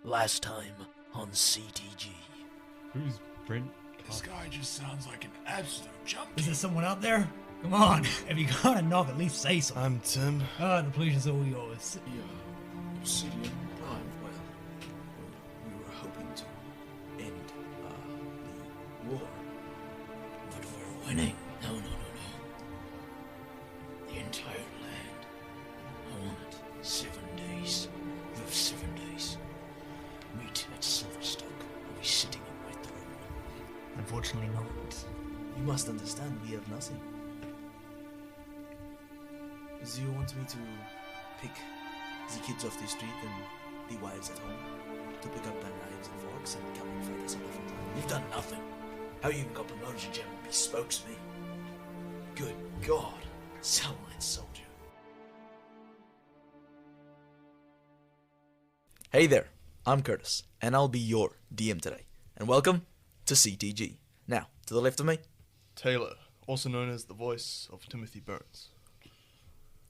Last time on CTG. Who's Brent? This guy just sounds like an absolute junkie. Is there someone out there? Come on, if you got a knock, at least say something. I'm Tim. The pleasure's all yours. The obsidian prime. Well, we were hoping to end the war, but we're winning. No. The entire land. I want it. 7 days. You have 7 days. Meet at Silverstock. I'll be sitting on my throne. Unfortunately not. You must understand we have nothing. Do you want me to pick the kids off the street and the wives at home to pick up their knives and forks and come and fight us a different time? You've done nothing. How you even got promoted to general bespokes me. Good God. Satellite soldier. Hey there, I'm Curtis, and I'll be your DM today. And welcome to CTG. Now, to the left of me, Taylor, also known as the voice of Timothy Burns.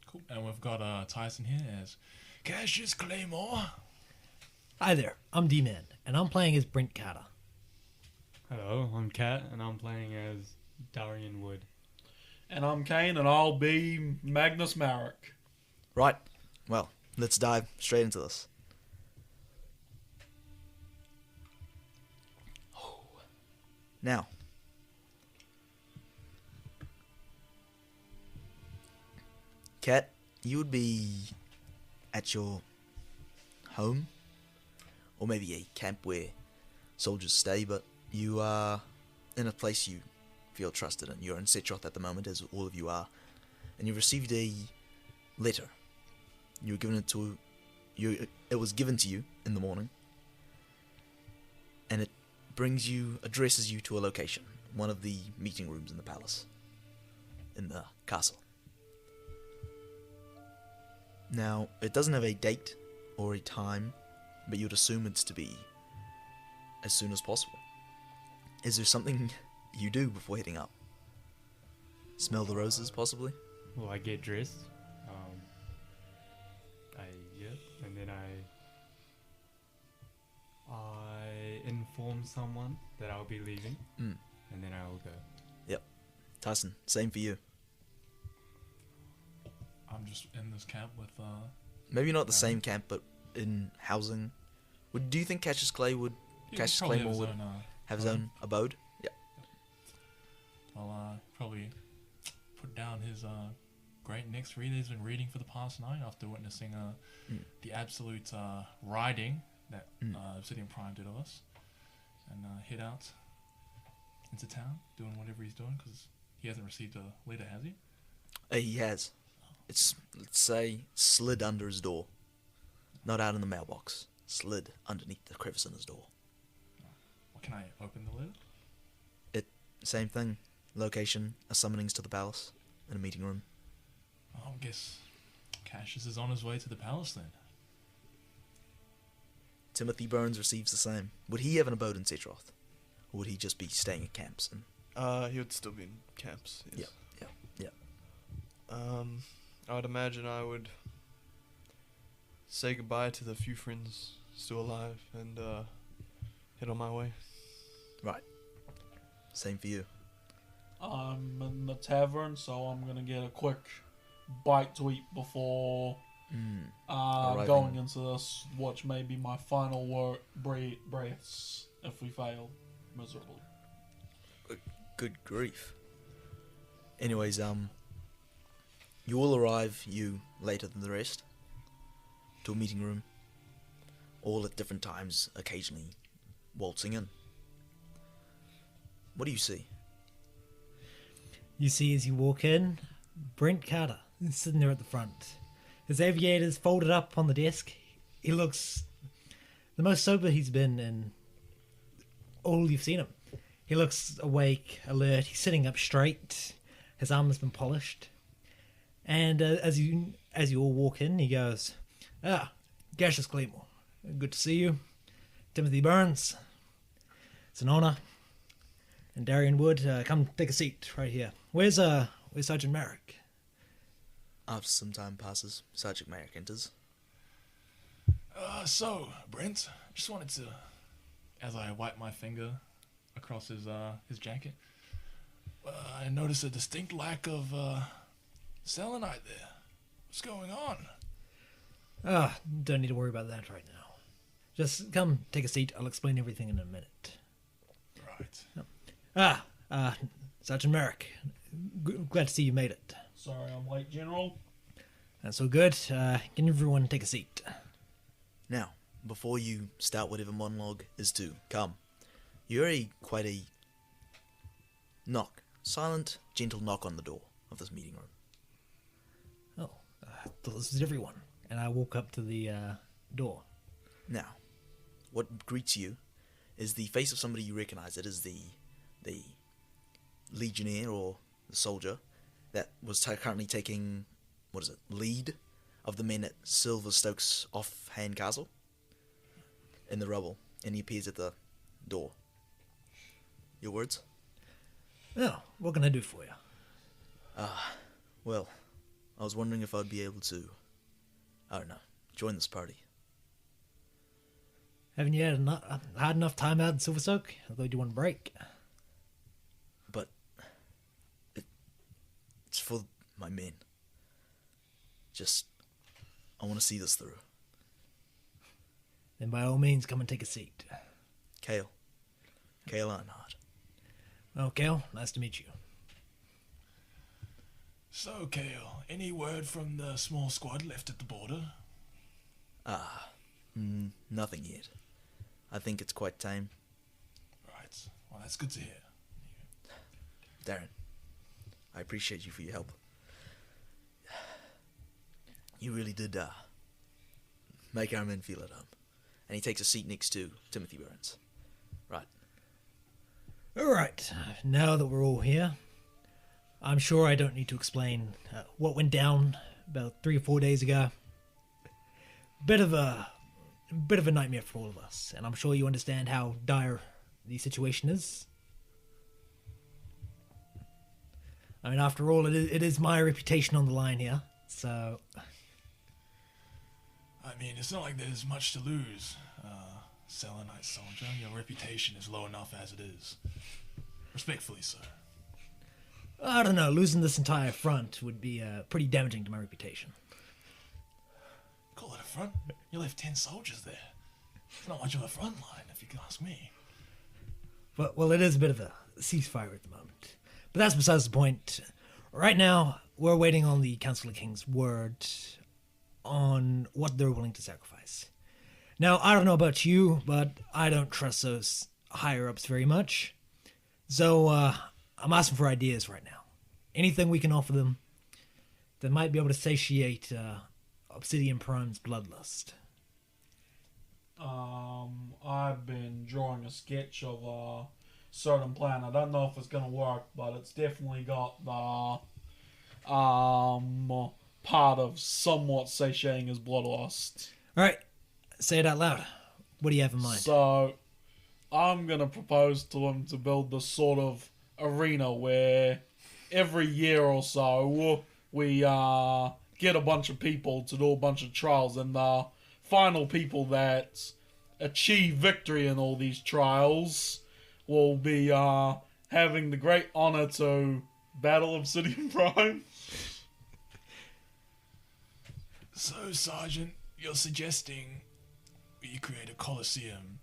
Cool. And we've got Tyson here as Cassius Claymore. Hi there, I'm D-Man, and I'm playing as Brent Carter. Hello, I'm Kat, and I'm playing as Darian Wood. And I'm Kayn, and I'll be Magnus Marik. right? Well, let's dive straight into this. Now, Kat, you would be at your home, or maybe a camp where soldiers stay, but you are in a place you feel trusted in. You're in Setroth at the moment, as all of you are, and you received a letter. You were given it to you. It was given to you in the morning, and it addresses you to a location, one of the meeting rooms in the palace, in the castle. Now, it doesn't have a date or a time, but you'd assume it's to be as soon as possible. Is there something you do before heading up? Smell the roses, possibly? Well, I get dressed. And then I inform someone that I'll be leaving, and then I will go. Yep. Tyson, same for you. I'm just in this camp with Maybe not the same camp, but in housing. Do you think Cassius Claymore would have his own abode? Yeah. I'll probably put down his great next read he's been reading for the past night after witnessing the absolute riding that Obsidian Prime did of us, and head out into town doing whatever he's doing, because he hasn't received a letter, has he? He has. It's, let's say, slid under his door. Not out in the mailbox. Slid underneath the crevice in his door. Can I open the letter? Same thing. Location, a summonings to the palace, in a meeting room. I guess Cassius is on his way to the palace then. Timothy Burns receives the same. Would he have an abode in Setroth? Or would he just be staying at camps? He would still be in camps. Yes. Yeah. I would imagine I would say goodbye to the few friends still alive and head on my way. Right. Same for you. I'm in the tavern, so I'm gonna get a quick bite to eat before going into this, which may be my final breaths if we fail miserably. Good grief. Anyways, you all arrive, later than the rest, to a meeting room, all at different times, occasionally waltzing in. What do you see? You see as you walk in, Brent Carter is sitting there at the front. His aviators folded up on the desk. He looks the most sober he's been in all you've seen him. He looks awake, alert. He's sitting up straight. His arm has been polished. And as you all walk in, he goes, Cassius Claymore, good to see you. Timothy Burns, it's an honor. And Darian Wood, come take a seat right here. Where's Sergeant Marik? After some time passes, Sergeant Marik enters. So, Brent, Just wanted to, as I wipe my finger across his jacket, I noticed a distinct lack of selenite there. What's going on? Don't need to worry about that right now. Just come, take a seat. I'll explain everything in a minute. Right. Sergeant Marik. Glad to see you made it. Sorry I'm late, General. That's all good. Can everyone take a seat? Now, before you start whatever monologue is to come, you hear quite a knock. Silent, gentle knock on the door of this meeting room. This is everyone. And I walk up to the door. Now, what greets you is the face of somebody you recognize. It is the legionnaire or the soldier that was currently taking, lead of the men at Silverstoke's offhand castle in the rubble, and he appears at the door. Your words? Oh, what can I do for you? Well, I was wondering if I'd be able to, I don't know, join this party. Haven't you had enough time out in Silverstoke? I thought you want a break. But it's for my men. I want to see this through. Then by all means, come and take a seat. Kale Ironheart. Well, Kale, nice to meet you. So, Kale, any word from the small squad left at the border? Nothing yet. I think it's quite tame. Right. Well, that's good to hear. Darren, I appreciate you for your help. You really did make our men feel at home. And he takes a seat next to Timothy Burns. Right. Alright, now that we're all here, I'm sure I don't need to explain what went down about 3 or 4 days ago. Bit of a nightmare for all of us, and I'm sure you understand how dire the situation is. I mean, after all, it is my reputation on the line here, so... I mean, it's not like there's much to lose, Selenite soldier. Your reputation is low enough as it is. Respectfully, sir. I don't know, losing this entire front would be pretty damaging to my reputation. Call it a front? You left 10 soldiers there. It's not much of a front line, if you can ask me. Well, it is a bit of a ceasefire at the moment. But that's besides the point. Right now, we're waiting on the Council of Kings' word on what they're willing to sacrifice. Now, I don't know about you, but I don't trust those higher-ups very much. So, I'm asking for ideas right now. Anything we can offer them that might be able to satiate Obsidian Prime's bloodlust. I've been drawing a sketch of a certain plan. I don't know if it's going to work, but it's definitely got the part of somewhat satiating his bloodlust. Alright, say it out loud. What do you have in mind? So, I'm going to propose to him to build this sort of arena where every year or so we get a bunch of people to do a bunch of trials, and the final people that achieve victory in all these trials will be having the great honor to battle Obsidian Prime. So, Sergeant, you're suggesting we create a coliseum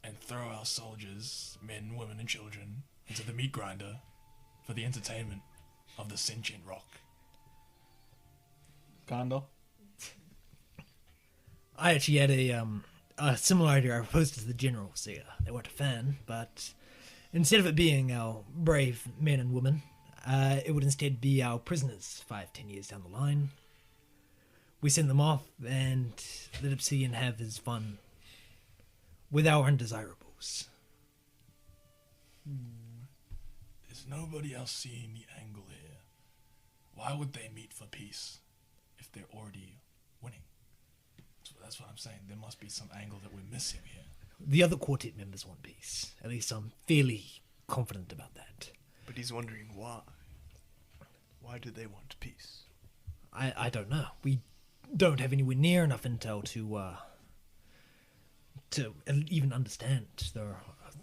and throw our soldiers, men, women, and children, into the meat grinder for the entertainment of the sentient rock. Kinda. I actually had a similar idea I proposed to the general, so they weren't a fan, but instead of it being our brave men and women, it would instead be our prisoners 5-10 years down the line. We send them off and let Obsidian have his fun with our undesirables. Is nobody else seeing the angle here? Why would they meet for peace if they're already winning? So that's what I'm saying. There must be some angle that we're missing here. The other quartet members want peace. At least I'm fairly confident about that. But he's wondering why. Why do they want peace? I don't know. We don't have anywhere near enough intel to even understand their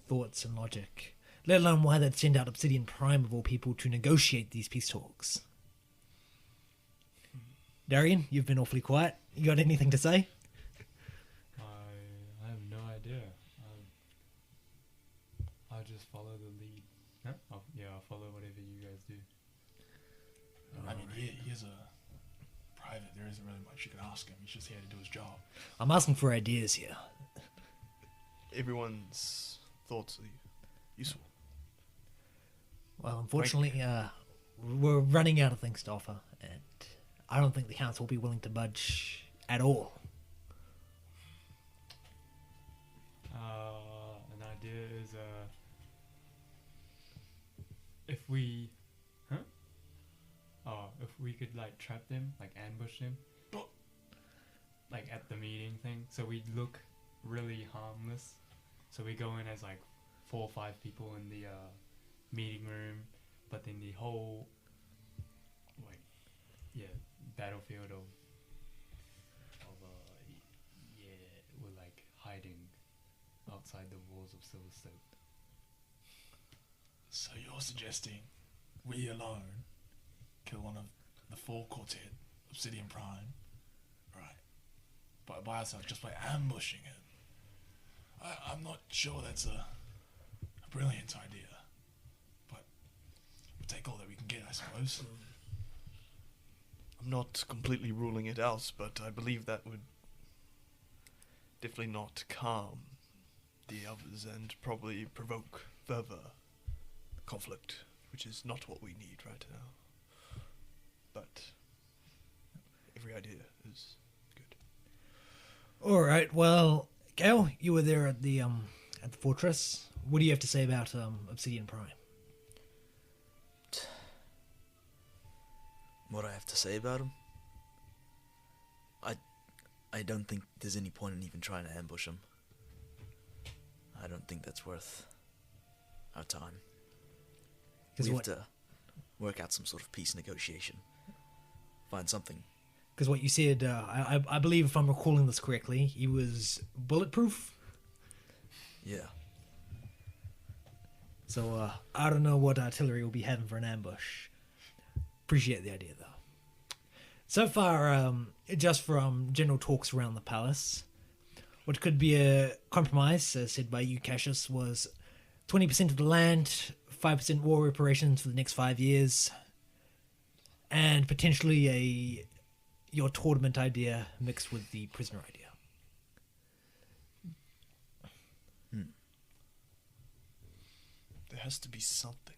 thoughts and logic, let alone why they'd send out Obsidian Prime of all people to negotiate these peace talks. Darian, you've been awfully quiet. You got anything to say? I have no idea. I'll just follow the lead. Huh? I'll follow whatever you guys do. I mean, he is a private. There isn't really much you can ask him. He's just here to do his job. I'm asking for ideas here. Everyone's thoughts are useful. Well, unfortunately, we're running out of things to offer, and I don't think the council will be willing to budge at all. An idea is if we, if we could like trap them, like ambush them, like at the meeting thing, so we'd look really harmless. So we go in as like 4 or 5 people in the meeting room, but then the whole battlefield of we're like hiding outside the walls of Silverstone. So you're suggesting we alone kill one of the 4 quartet, Obsidian Prime, right? But by ourselves, just by ambushing him. I'm not sure that's a brilliant idea, but we'll take all that we can get, I suppose. I'm not completely ruling it out, but I believe that would definitely not calm the others and probably provoke further conflict, which is not what we need right now. But every idea is good. All right. Well, Gale, you were there at the fortress. What do you have to say about Obsidian Prime? What I have to say about him? I don't think there's any point in even trying to ambush him. I don't think that's worth our time. We have to work out some sort of peace negotiation. Find something. Because what you said, I believe if I'm recalling this correctly, he was bulletproof. Yeah. So I don't know what artillery we'll be having for an ambush. Appreciate the idea, though. So far, just from general talks around the palace, what could be a compromise, as said by you, Cassius, was 20% of the land, 5% war reparations for the next 5 years, and potentially your tournament idea mixed with the prisoner idea. There has to be something.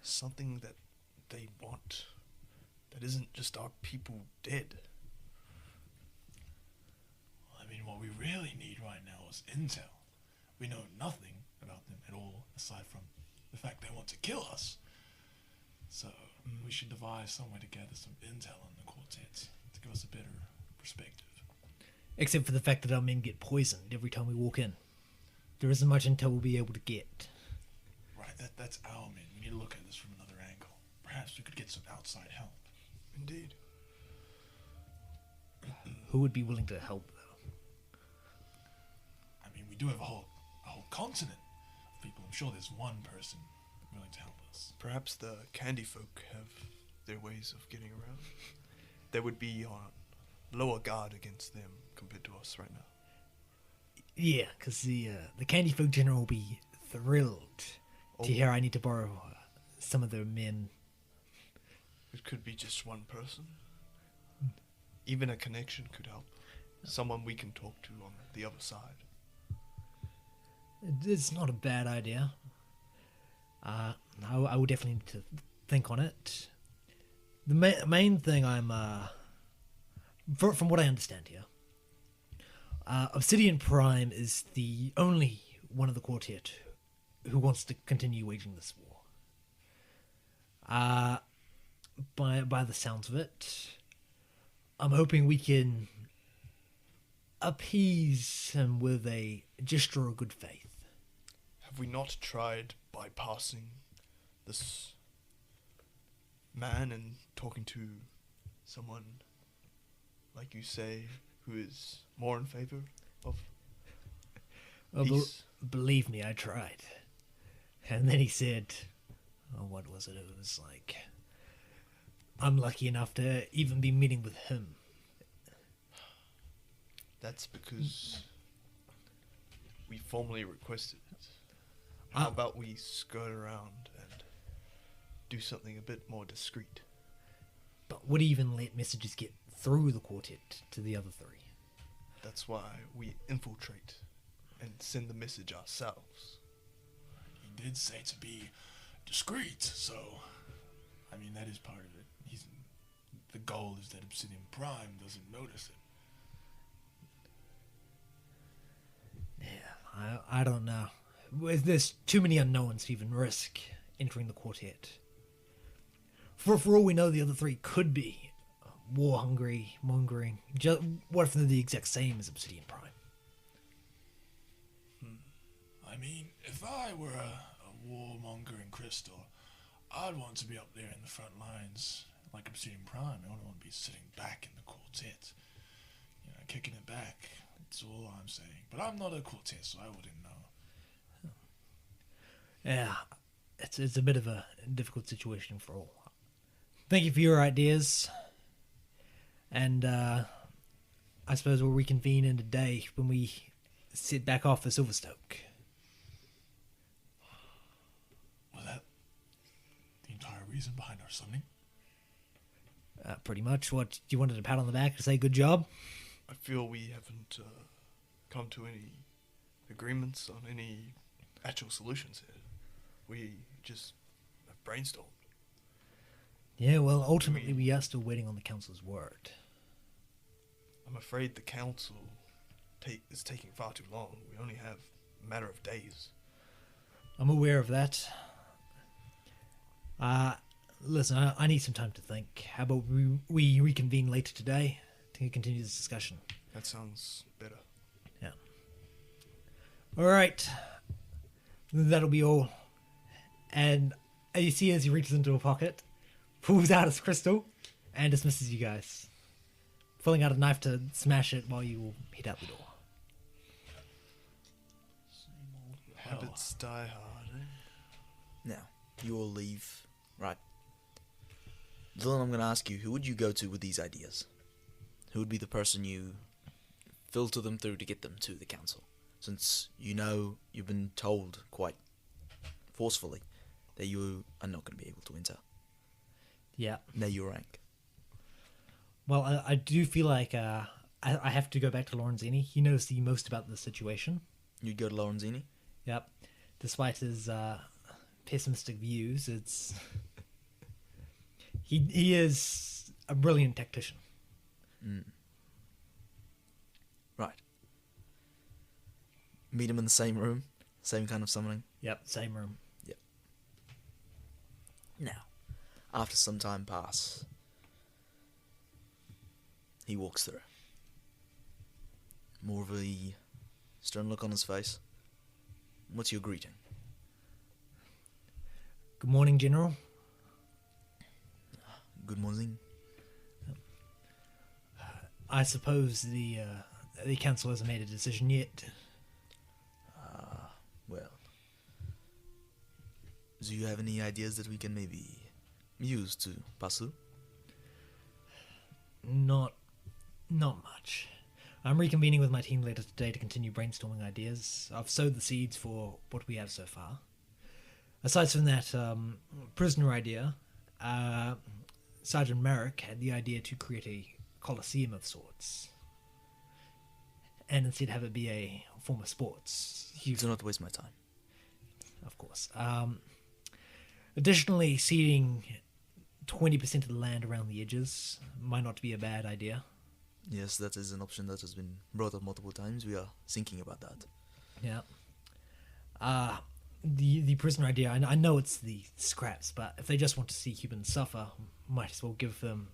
Something that they want. That isn't just our people dead. I mean, what we really need right now is intel. We know nothing about them at all, aside from the fact they want to kill us. So, we should devise some way to gather some intel on the quartet to give us a better perspective. Except for the fact that our men get poisoned every time we walk in. There isn't much intel we'll be able to get. Right, that's our men. We need to look at this from another angle. Perhaps we could get some outside help. Indeed. Who would be willing to help, though? I mean, we do have a whole continent of people. I'm sure there's one person willing to help us. Perhaps the candy folk have their ways of getting around. There would be on lower guard against them compared to us right now. Yeah, because the Candy Folk General will be thrilled to hear I need to borrow some of their men. It could be just one person. Even a connection could help. Someone we can talk to on the other side. It's not a bad idea. I will definitely need to think on it. The main thing I'm... from what I understand here, Obsidian Prime is the only one of the quartet who wants to continue waging this war. By the sounds of it, I'm hoping we can appease him with a gesture of good faith. Have we not tried bypassing this man and talking to someone, like you say, who is more in favor of Oh, Peace. believe me, I tried. And then he said, oh, what was it? It was like, I'm lucky enough to even be meeting with him. That's because we formally requested it. How about we skirt around and do something a bit more discreet? But would he even let messages get through the quartet to the other three? That's why we infiltrate and send the message ourselves. He did say to be discreet, so I mean that is part of it. The goal is that Obsidian Prime doesn't notice it. Yeah, I don't know. There's too many unknowns to even risk entering the quartet. For all we know, the other three could be war-hungry, mongering. What if they're the exact same as Obsidian Prime? I mean, if I were a warmongering crystal, I'd want to be up there in the front lines like Obsidian Prime. I don't want to be sitting back in the quartet, kicking it back. That's all I'm saying. But I'm not a quartet, so I wouldn't know. Yeah, it's a bit of a difficult situation for all. Thank you for your ideas. And I suppose we'll reconvene in a day when we sit back off the Silverstoke. Was that the entire reason behind our summoning? Pretty much. What, you wanted a pat on the back to say good job? I feel we haven't come to any agreements on any actual solutions here. We just have brainstormed. Yeah, well, ultimately we are still waiting on the council's word. I'm afraid the council is taking far too long. We only have a matter of days. I'm aware of that. Listen, I need some time to think. How about we reconvene later today to continue this discussion? That sounds better. Yeah. All right. That'll be all. And you see as he reaches into a pocket, pulls out his crystal, and dismisses you guys, pulling out a knife to smash it while you head out the door. Habits die hard, eh? Now, you all leave, right? Dylan, I'm going to ask you, who would you go to with these ideas? Who would be the person you filter them through to get them to the council? Since you've been told quite forcefully that you are not going to be able to enter. Yeah. Now your rank. Well, I do feel like I have to go back to Lorenzini. He knows the most about the situation. You'd go to Lorenzini? Yep. Despite his pessimistic views, he is a brilliant tactician. Mm. Right. Meet him in the same room? Same kind of summoning? Yep, same room. Yep. Now, after some time pass, he walks through. More of a stern look on his face. What's your greeting? Good morning, General. Good morning. I suppose the council hasn't made a decision yet. Well, do you have any ideas that we can maybe use to pursue? Not much. I'm reconvening with my team later today to continue brainstorming ideas. I've sowed the seeds for what we have so far. Aside from that prisoner idea, Sergeant Marik had the idea to create a coliseum of sorts. And instead have it be a form of sports. Do not waste my time. Of course. Additionally, seeding 20% of the land around the edges might not be a bad idea. Yes, that is an option that has been brought up multiple times. We are thinking about that. Yeah. The prisoner idea, I know it's the scraps, but if they just want to see humans suffer, might as well give them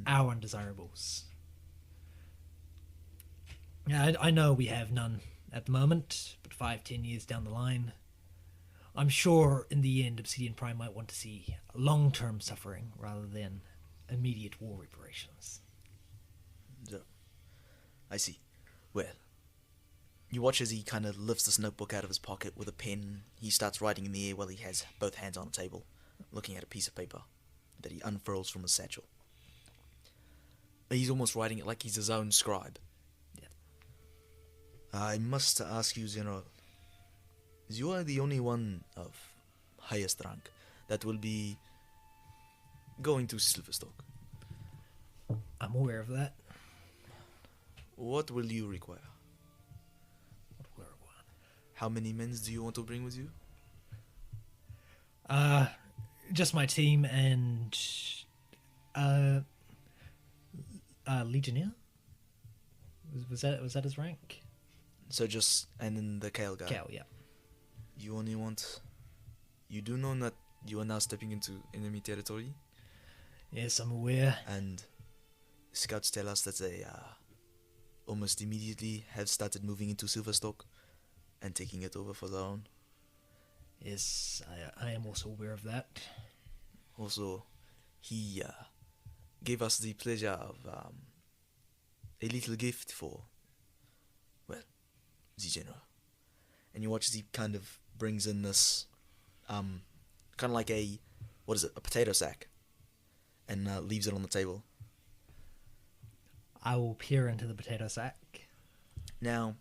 our undesirables. Yeah, I know we have none at the moment, but 5-10 years down the line, I'm sure in the end Obsidian Prime might want to see long-term suffering rather than immediate war reparations. So, I see. Well, You watch as he kind of lifts this notebook out of his pocket with a pen. He starts writing in the air while he has both hands on a table, looking at a piece of paper that he unfurls from his satchel. He's almost writing it like he's his own scribe. Yeah. I must ask you, General. You are the only one of highest rank that will be going to Silverstock. I'm aware of that. What will you require? How many men do you want to bring with you? Just my team and Legionnaire. Was that his rank? So just and then the Kale guy. Cal, yeah. You only want. You do know that you are now stepping into enemy territory, Yes, I'm aware. and scouts tell us that they almost immediately have started moving into Silverstock and taking it over for their own. Yes, I am also aware of that. Also, he gave us the pleasure of a little gift for, well, the general. And you watch as he kind of brings in this, kind of like a potato sack, and leaves it on the table. I will peer into the potato sack. Now,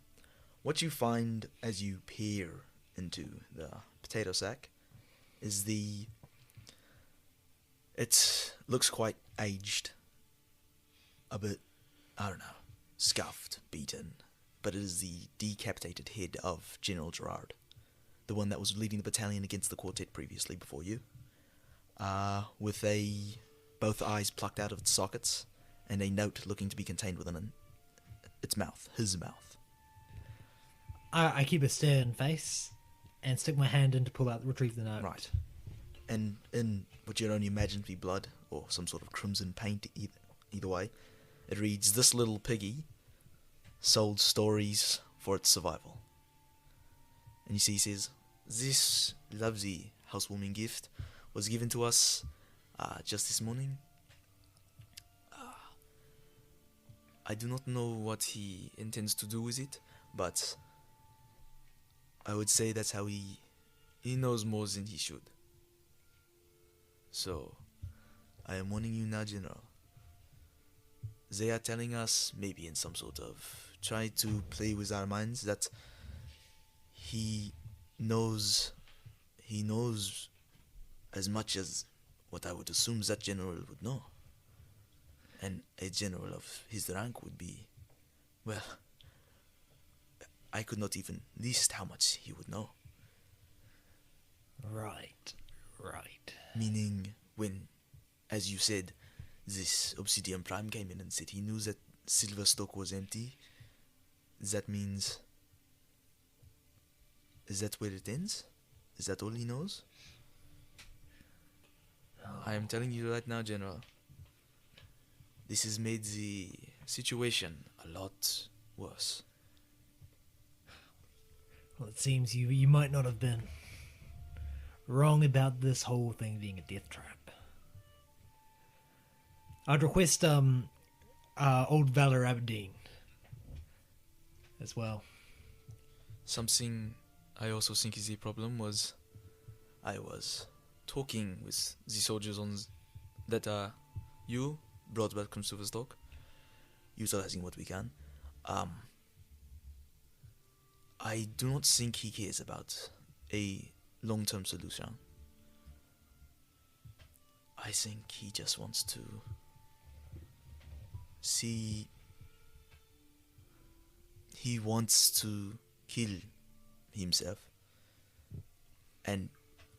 what you find as you peer into the potato sack is it looks quite aged, a bit, I don't know, scuffed, beaten, but it is the decapitated head of General Gerard, the one that was leading the battalion against the quartet previously before you, with both eyes plucked out of its sockets, and a note looking to be contained within its mouth, his mouth. I keep a stern face and stick my hand in to retrieve the note. Right. And in what you'd only imagine to be blood, or some sort of crimson paint, either way, it reads, "This little piggy sold stories for its survival." And you see he says, "This lovely housewarming gift was given to us just this morning. I do not know what he intends to do with it, but I would say that's how he knows more than he should. So, I am warning you now, General. They are telling us, maybe in some sort of try to play with our minds, that he knows as much as what I would assume that general would know. And a general of his rank would be, well, I could not even list how much he would know. Right. Meaning, when, as you said, this Obsidian Prime came in and said he knew that Silverstock was empty, that means... Is that where it ends? Is that all he knows? I am telling you right now, General. This has made the situation a lot worse. Well, it seems you might not have been wrong about this whole thing being a death trap. I'd request Old Valor Aberdeen as well. Something I also think is a problem was I was talking with the soldiers that you brought back from Silverstock, utilizing what we can. I do not think he cares about a long-term solution. I think he just wants to see... He wants to kill himself. And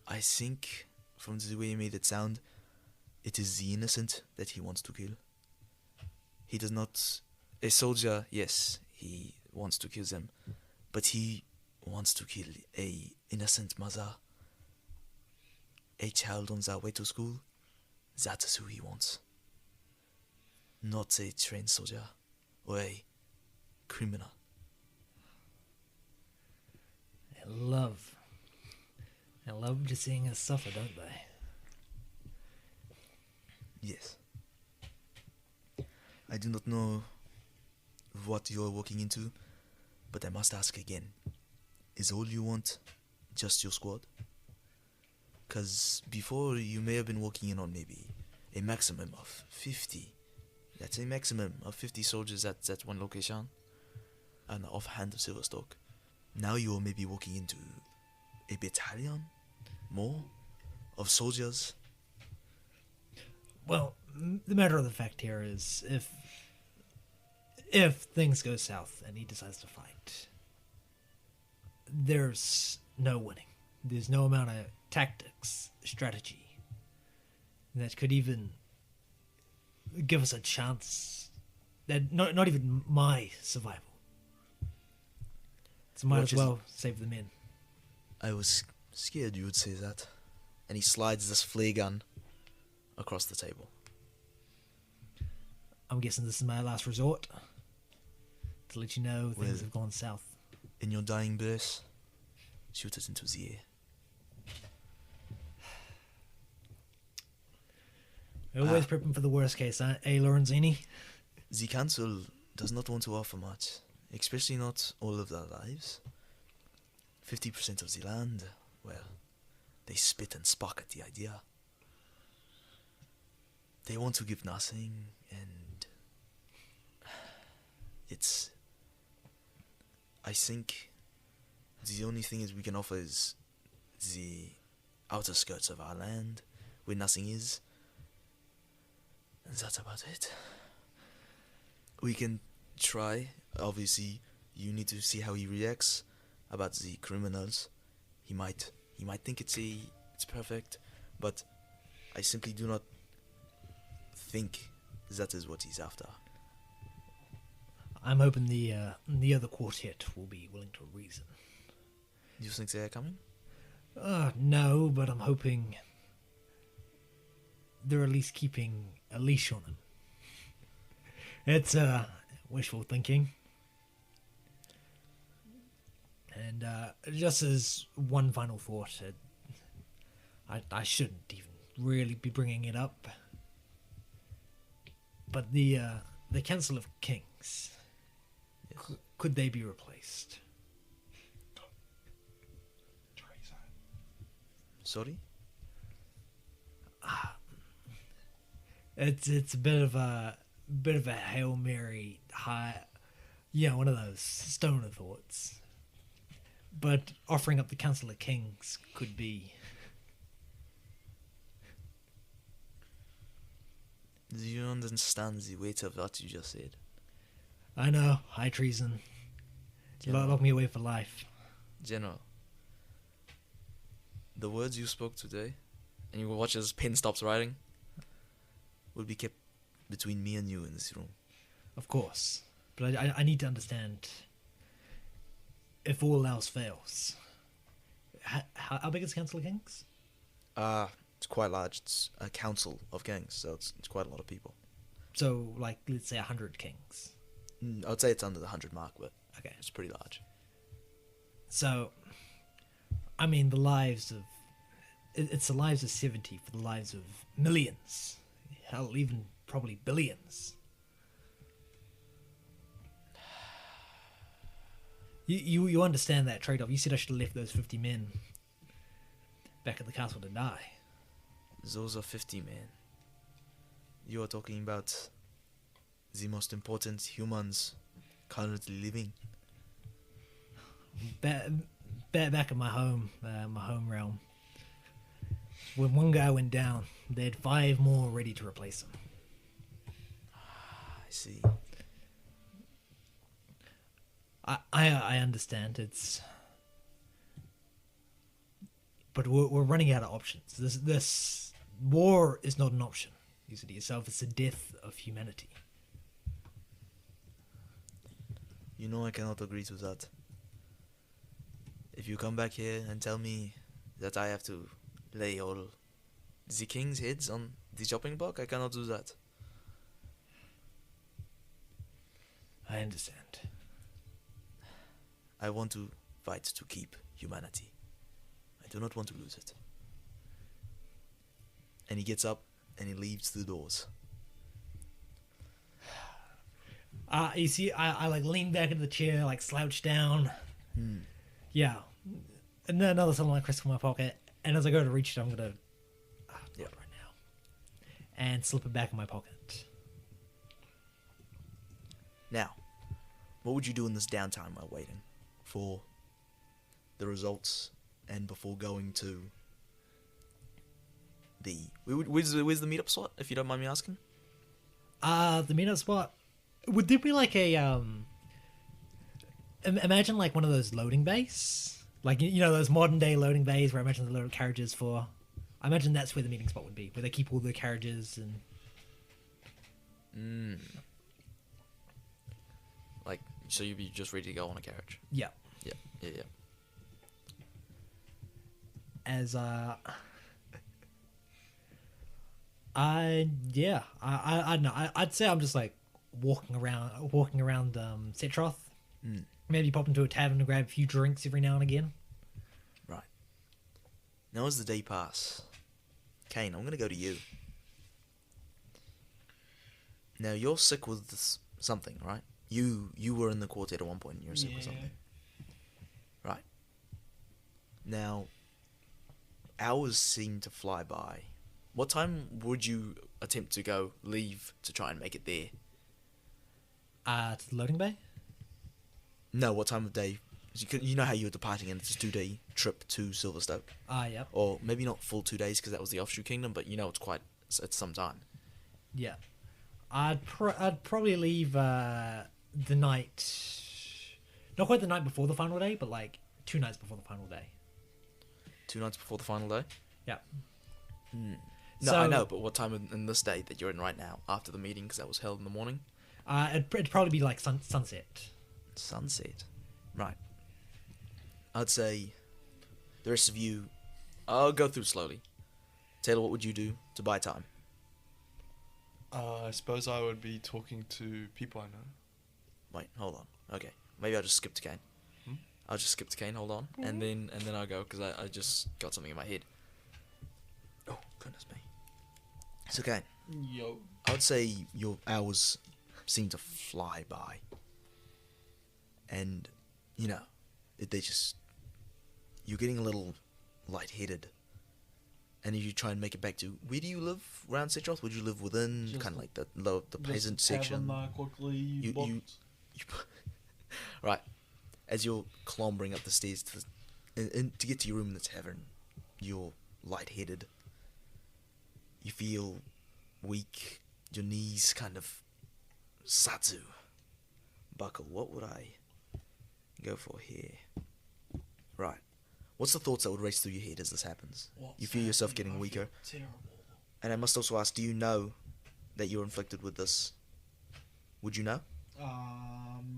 I think, from the way he made it sound, it is the innocent that he wants to kill. He does not... A soldier, yes, he wants to kill them, but he wants to kill a innocent mother, a child on their way to school. That is who he wants. Not a trained soldier or a criminal. They love just seeing us suffer, don't they? Yes. I do not know what you are walking into, But I must ask again, is all you want just your squad? Because before you may have been working in on maybe a maximum of 50. That's a maximum of 50 soldiers at that one location. And offhand of Silverstock. Now you are maybe walking into a battalion? More? Of soldiers? Well, the matter of the fact here is if things go south and he decides to fight, there's no winning. There's no amount of tactics, strategy that could even give us a chance. That not even my survival. So might as well save the men. I was scared you would say that. And he slides this flare gun across the table. I'm guessing this is my last resort to let you know things Well, have gone south. In your dying breath, shoot it into the air. Always prepping for the worst case, huh? Lorenzini? The council does not want to offer much, especially not all of their lives. 50% of the land, well, they spit and spark at the idea. They want to give nothing, and it's... I think the only thing is we can offer is the outer skirts of our land, where nothing is. And that's about it. We can try. Obviously, you need to see how he reacts about the criminals. He might think it's perfect, but I simply do not think that is what he's after. I'm hoping the other quartet will be willing to reason. Do you think they are coming? No, but I'm hoping they're at least keeping a leash on him. It's wishful thinking. And just as one final thought, I shouldn't even really be bringing it up, but the Council of Kings, Yes. could they be replaced? Sorry? It's a bit of a Hail Mary high, one of those stoner thoughts. But offering up the Council of Kings could be. Do you understand the weight of what you just said? I know, high treason. Lock me away for life. General, the words you spoke today, and you will watch as pen stops writing, will be kept between me and you in this room. Of course. But I need to understand, if all else fails, how big is the Council of Kings? It's quite large. It's a council of kings, so it's quite a lot of people. So, like, let's say 100 kings. I would say it's under the 100 mark, but Okay. it's pretty large. So, I mean, the lives of... It's the lives of 70 for the lives of millions. Hell, even probably billions. You understand that trade-off. You said I should have left those 50 men back at the castle to die. Those are 50 men. You are talking about the most important humans currently living. Back in my home realm, when one guy went down, they had 5 more ready to replace him. I see. I understand but we're running out of options. This war is not an option. You said it yourself, it's the death of humanity. You know I cannot agree to that. If you come back here and tell me that I have to lay all the king's heads on the chopping block, I cannot do that. I understand. I want to fight to keep humanity. I do not want to lose it. And he gets up and he leaves the doors. You see, I like lean back into the chair, like slouch down. Yeah. And then another something like crystal in my pocket. And as I go to reach it, I'm gonna do it right now. And slip it back in my pocket. Now, what would you do in this downtime while waiting for the results and before going to the... Where's the meetup spot, if you don't mind me asking? The meetup spot... Would there be like a, imagine like one of those loading bays? Like, you know, those modern day loading bays where I imagine the loaded carriages for... I imagine that's where the meeting spot would be, where they keep all the carriages and... Like, so you'd be just ready to go on a carriage? Yeah. Yeah. As, I don't know. I'd say I'm just like walking around Cetroth. Maybe pop into a tavern to grab a few drinks every now and again. Right. Now as the day pass, Kayn, I'm gonna go to you. Now you're sick with something, right? You were in the quartet at one point and you were sick with something. Right. Now, hours seem to fly by. What time would you attempt to leave to try and make it there? To the loading bay? No, what time of day? You know how you were departing and it's a 2-day trip to Silverstoke. Yep. Or maybe not full 2 days because that was the Offshoot Kingdom, but you know it's some time. Yeah. I'd probably leave the night... Not quite the night before the final day, but like 2 nights before the final day. 2 nights before the final day? Yeah. No, I know, but what time in this day that you're in right now, after the meeting, because that was held in the morning? It'd probably be like sunset. Sunset. Right. I'd say the rest of you, I'll go through slowly. Taylor, what would you do to buy time? I suppose I would be talking to people I know. Wait, hold on. Okay, maybe I'll just skip to Kayn. I'll just skip to Kayn, hold on. And then I'll go, because I just got something in my head. Oh, goodness me. So, Kayn, Yo. I would say your hours seem to fly by. And, you know, you're getting a little lightheaded. And if you try and make it back to, where do you live around Cetroth? Would you live within Just kind of like the peasant Just section? quickly You right. As you're clambering up the stairs to get to your room in the tavern, you're lightheaded. You feel weak. Your knees kind of satsu. Buckle. What would I go for here? Right. What's the thoughts that would race through your head as this happens? You feel yourself getting weaker. Terrible. And I must also ask, do you know that you're inflicted with this? Would you know?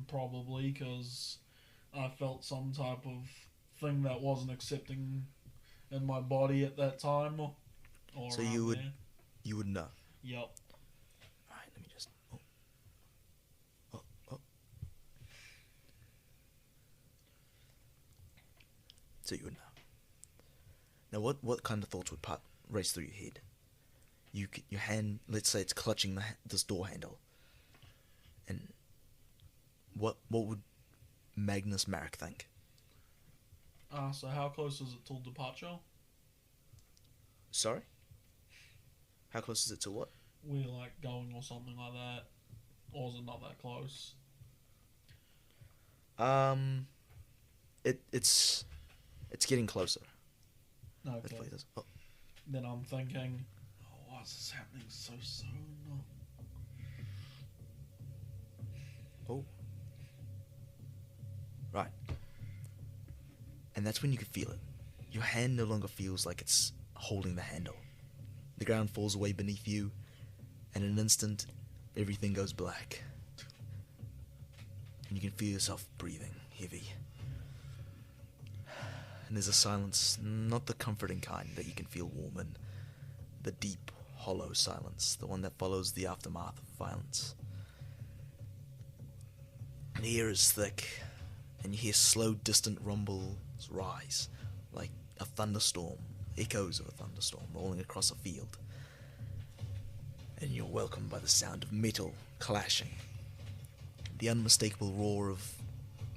Probably, because I felt some type of thing that wasn't accepting in my body at that time. Or So you would know. Yep. Alright, let me just... Oh. So you would know. Now, what kind of thoughts would race through your head? Your hand, let's say it's clutching this door handle. And what would Magnus Marik think? So how close is it till departure? Sorry? How close is it to what? We're like going or something like that. Or is it not that close? It's getting closer. Okay. Hopefully it does. Oh. Then I'm thinking, why is this happening so soon? Oh. Right. And that's when you can feel it. Your hand no longer feels like it's holding the handle. The ground falls away beneath you, and in an instant, everything goes black. And you can feel yourself breathing heavy. And there's a silence, not the comforting kind that you can feel warm in. The deep, hollow silence, the one that follows the aftermath of violence. And the air is thick, and you hear slow, distant rumbles rise, like a thunderstorm, echoes of a thunderstorm rolling across a field. And you're welcomed by the sound of metal clashing the unmistakable roar of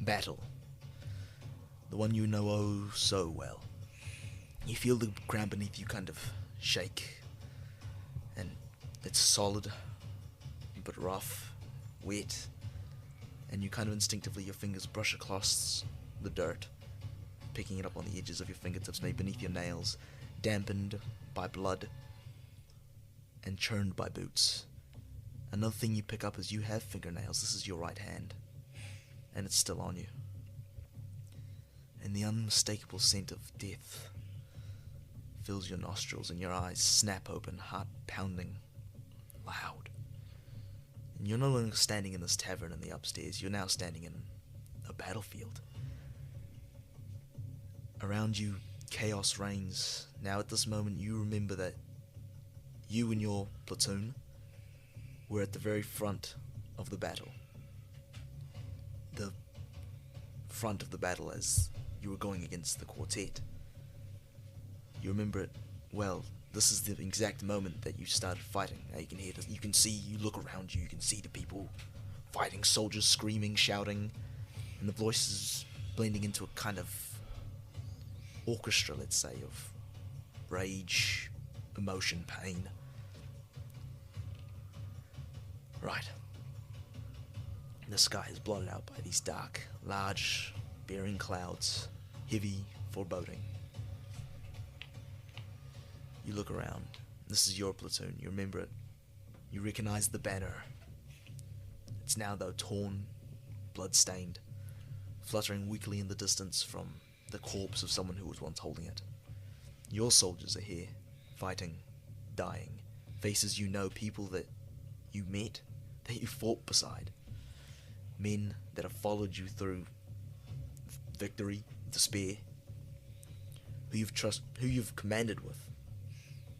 battle, the one you know oh so well. You feel the ground beneath you kind of shake, and it's solid, but rough, wet, and you kind of instinctively, your fingers brush across the dirt, picking it up on the edges of your fingertips, maybe beneath your nails, dampened by blood and churned by boots. Another thing you pick up is you have fingernails. This is your right hand, and it's still on you. And the unmistakable scent of death fills your nostrils, and your eyes snap open, heart pounding loud. And you're no longer standing in this tavern in the upstairs. You're now standing in a battlefield. Around you, chaos reigns. Now at this moment, you remember that you and your platoon were at the very front of the battle. The front of the battle as you were going against the quartet. You remember it well. This is the exact moment that you started fighting. Now you can hear this, you can see, you look around you, you can see the people fighting, soldiers screaming, shouting, and the voices blending into a kind of orchestra, let's say, of rage, emotion, pain. Right. The sky is blotted out by these dark, large, bearing clouds, heavy, foreboding. You look around. This is your platoon. You remember it. You recognize the banner. It's now, though, torn, blood-stained, fluttering weakly in the distance from the corpse of someone who was once holding it. Your soldiers are here, fighting, dying. Faces you know, people that you met, that you fought beside. Men that have followed you through victory, despair, who you've commanded with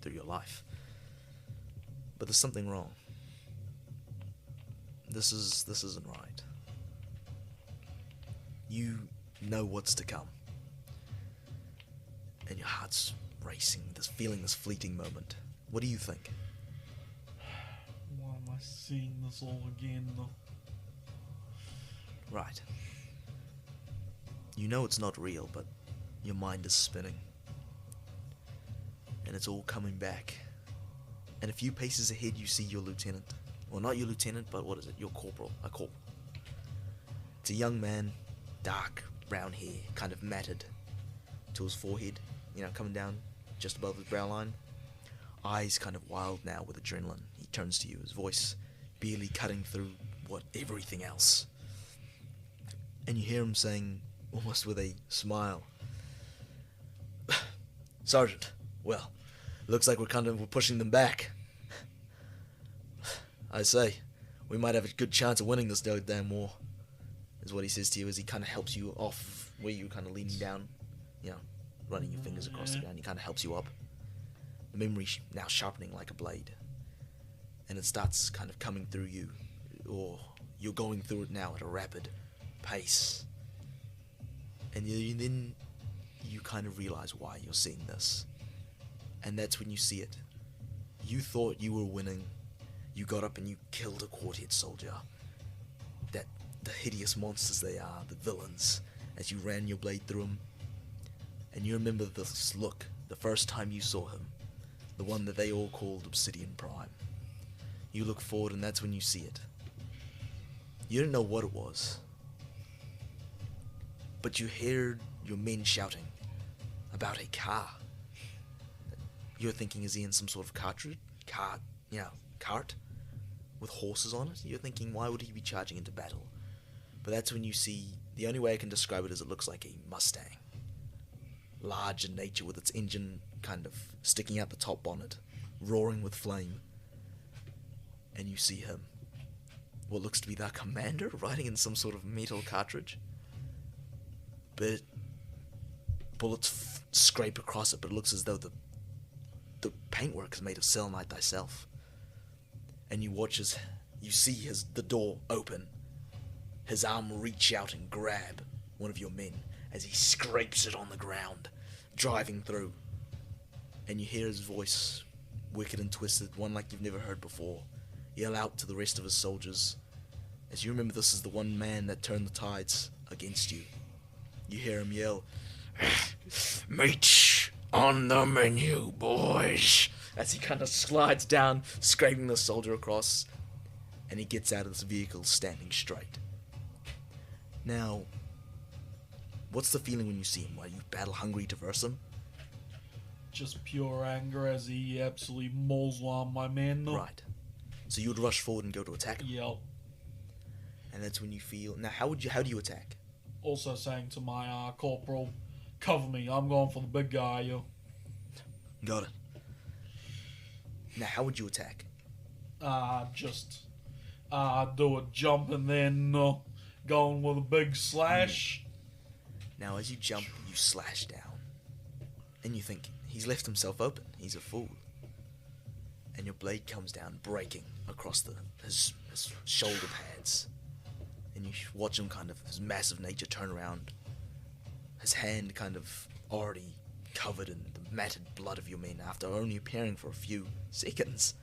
through your life. But there's something wrong. This isn't right. You know what's to come. And your heart's racing, this fleeting moment. What do you think? Why am I seeing this all again? Right. You know it's not real, but your mind is spinning. And it's all coming back. And a few paces ahead you see your lieutenant. Well, not your lieutenant, but what is it? Your corporal. A corporal. It's a young man, dark, brown hair, kind of matted to his forehead, coming down just above his brow line. Eyes kind of wild now with adrenaline. He turns to you, his voice barely cutting through everything else. And you hear him saying, almost with a smile, "Sergeant, well, looks like we're pushing them back. I say, we might have a good chance of winning this damn war," is what he says to you as he kind of helps you off where you're kind of leaning down, running your fingers across the ground. He kind of helps you up. The memory now sharpening like a blade. And it starts kind of coming through you, or you're going through it now at a rapid pace. And then you kind of realize why you're seeing this. And that's when you see it. You thought you were winning. You got up and you killed a quartet soldier. The hideous monsters they are, the villains, as you ran your blade through them. And you remember this look, the first time you saw him, the one that they all called Obsidian Prime. You look forward and that's when you see it. You didn't know what it was, but you heard your men shouting about a car. You're thinking, is he in some sort of cart with horses on it? You're thinking, why would he be charging into battle? But that's when you see, the only way I can describe it is it looks like a Mustang. Large in nature, with its engine kind of sticking out the top bonnet, roaring with flame. And you see him, what looks to be their commander, riding in some sort of metal cartridge. But bullets scrape across it, but it looks as though the paintwork is made of selenite thyself. And you watch as you see the door open, his arm reach out and grab one of your men as he scrapes it on the ground, driving through. And you hear his voice, wicked and twisted, one like you've never heard before, yell out to the rest of his soldiers, as you remember this is the one man that turned the tides against you. You hear him yell, "Meat on the menu, boys," as he kind of slides down, scraping the soldier across, and he gets out of this vehicle standing straight. Now, what's the feeling when you see him? Are you battle hungry to verse him? Just pure anger as he absolutely mauls one of my men. Right. So you would rush forward and go to attack him. Yep. And that's when you feel. Now, how do you attack? Also saying to my corporal, cover me, I'm going for the big guy, yo. Got it. Now, how would you attack? Just do a jump and then going with a big slash. Now, as you jump, you slash down. And you think, he's left himself open. He's a fool. And your blade comes down, breaking across his shoulder pads. And you watch him kind of, his massive nature turn around. His hand kind of already covered in the matted blood of your men after only appearing for a few seconds.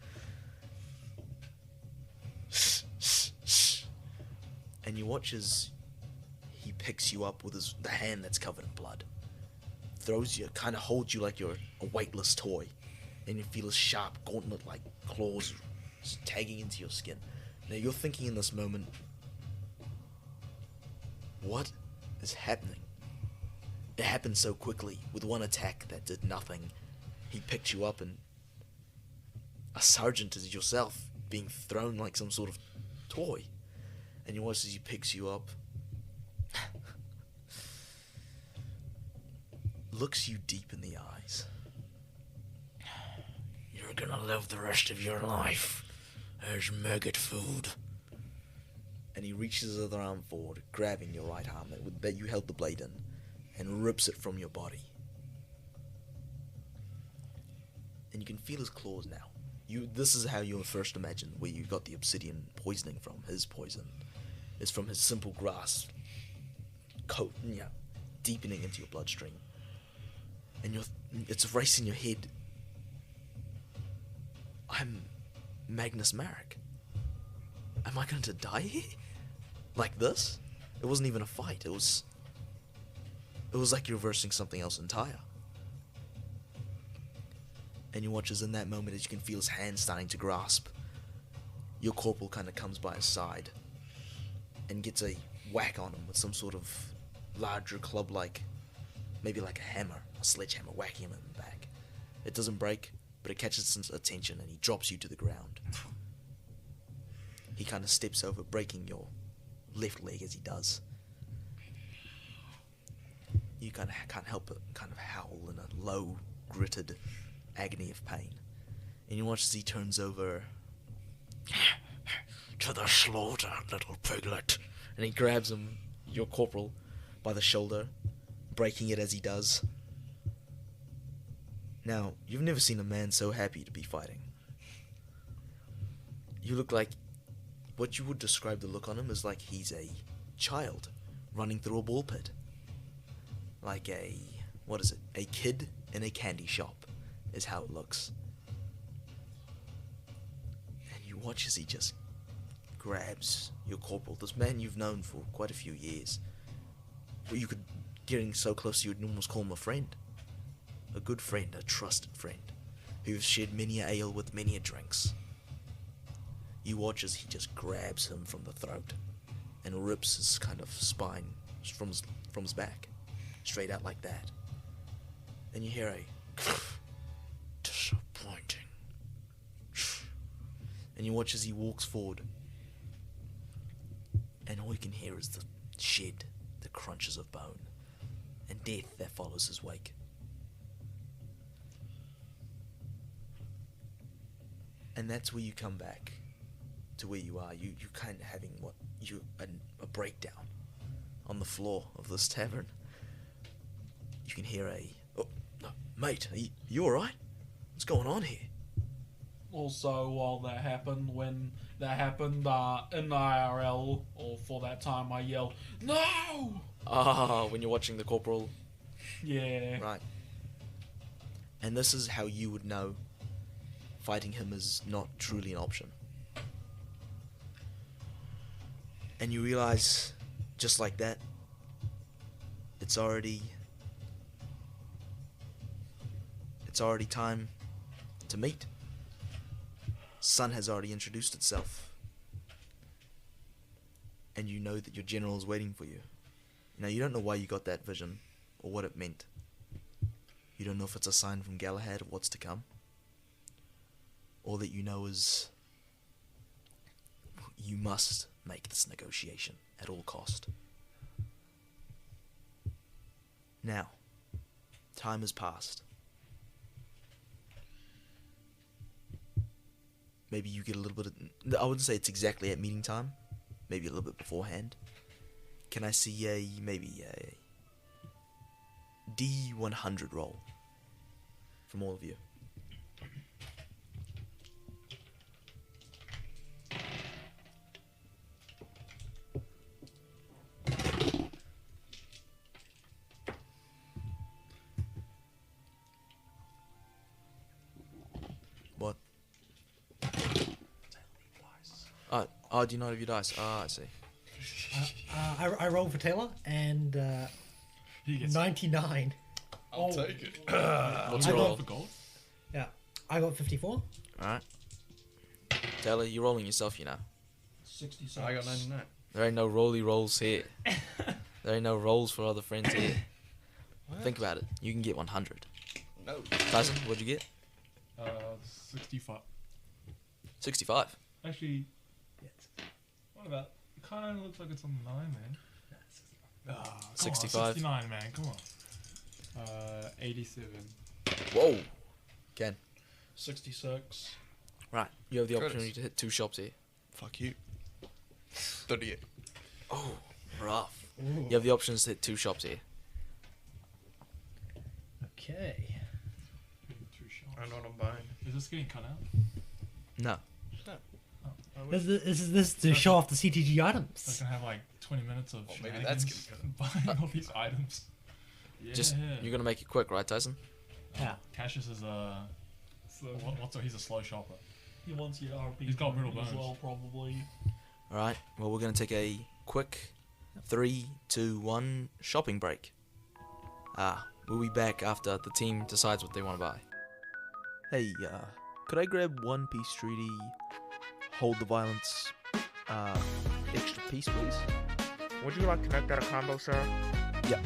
And you watch as he picks you up with the hand that's covered in blood. Throws you, kind of holds you like you're a weightless toy. And you feel his sharp, gauntlet-like claws tagging into your skin. Now you're thinking in this moment, what is happening? It happened so quickly, with one attack that did nothing. He picked you up and a sergeant is yourself being thrown like some sort of toy. And you watch as he picks you up, looks you deep in the eyes. "You're gonna live the rest of your life as maggot food." And he reaches his other arm forward, grabbing your right arm that you held the blade in, and rips it from your body. And you can feel his claws now. This is how you first imagined where you got the obsidian poisoning from. His poison is from his simple grasp, deepening into your bloodstream. And it's racing your head. I'm Magnus Marik. Am I going to die here? Like this? It wasn't even a fight. It was like you're reversing something else entire. And you watch as in that moment as you can feel his hand starting to grasp. Your corporal kind of comes by his side and gets a whack on him with some sort of larger club-like, maybe like a hammer, a sledgehammer, whacking him in the back. It doesn't break, but it catches his attention and he drops you to the ground. He kind of steps over, breaking your left leg as he does. You kind of can't help but kind of howl in a low, gritted agony of pain. And you watch as he turns over. "To the slaughter, little piglet." And he grabs him, your corporal, by the shoulder, breaking it as he does. Now, you've never seen a man so happy to be fighting. You look like, what you would describe the look on him is like he's a child running through a ball pit. Like a kid in a candy shop is how it looks. And you watch as he just grabs your corporal, this man you've known for quite a few years. Where you could, getting so close you'd almost call him a friend. A good friend, a trusted friend, who've shared many a ale with many a drinks. You watch as he just grabs him from the throat and rips his kind of spine from his back, straight out like that. And you hear a disappointing. And you watch as he walks forward, and all you can hear is the shed, the crunches of bone, and death that follows his wake. And that's where you come back to where you are. You're kind of having a breakdown on the floor of this tavern. You can hear "Oh, no, mate, are you alright? What's going on here?" Also, while that happened, when that happened in the IRL, or for that time, I yelled, "No!" When you're watching the corporal. Yeah. Right. And this is how you would know fighting him is not truly an option. And you realize, just like that, it's already time to meet. Sun has already introduced itself. And you know that your general is waiting for you. Now, you don't know why you got that vision, or what it meant. You don't know if it's a sign from Galahad of what's to come. All that you know is you must make this negotiation at all cost. Now, time has passed. Maybe you get a little bit of... I wouldn't say it's exactly at meeting time. Maybe a little bit beforehand. Can I see maybe a D100 roll from all of you? What? Oh, do you not have your dice? Ah, I see. I rolled for Taylor and He gets 99. I'll take it. What's I your got- roll? for gold. Yeah, I got 54. Alright. Taylor, you're rolling yourself, you know. 66. I got 99. There ain't no rolly rolls here. There ain't no rolls for other friends here. Think about it. You can get 100. No. Tyson, what'd you get? 65. 65. Actually, what about? It kind of looks like it's on the 9, man. Come on, 65. 69, man. Come on. 87. Whoa. Ken. 66. Right. You have the Curtis. opportunity to hit 2 shops here. Fuck you. 38. Oh, rough. You have the options to hit 2 shops here. Okay. Too sharp. I know what I'm buying. Is this getting cut out? No. This is to show off the CTG So items. I can have like 20 minutes of maybe that's shenanigans buying all these items. Yeah. Just, you're going to make it quick, right, Tyson? Yeah. Cassius is he's a slow shopper. He wants your RP. He's got brittle as bones. well, probably. Alright. Well, we're going to take a quick 3, 2, 1 shopping break. We'll be back after the team decides what they want to buy. Hey, could I grab 1 piece treaty, hold the violence, extra piece, please? Would you like to make that a combo, sir? Yep.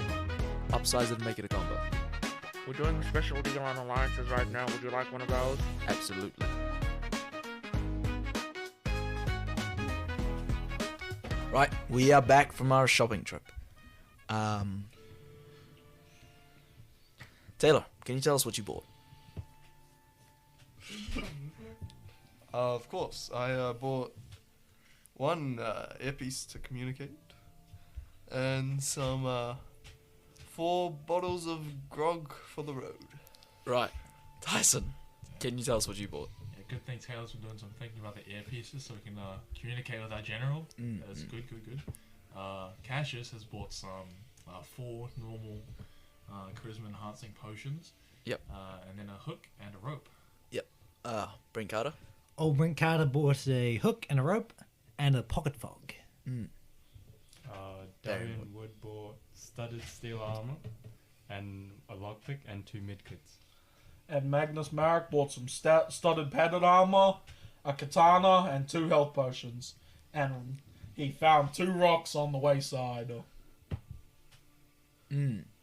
Upsize it and make it a combo. We're doing a special deal on alliances right now. Would you like one of those? Absolutely. Right, we are back from our shopping trip. Taylor, can you tell us what you bought? Of course. I bought 1 earpiece to communicate. And some 4 bottles of grog for the road. Right. Tyson, can you tell us what you bought? Yeah, good thing Taylor's been doing some thinking about the earpieces so we can communicate with our general. That's good. Cassius has bought some 4 normal charisma enhancing potions. Yep. And then a hook and a rope. Brent Carter? Old Brent Carter bought a hook and a rope and a pocket fog. Darian Wood bought studded steel armor and a lockpick and 2 medkits. And Magnus Marik bought some studded padded armor, a katana, and 2 health potions. And he found 2 rocks on the wayside.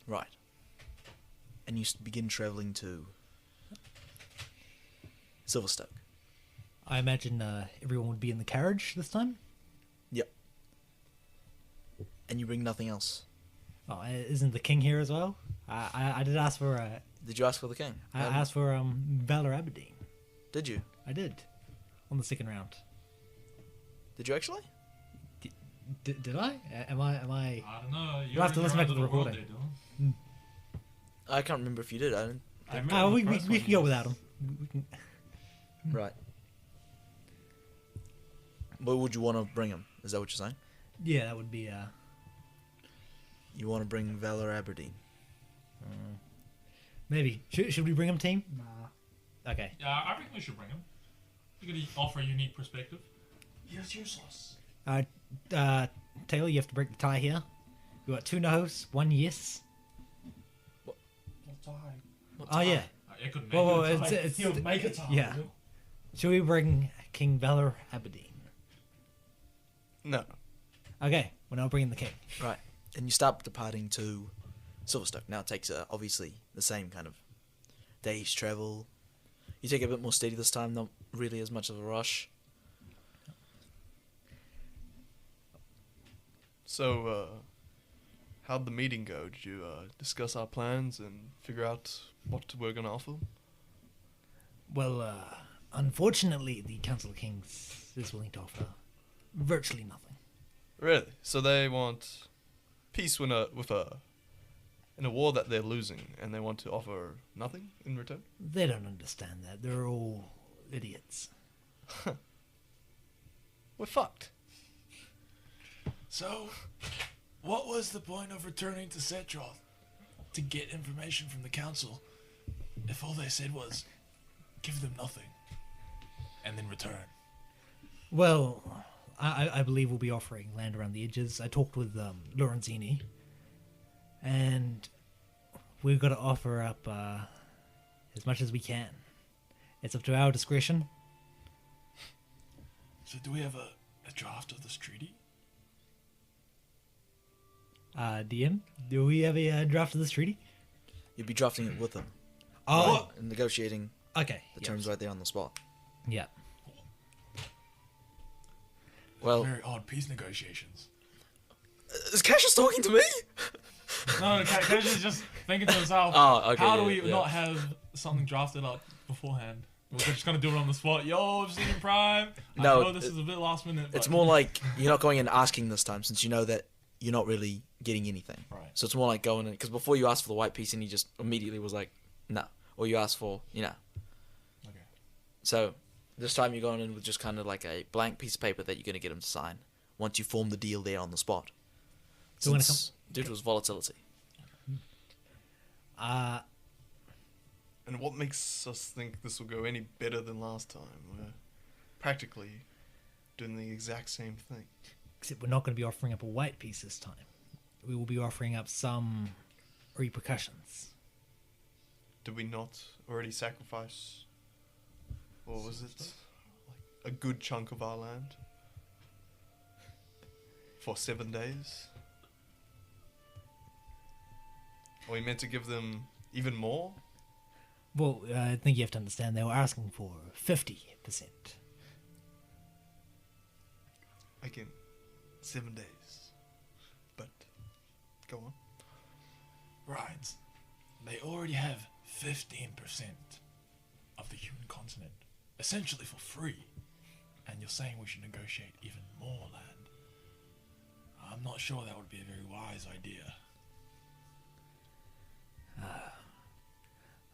Right. And you begin traveling to Silverstoke. I imagine everyone would be in the carriage this time. Yep. And you bring nothing else. Oh, isn't the king here as well? I did ask for Did you ask for the king? I asked for Valor Aberdeen. Did you? I did on the second round. Did you actually? Did I? Am I? I don't know. You'll have to listen back to the world recording. there, Dylan. I can't remember if you did. I didn't. I remember We the first can one go was- without him. We can, Right. What would you want to bring him? Is that what you're saying? yeah, that would be. You want to bring Valor Aberdeen? Maybe should we bring him, team? Nah. Okay. Yeah, I think we should bring him. You could offer a unique perspective. He is useless. Taylor, you have to break the tie here. You got 2 no's, 1 yes. What time? Oh yeah. I couldn't make Whoa, it. it's He'll make a time. yeah. Should we bring King Valor Aberdeen? No. Okay, we're now bringing the king. Right. And you start departing to Silverstoke. Now it takes obviously the same kind of day's travel. You take it a bit more steady this time, not really as much of a rush. So, how'd the meeting go? Did you discuss our plans and figure out what we're gonna offer? Well, unfortunately, the Council of Kings is willing to offer virtually nothing. Really? So they want peace in a war that they're losing, and they want to offer nothing in return? They don't understand that. They're all idiots. We're fucked. So, what was the point of returning to Setroth to get information from the council if all they said was give them nothing and then return? Well, I believe we'll be offering land around the edges. I talked with Lorenzini, and we've got to offer up as much as we can. It's up to our discretion. So do we have a draft of this treaty? DM, do we have a draft of this treaty? You'll be drafting it with them. Oh, Right, and negotiating okay. the terms right there on the spot. Yeah. Well, Very odd peace negotiations. is Cassius talking to me? No, Cassius is just thinking to himself, Oh, okay. how yeah, do we yeah. not have something drafted up beforehand? We're just going to do it on the spot. Yo, Obsidian Prime. No, I know this is a bit last minute. It's but- more like you're not going and asking this time, since you know that you're not really getting anything. Right. So it's more like going in, because before you asked for the white piece and he just immediately was like, no. Or you asked for, Okay. So this time you're going in with just kind of like a blank piece of paper that you're going to get him to sign once you form the deal there on the spot. So when it Since due to his volatility. And what makes us think this will go any better than last time? We're practically doing the exact same thing. Except we're not going to be offering up a white piece this time. We will be offering up some repercussions. Did we not already sacrifice, or was it like a good chunk of our land for 7 days? Are we meant to give them even more? Well, I think you have to understand they were asking for 50%. Again, 7 days. But go on. Right. They already have 15% of the human continent, essentially for free. And you're saying we should negotiate even more land. I'm not sure that would be a very wise idea.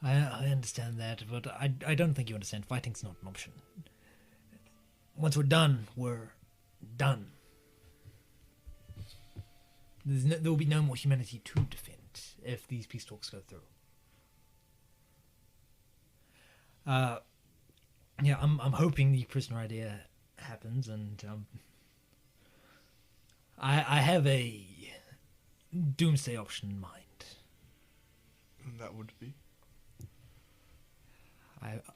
I understand that, but I don't think you understand. Fighting's not an option. Once we're done, we're done. There will be no more humanity to defend if these peace talks go through. Yeah, I'm hoping the prisoner idea happens, and I have a doomsday option in mind. And that would be?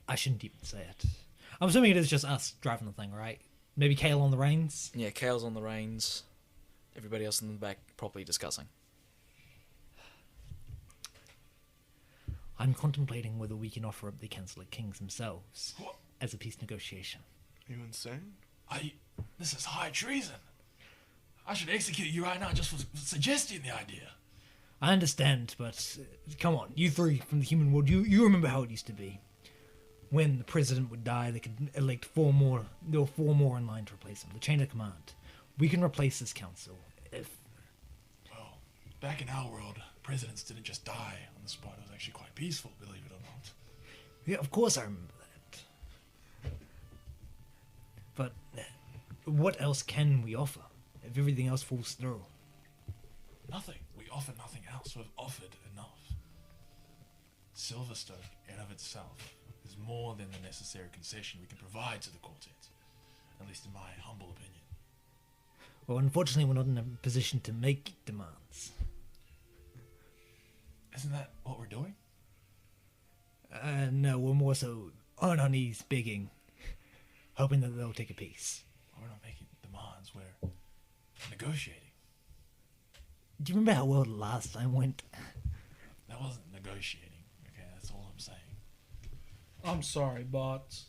I shouldn't even say it. I'm assuming it is just us driving the thing, right? Maybe Kale on the reins. Yeah, Kale's on the reins. Everybody else in the back properly discussing. I'm contemplating whether we can offer up the Council of Kings themselves as a peace negotiation. Are you insane? This is high treason. I should execute you right now just for suggesting the idea. I understand, but come on, you three from the human world, you remember how it used to be. When the president would die, they could elect 4 more. There were 4 more in line to replace him. The chain of command. We can replace this council if... Well, back in our world, presidents didn't just die on the spot. It was actually quite peaceful, believe it or not. Yeah, of course I remember that. But what else can we offer if everything else falls through? Nothing. We offer nothing else. We've offered enough. Silverstone, in of itself, is more than the necessary concession we can provide to the quartet. At least in my humble opinion. Well, unfortunately, we're not in a position to make demands. Isn't that what we're doing? No, we're more so on our knees begging, hoping that they'll take a peace. We're not making demands, we're negotiating. Do you remember how well the last time went? That wasn't negotiating, okay? That's all I'm saying. I'm sorry, but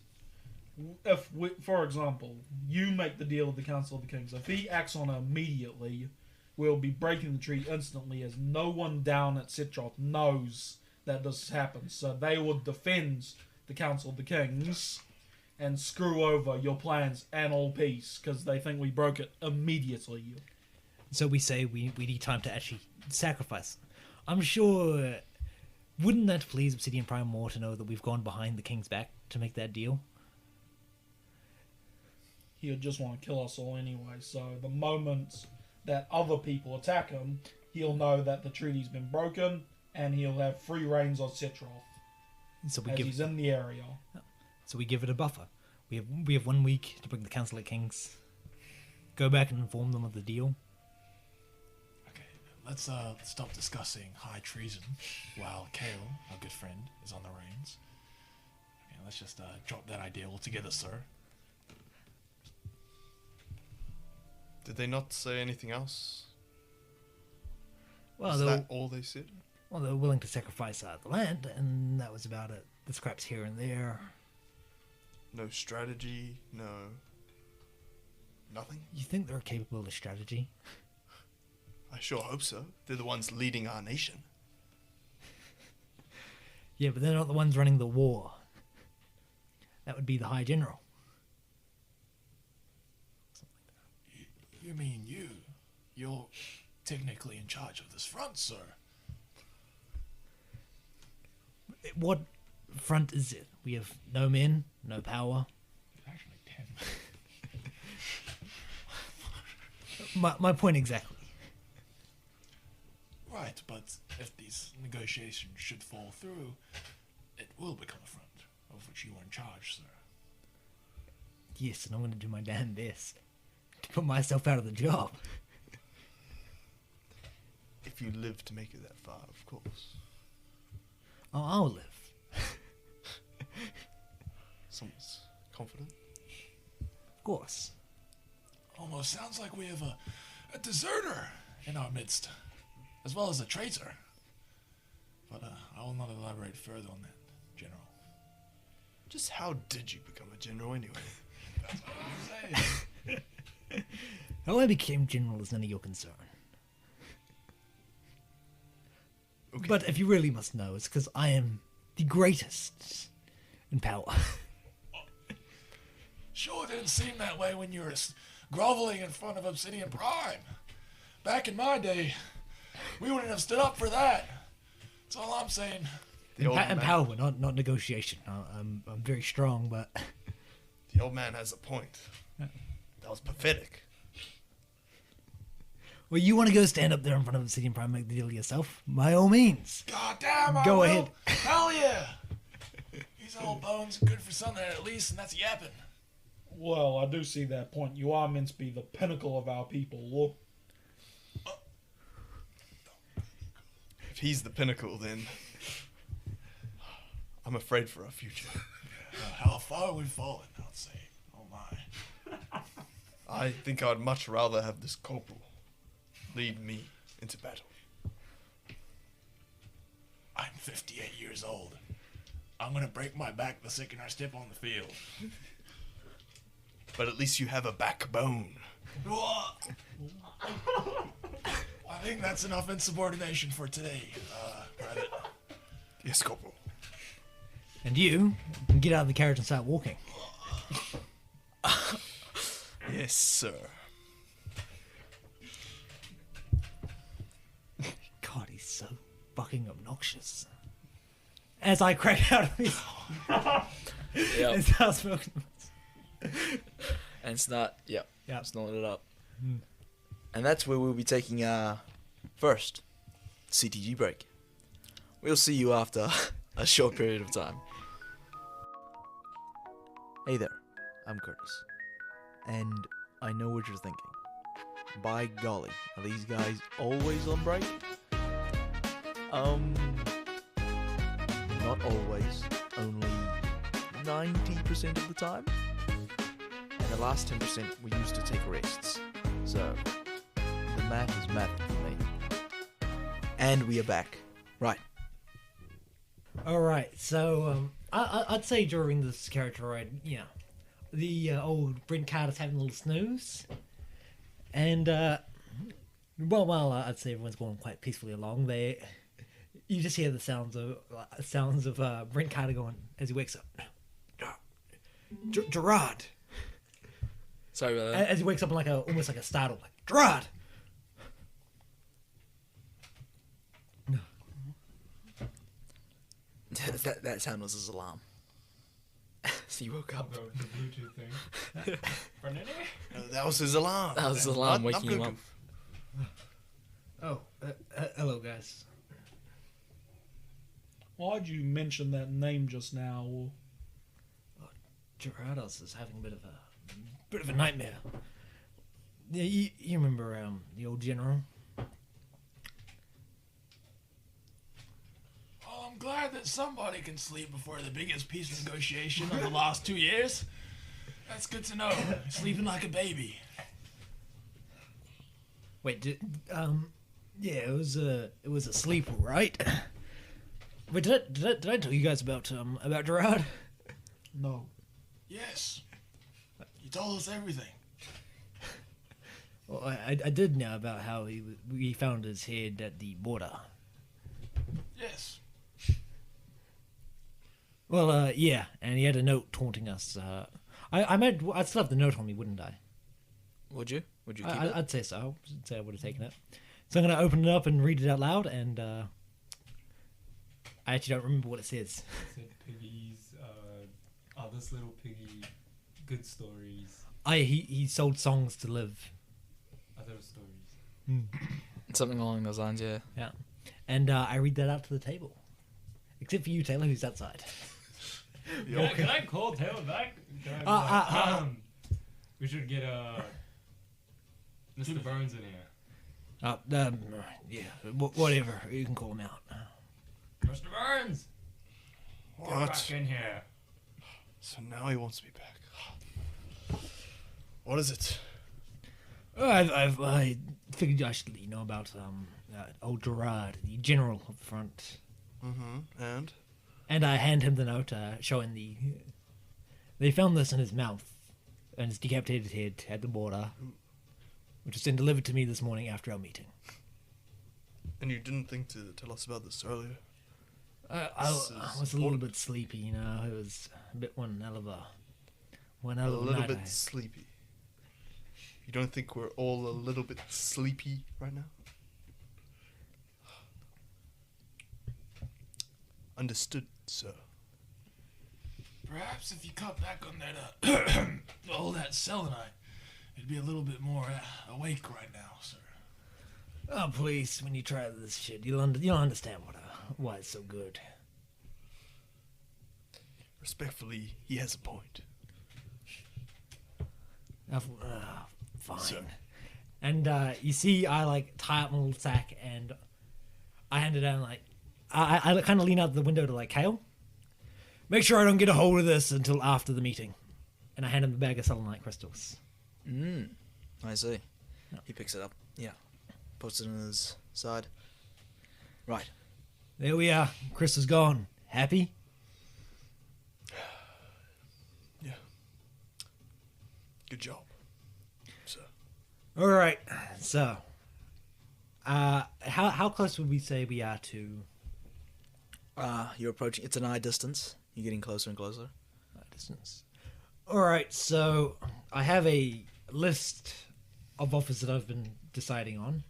if, we, for example, you make the deal with the Council of the Kings, if he acts on it immediately, we'll be breaking the treaty instantly, as no one down at Citroth knows that this happens. So they would defend the Council of the Kings and screw over your plans and all peace, because they think we broke it immediately. So we say we need time to actually sacrifice them. I'm sure... Wouldn't that please Obsidian Prime more to know that we've gone behind the king's back to make that deal? He'll just want to kill us all anyway, so the moment that other people attack him, he'll know that the treaty's been broken, and he'll have free reins on Citroth, So we as give he's in the area. So we give it a buffer. We have 1 week to bring the Council of Kings. Go back and inform them of the deal. Okay, let's stop discussing high treason while Kale, our good friend, is on the reins. Okay, let's just drop that idea altogether, sir. Did they not say anything else? Well, Is that all they said? Well, they were willing to sacrifice the land, and that was about it. The scraps here and there. No strategy, no... nothing? You think they're capable of strategy? I sure hope so. They're the ones leading our nation. Yeah, but they're not the ones running the war. That would be the High General. You mean you? You're technically in charge of this front, sir. What front is it? We have no men, no power. Actually, 10. My point exactly. Right, but if these negotiations should fall through, it will become a front, of which you are in charge, sir. Yes, and I'm going to do my damn best to put myself out of the job. If you live to make it that far, of course. Oh, I'll live. Someone's confident. Of course. Almost sounds like we have a deserter in our midst, as well as a traitor. But I will not elaborate further on that, General. Just how did you become a general anyway? That's what I'm saying. How I became general is none of your concern. Okay. But if you really must know, it's because I am the greatest in power. Sure didn't seem that way when you were groveling in front of Obsidian Prime. Back in my day, we wouldn't have stood up for that. That's all I'm saying. The old man- Power, not negotiation. I'm very strong, but The old man has a point. That was pathetic. well, you want to go stand up there in front of Obsidian Prime and make the deal yourself? By all means. God damn, I Go will. ahead. Hell yeah. These old bones are good for something at least, and that's yapping. Well, I do see that point. You are meant to be the pinnacle of our people. If he's the pinnacle, then I'm afraid for our future. How far we've fallen, I'd say. Oh my. I think I'd much rather have this corporal lead me into battle. I'm 58 years old. I'm gonna break my back the second I step on the field. But at least you have a backbone. I think that's enough insubordination for today, Private. Yes, corporal. And you can get out of the carriage and start walking. Yes, sir. God, he's so fucking obnoxious. As I crack out of his Yep. and start smoking. And snort, yep. Yep. Snort it up. And that's where we'll be taking our first CTG break. We'll see you after a short period of time. Hey there, I'm Curtis. And I know what you're thinking. By golly, are these guys always on break? Not always. Only 90% of the time. And the last 10% we used to take rests. So, the math is math for me. And we are back. Right. Alright, so I'd say during this character ride, yeah, the old Brent Carter's having a little snooze. And, while I'd say everyone's going quite peacefully along, you just hear the sounds of Brent Carter going as he wakes up. Gerard! Sorry about that. As he wakes up in almost like a startle, like, Gerard! that sound was his alarm. So he woke up. The Bluetooth thing. No, that was his alarm. That was his alarm Not waking him up. Oh, hello, guys. Why'd you mention that name just now? Gerardos is having a bit of a nightmare. Yeah, you remember the old general? Well, I'm glad that somebody can sleep before the biggest peace negotiation of the last 2 years. That's good to know. Sleeping like a baby. Wait, yeah, it was a sleep, right? Wait, did I tell you guys about Gerard? No. Yes. You told us everything. Well, I did know about how we found his head at the border. Yes. Well, yeah, and he had a note taunting us. I'd still have the note on me, wouldn't I? Would you? Would you keep it? I'd say so. I'd say I would have taken it. So I'm going to open it up and read it out loud, and I actually don't remember what it says. It said Piggy's, this little piggy, good stories, He sold songs to live. other stories. Something along those lines, yeah. Yeah. And I read that out to the table. Except for you, Taylor, who's outside. Can I call Taylor back? Can I be like, we should get Mr. Burns in here. Yeah, whatever. You can call him out. Mr. Burns! Get What? back in here. So now he wants me back. What is it? I figured I should let you know about old Gerard, the general up front. Mm-hmm. And I hand him the note showing they found this in his mouth and his decapitated head at the border, which was then delivered to me this morning after our meeting. And you didn't think to tell us about this earlier? I was a little bit sleepy, you know. It was a bit one hell of a little night. bit sleepy. You don't think we're all a little bit sleepy right now? Understood, sir. Perhaps if you cut back on that, all that selenite, it'd be a little bit more awake right now, sir. Oh, please, when you try this shit, you'll understand why it's so good. Respectfully, he has a point. Fine. Sir. And you see, I tie up my little sack and I hand it down I kind of lean out the window to Kale. Make sure I don't get a hold of this until after the meeting. And I hand him the bag of selenite crystals. I see. He picks it up. Yeah. Puts it on his side. Right. There we are. Crystal's gone. Happy? Yeah. Good job, sir. All right. So, how close would we say we are to You're approaching. It's an eye distance. You're getting closer and closer. distance? All right. So I have a list of offers that I've been deciding on,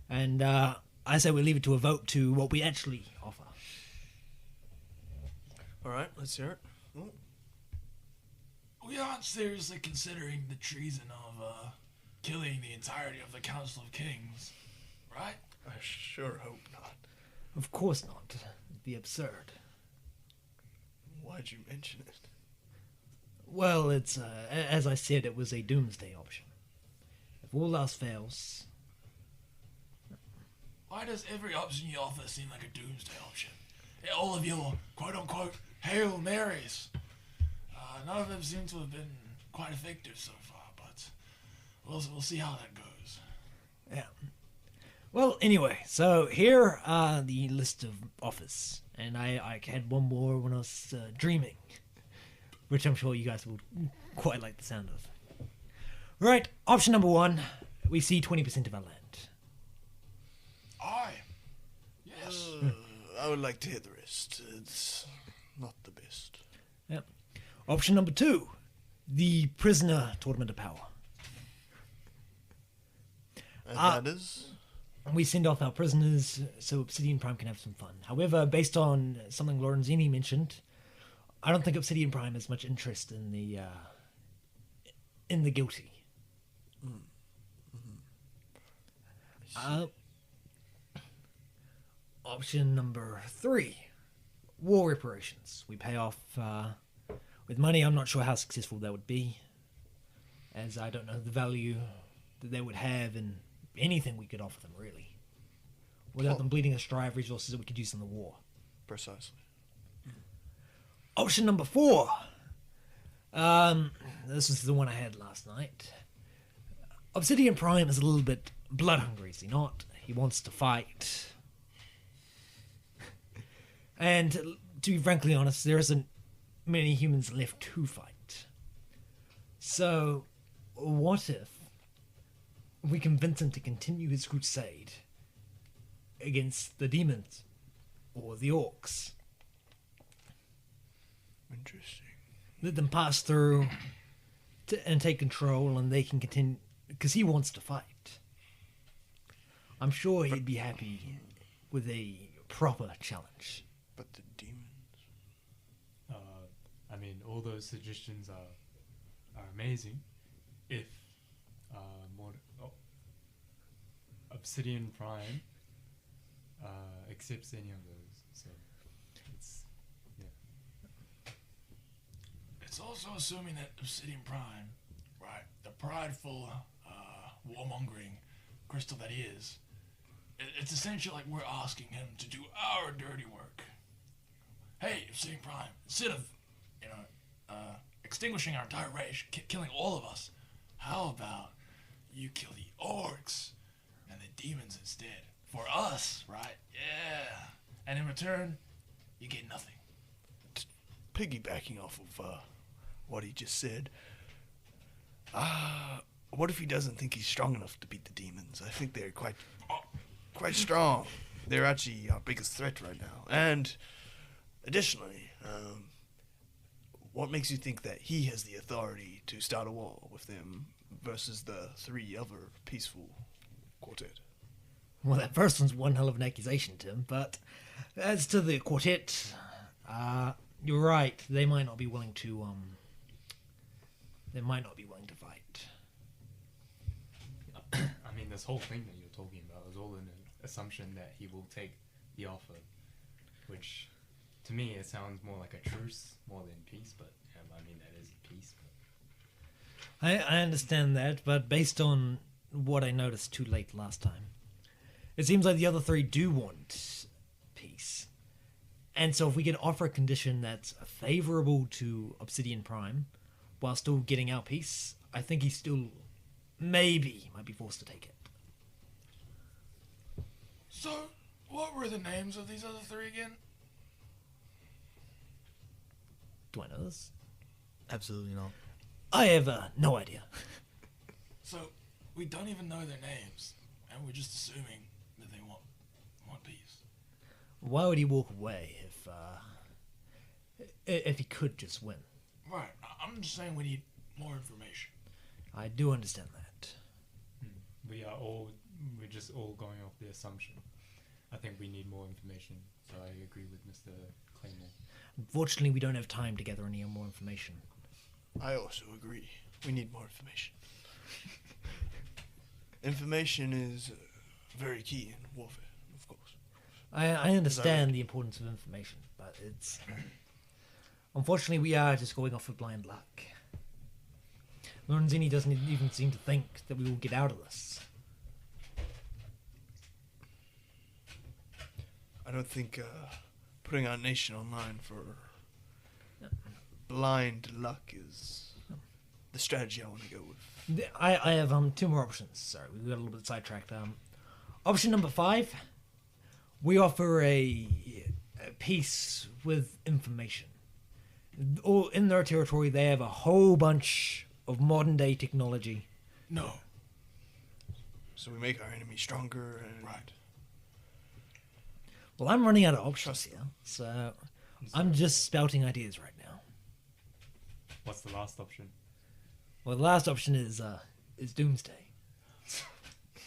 and I say we leave it to a vote to what we actually offer. All right, let's hear it. Oh. We aren't seriously considering the treason of killing the entirety of the Council of Kings, right? I sure hope not. Of course not. It'd be absurd. Why'd you mention it? Well, it's as I said, it was a doomsday option. if all else fails, Why does every option you offer seem like a doomsday option? All of your quote-unquote Hail Marys. None of them seem to have been quite effective so far, but we'll see how that goes. yeah. Well, anyway, so here are the list of offers, and I had one more when I was dreaming, which I'm sure you guys will quite like the sound of. Right, option number 1, we see 20% of our land. Aye. Yes. I would like to hear the rest. It's not the best. Yep. Option number 2, the prisoner tournament of power. And that is? We send off our prisoners so Obsidian Prime can have some fun. However, based on something Lorenzini mentioned, I don't think Obsidian Prime has much interest in the guilty. Option number 3, war reparations. We pay off with money. I'm not sure how successful that would be, as I don't know the value that they would have in anything we could offer them, really, without them bleeding us dry of resources that we could use in the war. Precisely. Option number 4. This is the one I had last night. Obsidian Prime is a little bit blood hungry, is he not? He wants to fight. And to be frankly honest, there isn't many humans left to fight. So, what if we convince him to continue his crusade against the demons or the orcs? Interesting. Let them pass through and take control, and they can continue, because he wants to fight. I'm sure he'd be happy with a proper challenge. But the demons. I mean, all those suggestions are amazing. If Obsidian Prime accepts any of those, so it's It's also assuming that Obsidian Prime, right, the prideful, warmongering crystal that he is, it's essentially like we're asking him to do our dirty work. Hey, Obsidian Prime, instead of, extinguishing our entire race, killing all of us, how about you kill the orcs and the demons instead? For us, right? Yeah. And in return, you get nothing. Piggybacking off of what he just said, what if he doesn't think he's strong enough to beat the demons? I think they're quite strong. They're actually our biggest threat right now. And additionally, what makes you think that he has the authority to start a war with them versus the 3 other peaceful quartet? Well, that first one's one hell of an accusation, Tim, but as to the quartet, you're right. They might not be willing to, fight. I mean, this whole thing that you're talking about is all in an assumption that he will take the offer, which, to me, it sounds more like a truce more than peace, but, I mean, that is peace. But I understand that, but based on what I noticed too late last time, it seems like the other 3 do want peace. And so if we can offer a condition that's favorable to Obsidian Prime while still getting our peace, I think he still might be forced to take it. So, what were the names of these other 3 again? Do I know this? Absolutely not. I have no idea. So, we don't even know their names, and we're just assuming that they want peace. Why would he walk away if he could just win? Right, I'm just saying we need more information. I do understand that. we're just all going off the assumption. I think we need more information, so I agree with Mr. Claymore. Unfortunately, we don't have time to gather any more information. I also agree. We need more information. Information is very key in warfare, of course. I understand the importance of information, but it's... Unfortunately, we are just going off of blind luck. Lorenzini doesn't even seem to think that we will get out of this. I don't think putting our nation online for blind luck is the strategy I want to go with. I have 2 more options. Sorry, we got a little bit sidetracked. Option number 5, we offer a piece with information. In their territory, they have a whole bunch of modern day technology. No. So we make our enemy stronger and... Right. Well, I'm running out of options here, so I'm just spouting ideas right now. What's the last option? Well, the last option is Doomsday.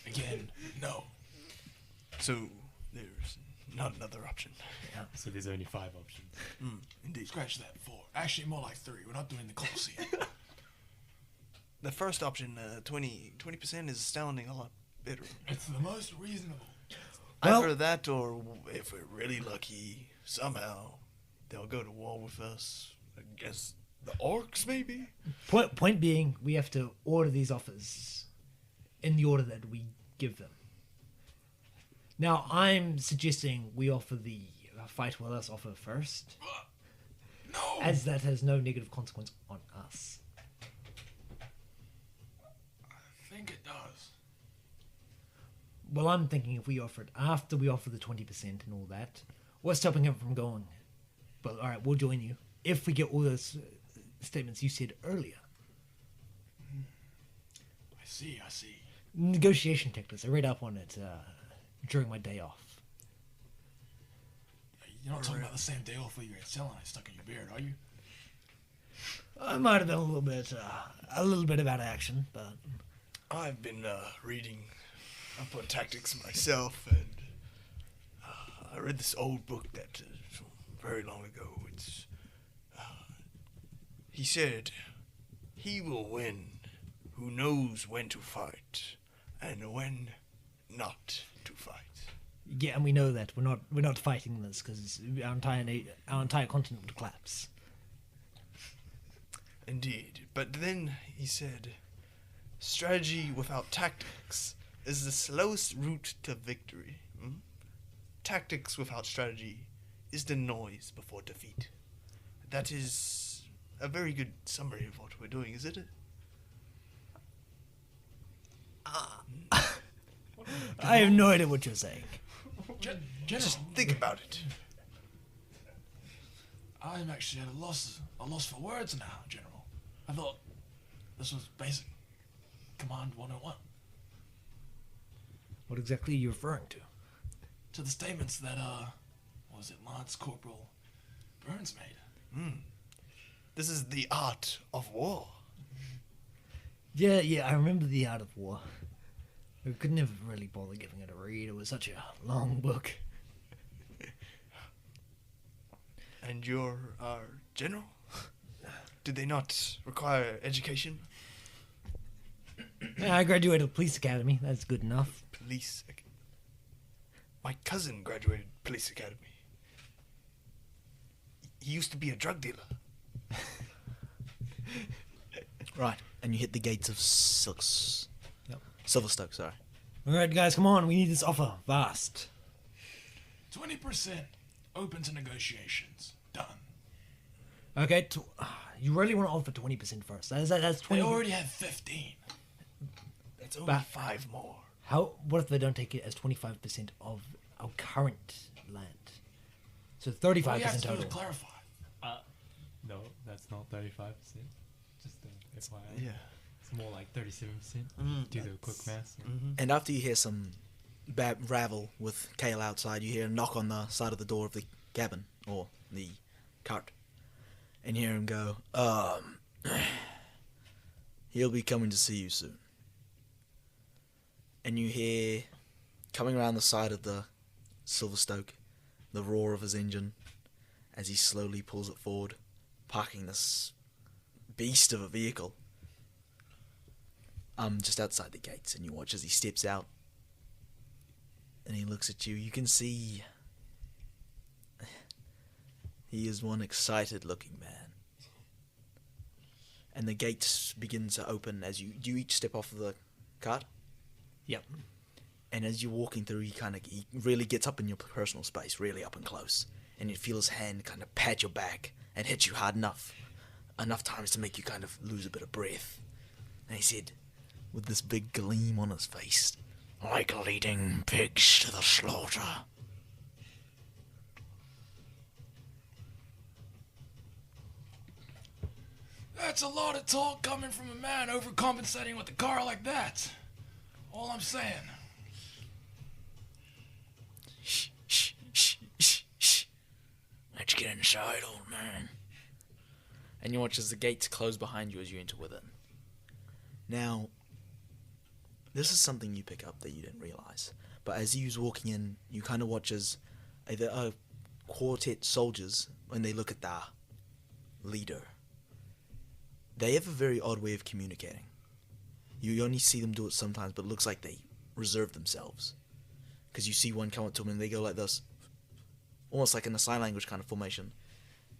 Again, no. So there's not another option. So there's only 5 options. Indeed. Scratch that 4. Actually, more like 3. We're not doing the Colosseum. The first option, 20% is sounding a lot better. It's the most reasonable. Well- Either that, or if we're really lucky, somehow they'll go to war with us against the orcs, maybe. Point being, we have to order these offers in the order that we give them. Now, I'm suggesting we offer the fight with us offer first, No. as that has no negative consequence on us. I think it does. Well, I'm thinking if we offer it after we offer the 20% and all that, what's stopping him from going? Well, all right, we'll join you if we get all those statements you said earlier. I see. Negotiation tactics. I read up on it during my day off. You're not talking about the same day off where you had selenite stuck in your beard, are you? I might have been a little bit about action, but I've been reading up on tactics myself, and I read this old book that very long ago. It's he said, "He will win who knows when to fight and when not to fight." yeah, and we know that we're not fighting this because our entire continent would collapse. Indeed, but then he said, "Strategy without tactics is the slowest route to victory. Tactics without strategy is the noise before defeat." That is a very good summary of what we're doing, isn't it? I have no idea what you're saying. General, Just think about it. I'm actually at a loss for words now, General. I thought this was basic Command 101. What exactly are you referring to? To the statements that, was it Lance Corporal Burns made? This is the art of war. Yeah, I remember The Art of War. I could never really bother giving it a read. It was such a long book. And you're our general? Did they not require education? Yeah, I graduated police academy. That's good enough. My cousin graduated police academy. He used to be a drug dealer. Right, and you hit the gates of Silverstoke, sorry. All right, guys, come on. We need this offer fast. 20% open to negotiations. Done. Okay, you really want to offer 20% first? That's They 20. already have 15. That's only But- 5 more. What if they don't take it as 25% of our current land? So 35% All you have to do is total. clarify. No, that's not 35%. Just FYI. Yeah. It's more like 37%. Do the quick math. And after you hear some ravel with Kale outside, you hear a knock on the side of the door of the cabin, or the cart. And hear him go, he'll be coming to see you soon. And you hear, coming around the side of the Silverstoke, the roar of his engine as he slowly pulls it forward, parking this beast of a vehicle just outside the gates, and you watch as he steps out and he looks at you. You can see he is one excited looking man, and the gates begin to open as you each step off of the cart. Yep. And as you're walking through, he really gets up in your personal space, really up and close, and you feel his hand kind of pat your back and hit you hard enough times to make you kind of lose a bit of breath. And he said, with this big gleam on his face, "Like leading pigs to the slaughter." That's a lot of talk coming from a man overcompensating with a car like that. All I'm saying. Shh, shh, shh, shh, shh. Let's get inside, old man. And you watch as the gates close behind you as you enter within. Now, this is something you pick up that you didn't realize. But as you was walking in, you kind of watch as the quartet soldiers, when they look at the leader, they have a very odd way of communicating. You only see them do it sometimes, but it looks like they reserve themselves. Because you see one come up to them and they go like this, almost like in a sign language kind of formation.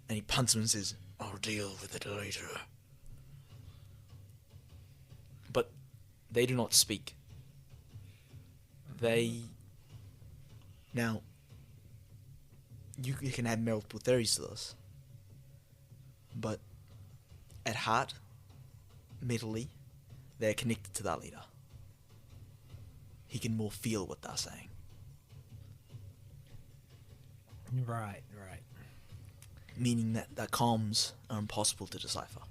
And he punts him and says, "I'll deal with it later." But they do not speak. Now, you can have multiple theories to this. But at heart, mentally, they're connected to that leader. He can more feel what they're saying. Right. Meaning that the comms are impossible to decipher.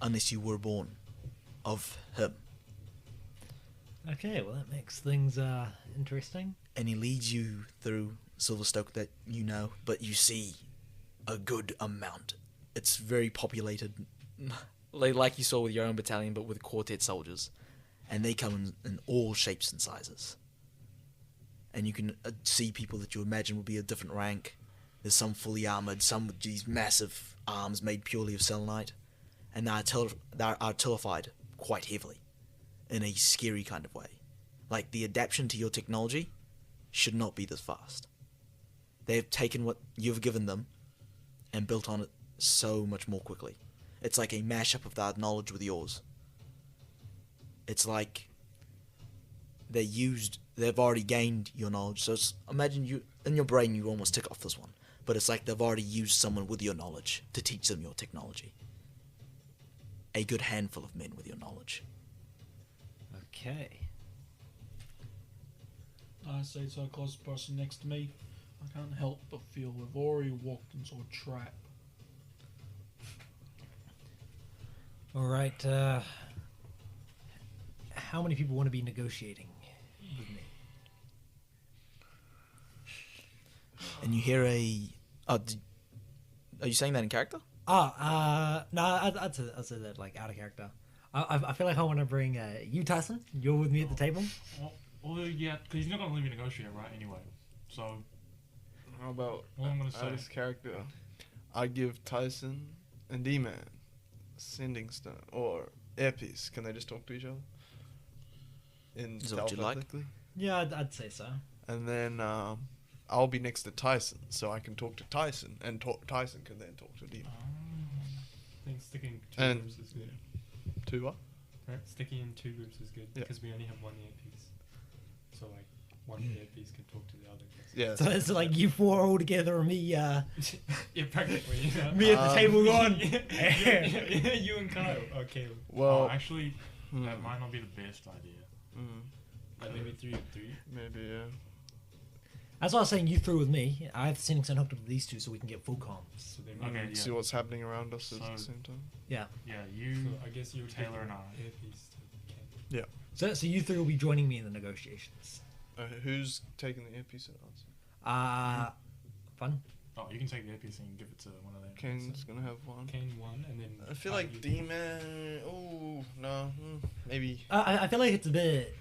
Unless you were born of him. Okay, well that makes things interesting. And he leads you through Silverstoke that you know, but you see a good amount. It's very populated, like you saw with your own battalion, but with quartet soldiers. And they come in all shapes and sizes. And you can see people that you imagine would be a different rank. There's some fully armoured, some with these massive arms made purely of selenite. And they're artillefied quite heavily, in a scary kind of way. Like, the adaptation to your technology should not be this fast. They've taken what you've given them and built on it so much more quickly. It's like a mashup of that knowledge with yours. It's like they've already gained your knowledge. So imagine you, in your brain, you almost tick off this one. But it's like they've already used someone with your knowledge to teach them your technology. A good handful of men with your knowledge. Okay. I say to the closest person next to me, I can't help but feel we've already walked into a trap. Alright, how many people want to be negotiating with me? And you hear are you saying that in character? No, I'd say that like out of character. I feel like I want to bring you, Tyson. You're with me at the table. Well, yeah, because he's not going to let me negotiate, right, anyway. So, How about what I'm going to out of say? his character? I give Tyson and D-Man sending stone or earpiece. Can they just talk to each other? In Is that what you'd like? telepathically? Yeah, I'd say so. And then I'll be next to Tyson, so I can talk to Tyson, and Tyson can then talk to D-Man. I think sticking two And- groups is good. To what? Right? Sticking in two groups is good Yeah. because we only have one earpiece. So like one earpiece can talk to the other. Yeah. So it's like you four all together and me, Yeah, practically. You know? me at the table going. You and Kyle. Okay. Well, Actually, hmm, that might not be the best idea. Like maybe 3 and 3. maybe, yeah. That's why I was saying you through with me. I have the sending stone hooked up to these two so we can get full comms. So then Okay, yeah. See what's happening around us at So- the same time. Yeah. Yeah, you, So I guess you would take Taylor, and I. earpiece to Ken. So you three will be joining me in the negotiations. Who's taking the earpiece at us? Fun. Oh, you can take the earpiece and give it to one of them. Kane's gonna have one. Kayn 1 and then. I feel you- like D-Man. Oh no, maybe. I feel like it's a bit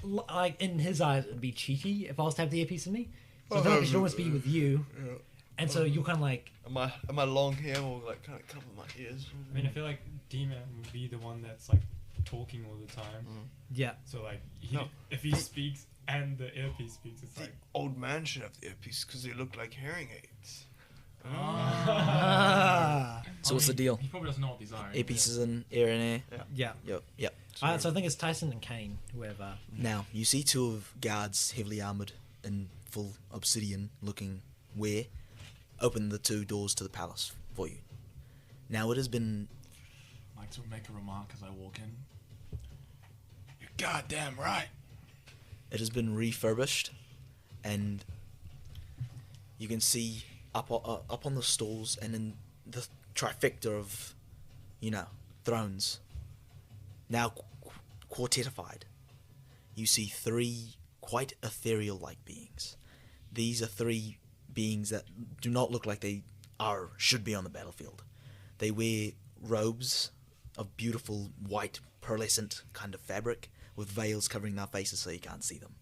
like in his eyes it'd be cheeky if I was to have the earpiece in me. So I feel like it should almost be with you, Yeah. and so you're kind of like Am I long hair will like kind of cover my ears? I mean, I feel like D-Man would be the one that's like talking all the time. yeah. So like, No. if he speaks and the earpiece speaks, it's The like. old man should have the earpiece because they look like hearing aids. So what's the deal? He probably doesn't know what these are. Earpieces in air and air. Yeah. Yep. So I think it's Tyson and Kayn, whoever. Now, you see two of guards heavily armoured in full obsidian-looking wear open the two doors to the palace for you. Now, it has been... I'd like to make a remark as I walk in. You're goddamn right. It has been refurbished, and you can see up on the stalls and in the trifecta of, thrones, now quartetified. You see three quite ethereal-like beings. These are three beings that do not look like they should be on the battlefield. They wear robes of beautiful white pearlescent kind of fabric with veils covering their faces so you can't see them.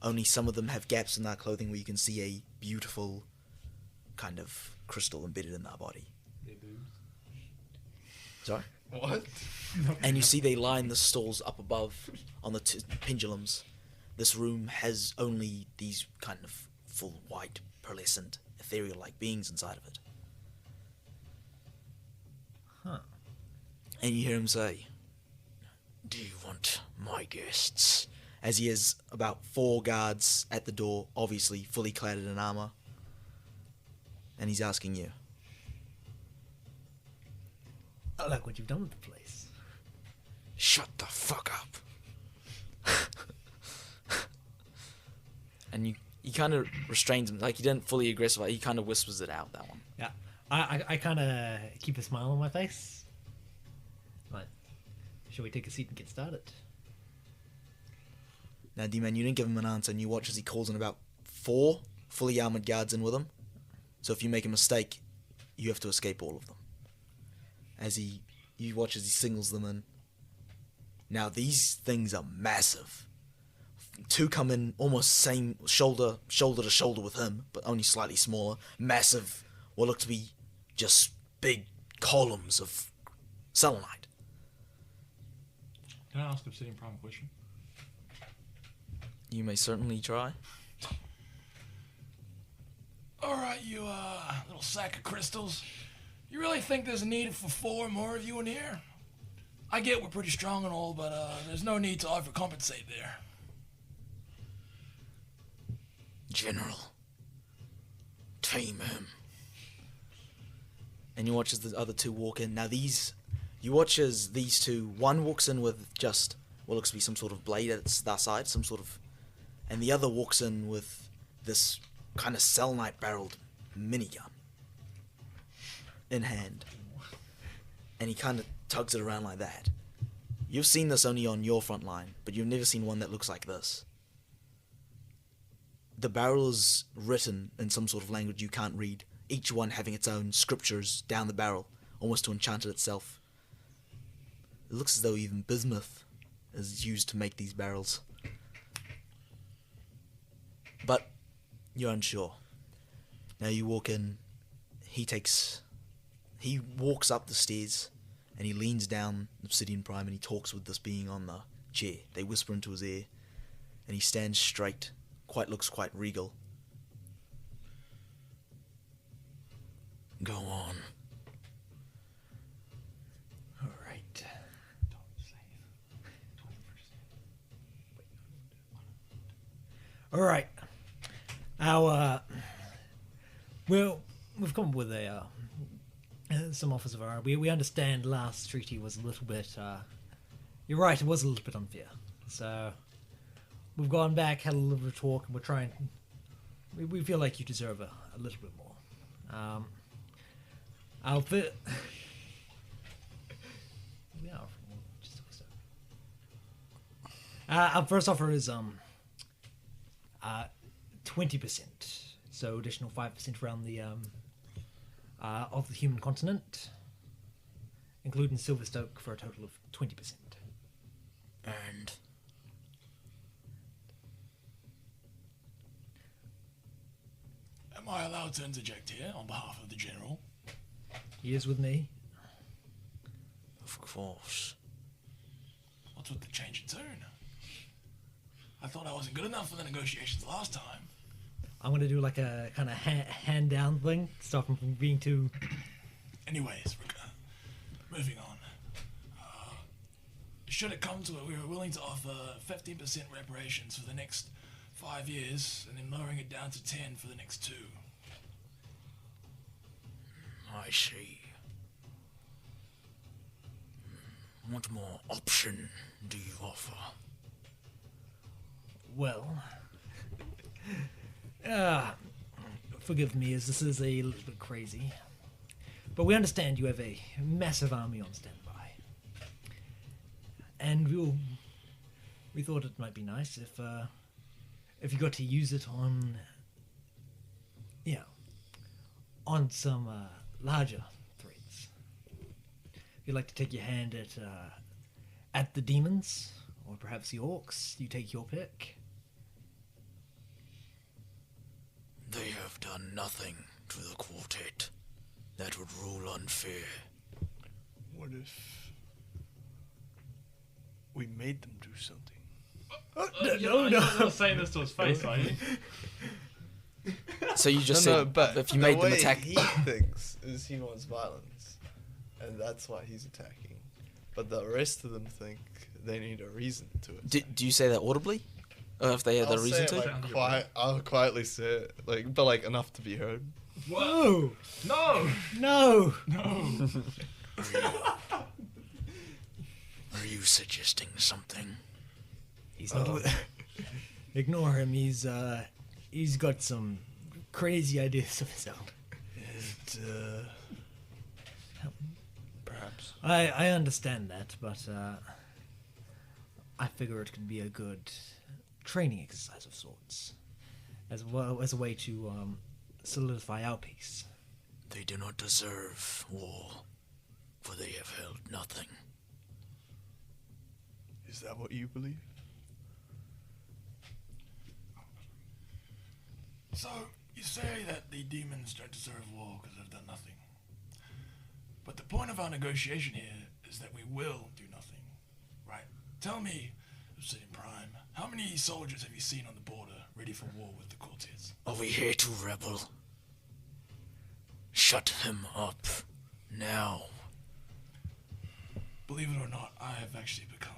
Only some of them have gaps in their clothing where you can see a beautiful kind of crystal embedded in their body. Their boobs. Sorry? What? And you see they line the stalls up above on the pendulums. This room has only these kind of full white, pearlescent, ethereal-like beings inside of it. Huh. And you hear him say, "Do you want my guests?" As he has about 4 guards at the door, obviously fully clad in armor. And he's asking you. I like what you've done with the place. Shut the fuck up. And you kind of restrains him. Like, he didn't fully aggressive. He kind of whispers it out, that one. Yeah. I kind of keep a smile on my face. Like, shall we take a seat and get started? Now, D-Man, you didn't give him an answer, and you watch as he calls in about 4 fully armored guards in with him. So if you make a mistake, you have to escape all of them. You watch as he singles them in. Now, these things are massive. 2 come in almost same shoulder to shoulder with him, but only slightly smaller. Massive, what look to be just big columns of selenite. Can I ask Obsidian Prime a question? You may certainly try. Alright, you little sack of crystals. You really think there's a need for 4 more of you in here? I get we're pretty strong and all, but there's no need to overcompensate there. General, tame him. And you watch as the other 2 walk in. Now you watch as these 2, one walks in with just what looks to be some sort of blade at their side, and the other walks in with this kind of selenite barreled minigun in hand. And he kind of tugs it around like that. You've seen this only on your front line, but you've never seen one that looks like this. The barrel is written in some sort of language you can't read, each one having its own scriptures down the barrel, almost to enchant it itself. It looks as though even bismuth is used to make these barrels. But you're unsure. Now you walk in, he walks up the stairs, and he leans down Obsidian Prime and he talks with this being on the chair. They whisper into his ear, and he stands straight, looks quite regal. Go on. Alright. Alright. We've come up with some offers of our own. We understand last treaty was a little bit, you're right, it was a little bit unfair. So, we've gone back, had a little bit of talk, and we're trying, we feel like you deserve a little bit more. Our first offer is 20%, so additional 5% around the of the human continent, including Silverstoke, for a total of 20%. And Am I allowed to interject here on behalf of the General? He is with me. of course. What's with the change in tune? I thought I wasn't good enough for the negotiations last time. I'm gonna do like a kind of hand down thing, stop him from being too. Anyways, moving on. Should it come to it, we are willing to offer 15% reparations for the next 5 years, and then lowering it down to 10 for the next 2. I see. What more option do you offer? Well, forgive me as this is a little bit crazy, but we understand you have a massive army on standby. And we thought it might be nice if you got to use it on, on some larger threats. If you'd like to take your hand at the demons, or perhaps the orcs, you take your pick. They have done nothing to the quartet that would rule unfair. What if we made them do something? You're not saying this to his face, are you? So you just No, said but if you the made them way attack. he thinks is he wants violence, and that's why he's attacking. But the rest of them think they need a reason to attack. Do you say that audibly? Or if they had the reason to? I'll quietly say it, but enough to be heard. Whoa! No! No! No! Are you suggesting something? He's not. Ignore him. He's got some crazy ideas of his own. Perhaps. I understand that, but I figure it could be a good training exercise of sorts, as well as a way to solidify our peace. They do not deserve war, for they have held nothing. Is that what you believe? So, you say that the demons don't deserve war because they've done nothing. But the point of our negotiation here is that we will do nothing, right? Tell me, Obsidian Prime, how many soldiers have you seen on the border ready for war with the quartets? Are we here to rebel? Shut him up. Now. Believe it or not, I have actually become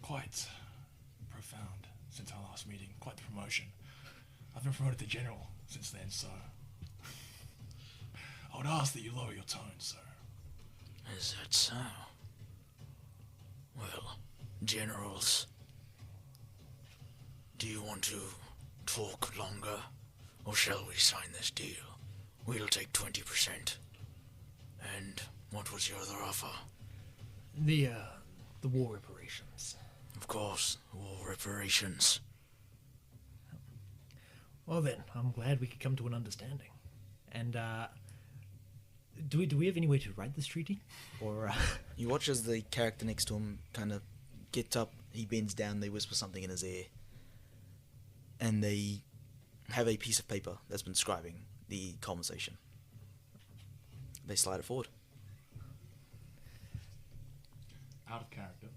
quite profound since our last meeting. Quite the promotion. I've been promoted to general since then, so I would ask that you lower your tone, sir. Is that so? Well, generals, do you want to talk longer, or shall we sign this deal? We'll take 20%. And what was your other offer? The war reparations. Of course, war reparations. Well then, I'm glad we could come to an understanding. And do we have any way to write this treaty, or? You watch as the character next to him kind of gets up. He bends down. They whisper something in his ear, and they have a piece of paper that's been describing the conversation. They slide it forward. Out of character.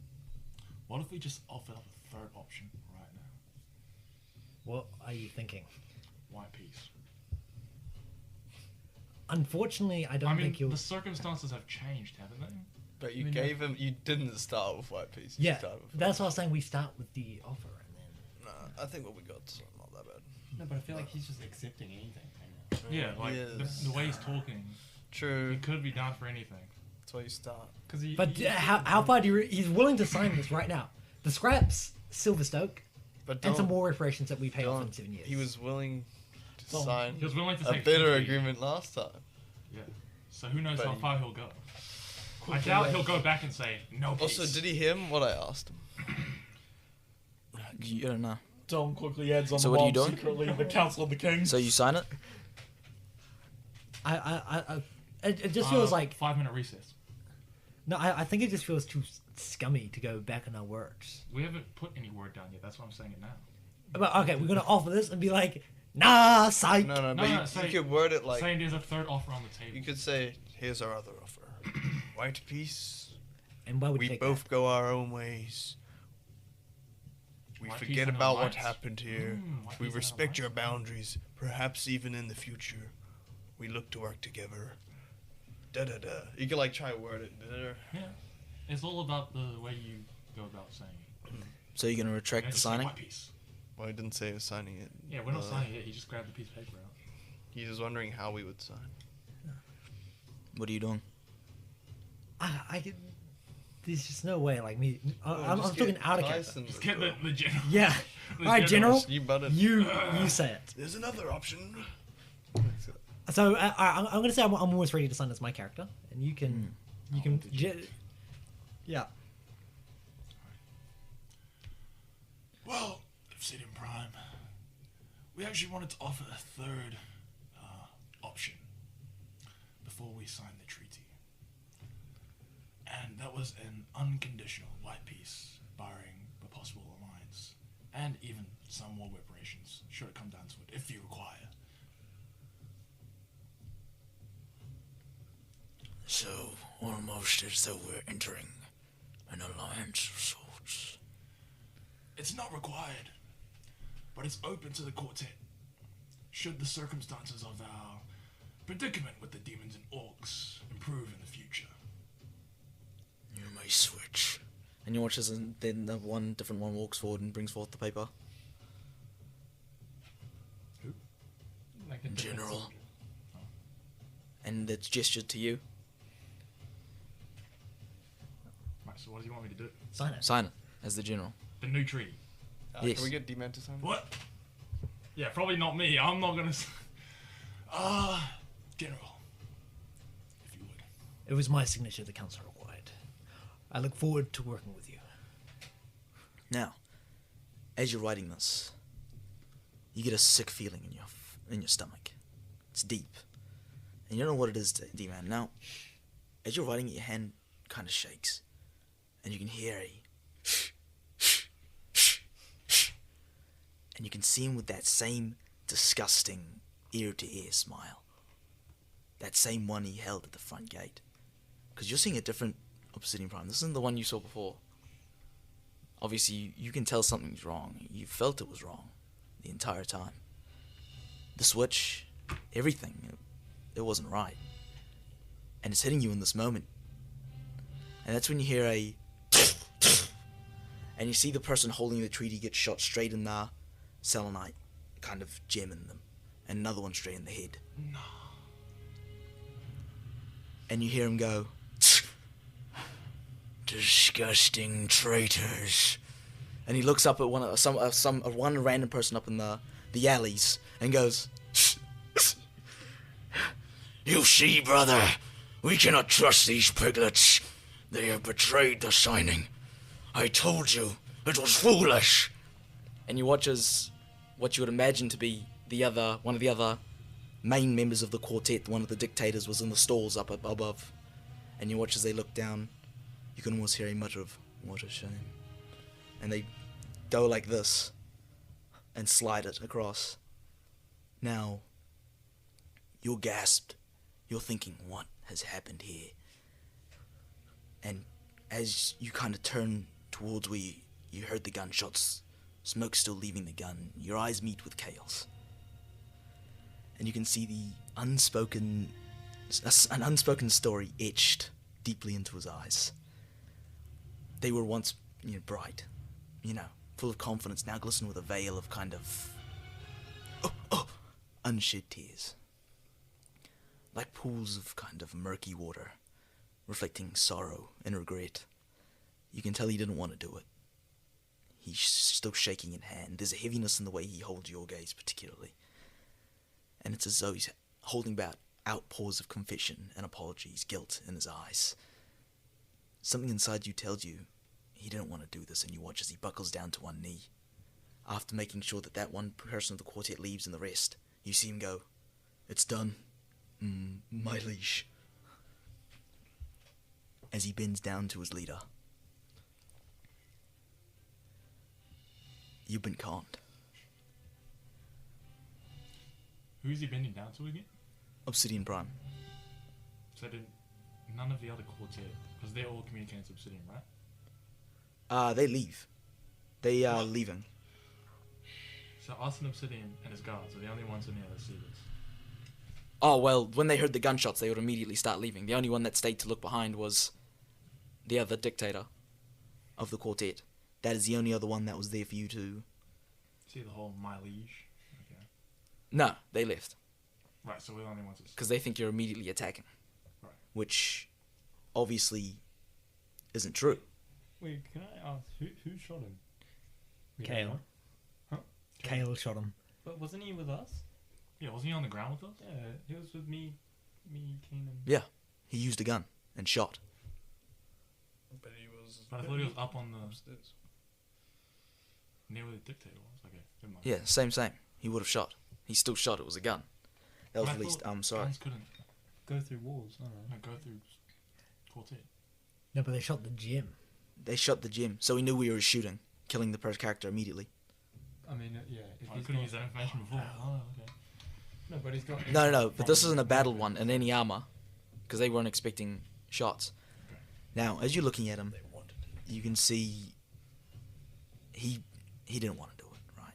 What if we just offered up a third option right now? What are you thinking? White peace. Unfortunately, I don't think you'll. The circumstances have changed, haven't they? But you gave him. You didn't start with white peace. You Yeah, started with that's what I was saying. We start with the offer, and then. Nah, I think what we got's not that bad. No, but I feel like he's just accepting anything. Yeah, like Yes. the way he's talking, True. it could be down for anything. That's why you start. Cause he, But how far do you? He's willing to sign this right now. The scraps, Silverstoke, But and some don't- more reparations that we pay off in don't- 7 years. He was willing to So, sign he was willing to a take better 50. agreement last time. Yeah. So who knows But how he- far he'll go? I doubt he'll go back and say no peace. Also, did he hear what I asked him? You don't know. Tom quickly adds on So the what are you bomb doing? secretly the Council of the Kings. So you sign it? It just feels like 5-minute recess. no. I think it just feels too scummy to go back on our words. We haven't put any word down yet. That's why I'm saying it now. But okay, we're gonna offer this and be like, nah, psych. No, No, but no, you say- could word it like saying there's a third offer on the table. you could say, "Here's our other offer: white peace. And why would We take both go our own ways. We White forget Peace and about what Alliance. happened here. White We Peace and respect your Alliance. boundaries. Perhaps even in the future, we look to work together. Da da da. You can like try to word it better. Yeah. It's all about the way you go about saying it. So you're gonna retract the Just say signing? White Peace. Well, I didn't say I was signing it. Yeah, we're not signing it. He just grabbed a piece of paper out. He was wondering how we would sign. What are you doing? I can. There's just no way. Like me, Oh, I'm just talking get out of character. Tyson Let's to get go. the general. Yeah. The All right, General. You butted. You say it. There's another option. So I'm going to say I'm almost ready to sign as my character, and you can yeah. Well, Obsidian Prime, we actually wanted to offer a third option before we signed the treaty. And that was an unconditional white peace, barring a possible alliance, and even some war reparations, should it come down to it, if you require. So, almost as though we're entering an alliance of sorts. It's not required, but it's open to the quartet. Should the circumstances of our predicament with the demons and orcs improve in the future. You may switch. And you watch as then the one different one walks forward and brings forth the paper. Like a different General. soldier. And it's gestured to you. Right, so what do you want me to do? Sign it. Sign it as the general. The new treaty. Yes. Can we get D-Man to sign? What? Yeah, probably not me. I'm not gonna. General, if you would. It was my signature the council required. I look forward to working with you. Now, as you're writing this, you get a sick feeling in your stomach. It's deep, and you don't know what it is, D-Man. Now, as you're writing it, your hand kind of shakes, and you can hear and you can see him with that same disgusting ear-to-ear smile. That same one he held at the front gate. Because you're seeing a different Obsidian Prime. This isn't the one you saw before. Obviously, you can tell something's wrong. You felt it was wrong the entire time. The switch, everything, it wasn't right. And it's hitting you in this moment. And that's when you hear a and you see the person holding the treaty get shot straight in the selenite, kind of jamming them. And another one straight in the head. No. And you hear him go, disgusting traitors. And he looks up at one random person up in the alleys and goes, you see, brother, we cannot trust these piglets. They have betrayed the signing. I told you, it was foolish. And you watch as what you would imagine to be one of the other main members of the quartet, one of the dictators, was in the stalls up above. And you watch as they look down. You can almost hear a mutter of, what a shame. And they go like this and slide it across. Now, you're gasped. You're thinking, what has happened here? And as you kind of turn towards where you heard the gunshots, smoke still leaving the gun, your eyes meet with Chaos. And you can see an unspoken story etched deeply into his eyes. They were once, bright, full of confidence, now glisten with a veil of kind of unshed tears. Like pools of kind of murky water, reflecting sorrow and regret. You can tell he didn't want to do it. He's still shaking in hand. There's a heaviness in the way he holds your gaze particularly. And it's as though he's holding back outpours of confession and apologies, guilt in his eyes. Something inside you tells you he didn't want to do this, and you watch as he buckles down to one knee. After making sure that one person of the quartet leaves and the rest, you see him go, it's done. My liege. As he bends down to his leader. You've been conned. Who's he bending down to again? Obsidian Prime. So none of the other quartet, because they're all communicating to Obsidian, right? They leave. They are leaving. So us and Obsidian and his guards are the only ones in here that see this. Oh, well, when they heard the gunshots, they would immediately start leaving. The only one that stayed to look behind was the other dictator of the quartet. That is the only other one that was there for you to... See the whole my liege? Okay. No, they left. Right, so we're the only ones that see. Because they think you're immediately attacking. Right. Which obviously isn't true. Wait, can I ask who shot him? We don't Kayn. know. Huh? Kayn shot him. But wasn't he with us? Yeah, wasn't he on the ground with us? Yeah, he was with me, Kayn, and... Yeah, he used a gun and shot. But he was. But I thought he was up on the... upstairs. Near where the dictator was. Okay, never mind. Yeah, same. He would have shot. He still shot. It was a gun. That was But I released. thought I'm sorry. Guns couldn't Go through walls, I don't know. go through quartet. No, but they shot the gym. They shot the gym, so he knew we were shooting, killing the first character immediately. I mean, yeah. If I he's couldn't got- use that information before. Oh, okay. No, but he's got... No. But this isn't a battle one in any armor, because they weren't expecting shots. Okay. Now, as you're looking at him, They wanted it. you can see he didn't want to do it, right?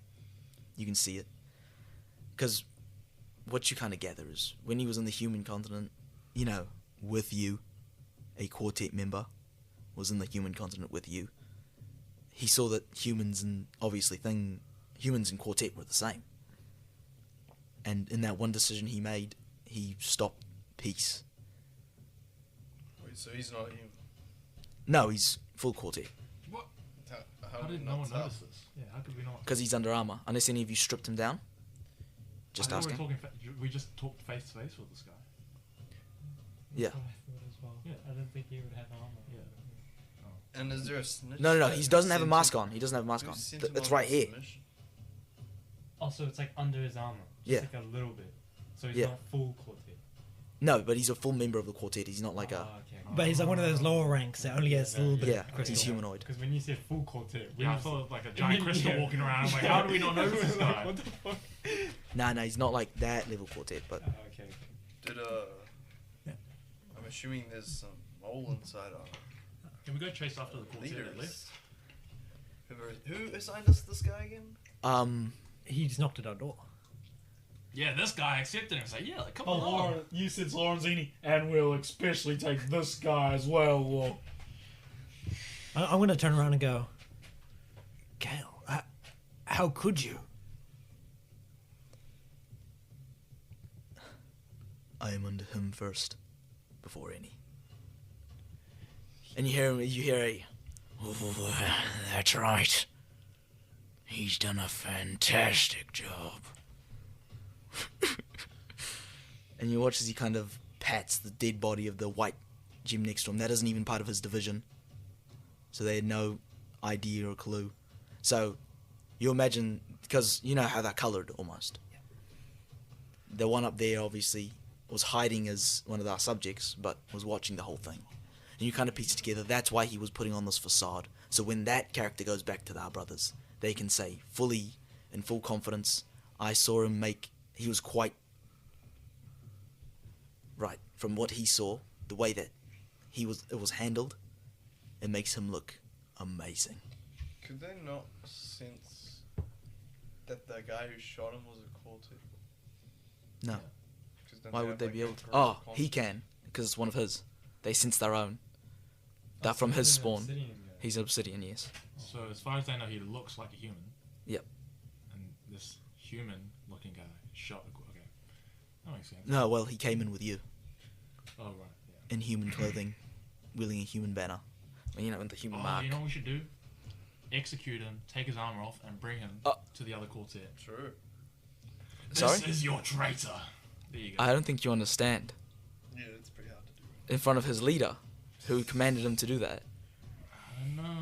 You can see it, because what you kind of gather is when he was in the human continent, with you, a quartet member was in the human continent with you. He saw that humans and humans and quartet were the same. And in that one decision he made, he stopped peace. Wait, so he's not human. No, he's full quartet. What? How How did no one notice this? Yeah, how could we not? Because he's under armor. Unless any of you stripped him down. Just I thought asking. we just talked face to face with this guy. Yeah. That's what I thought as well. Yeah. I didn't think he would have armor. Yeah. And is there a snitch? No. that He doesn't have a sent mask him- on. He doesn't have a mask who on. sent Th- him It's on right this here. mission? Also, it's like under his armor. Just Yeah. like a little bit. So he's Yeah. not full quartet. No, but he's a full member of the quartet. He's not like a... Okay. But he's like one of those lower ranks that only gets a little bit Yeah, of crystal. he's humanoid. Because when you said full quartet, Yeah, I thought like a giant crystal walking around. I'm like, how do we not notice this guy? What the fuck? Nah, he's not like that level quartet, but... Okay. Did I'm assuming there's some mole inside our Can we go chase after the quartet that leaders. left? Who assigned us this guy again? He just knocked at our door. Yeah, this guy accepted him. It's like, yeah, come Oh, on. Lauren, you said Lorenzini, and we'll especially take this guy as well. Look. I'm going to turn around and go, Kale, how could you? I am under him first, before any. And you hear a... Oh, that's right. He's done a fantastic job. And you watch as he kind of pats the dead body of the white gym next to him. That isn't even part of his division. So they had no idea or clue. So you imagine, because you know how they're coloured almost. The one up there obviously was hiding as one of our subjects, but was watching the whole thing. And you kind of piece it together, that's why he was putting on this facade. So when that character goes back to our brothers, they can say fully, in full confidence, I saw him he was quite right. From what he saw, the way that it was handled, it makes him look amazing. Could they not sense that the guy who shot him was a quartet? No. 'Cause don't Why would have, they like, be able to? infrared Oh, he conscious- can, because it's one of his. They sense their own. They're from his spawn. Obsidian guy. He's an obsidian, yes. So as far as they know, he looks like a human. Yep. And this human-looking guy shot the okay. That makes sense. No, well, he came in with you, Oh right. Yeah. in human clothing, wielding a human banner. Well, in the human mark. You know what we should do? Execute him, take his armor off, and bring him to the other quartet. True. Sorry? This is your traitor. There you go. I don't think you understand. Yeah, it's pretty hard to do. In front of his leader, who commanded him to do that. I don't know.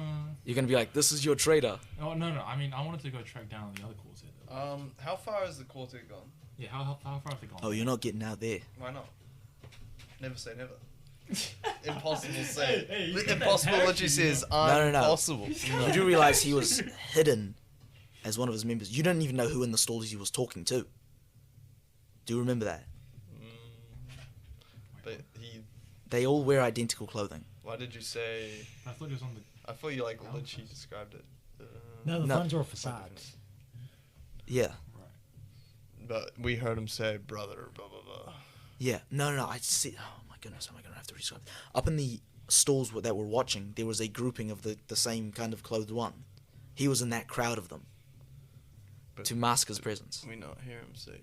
You're gonna be like, this is your traitor. Oh no. I mean, I wanted to go track down the other quartet. Though. How far has the quartet gone? Yeah. How far have they gone? Oh, you're not getting out there. Why not? Never say never. Impossible say. hey, you got that Impossible tag, literally says No. impossible. You do realize he was hidden as one of his members. You didn't even know who in the stalls he was talking to. Do you remember that? But They all wear identical clothing. why did you say? I thought he was on the. I thought you like literally described it. No, the No. phones are a facade. Yeah. But we heard him say, brother, blah, blah, blah. Yeah. No. I see. Oh my goodness. Am I gonna have to describe? Up in the stalls that were watching, there was a grouping of the same kind of clothed one. He was in that crowd of them But to mask his presence. we not hear him say.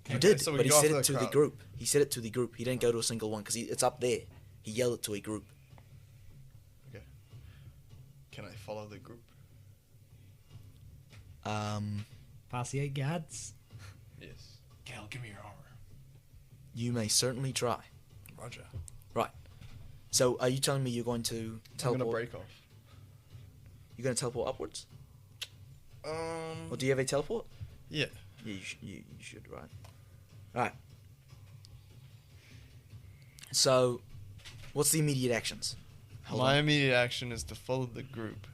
He did, So we but he go said after it to the crowd. group. He said it to the group. He didn't go to a single one because it's up there. He yelled it to a group. Okay. Can I follow the group? Past the 8 guards. Yes. Cal, give me your armor. You may certainly try. Roger. Right. So, are you telling me you're going to I'm teleport? gonna break off. You're going to teleport upwards? Or do you have a teleport? Yeah. Yeah, you should, right? Right. So, what's the immediate actions? Hold My on. immediate action is to follow the group.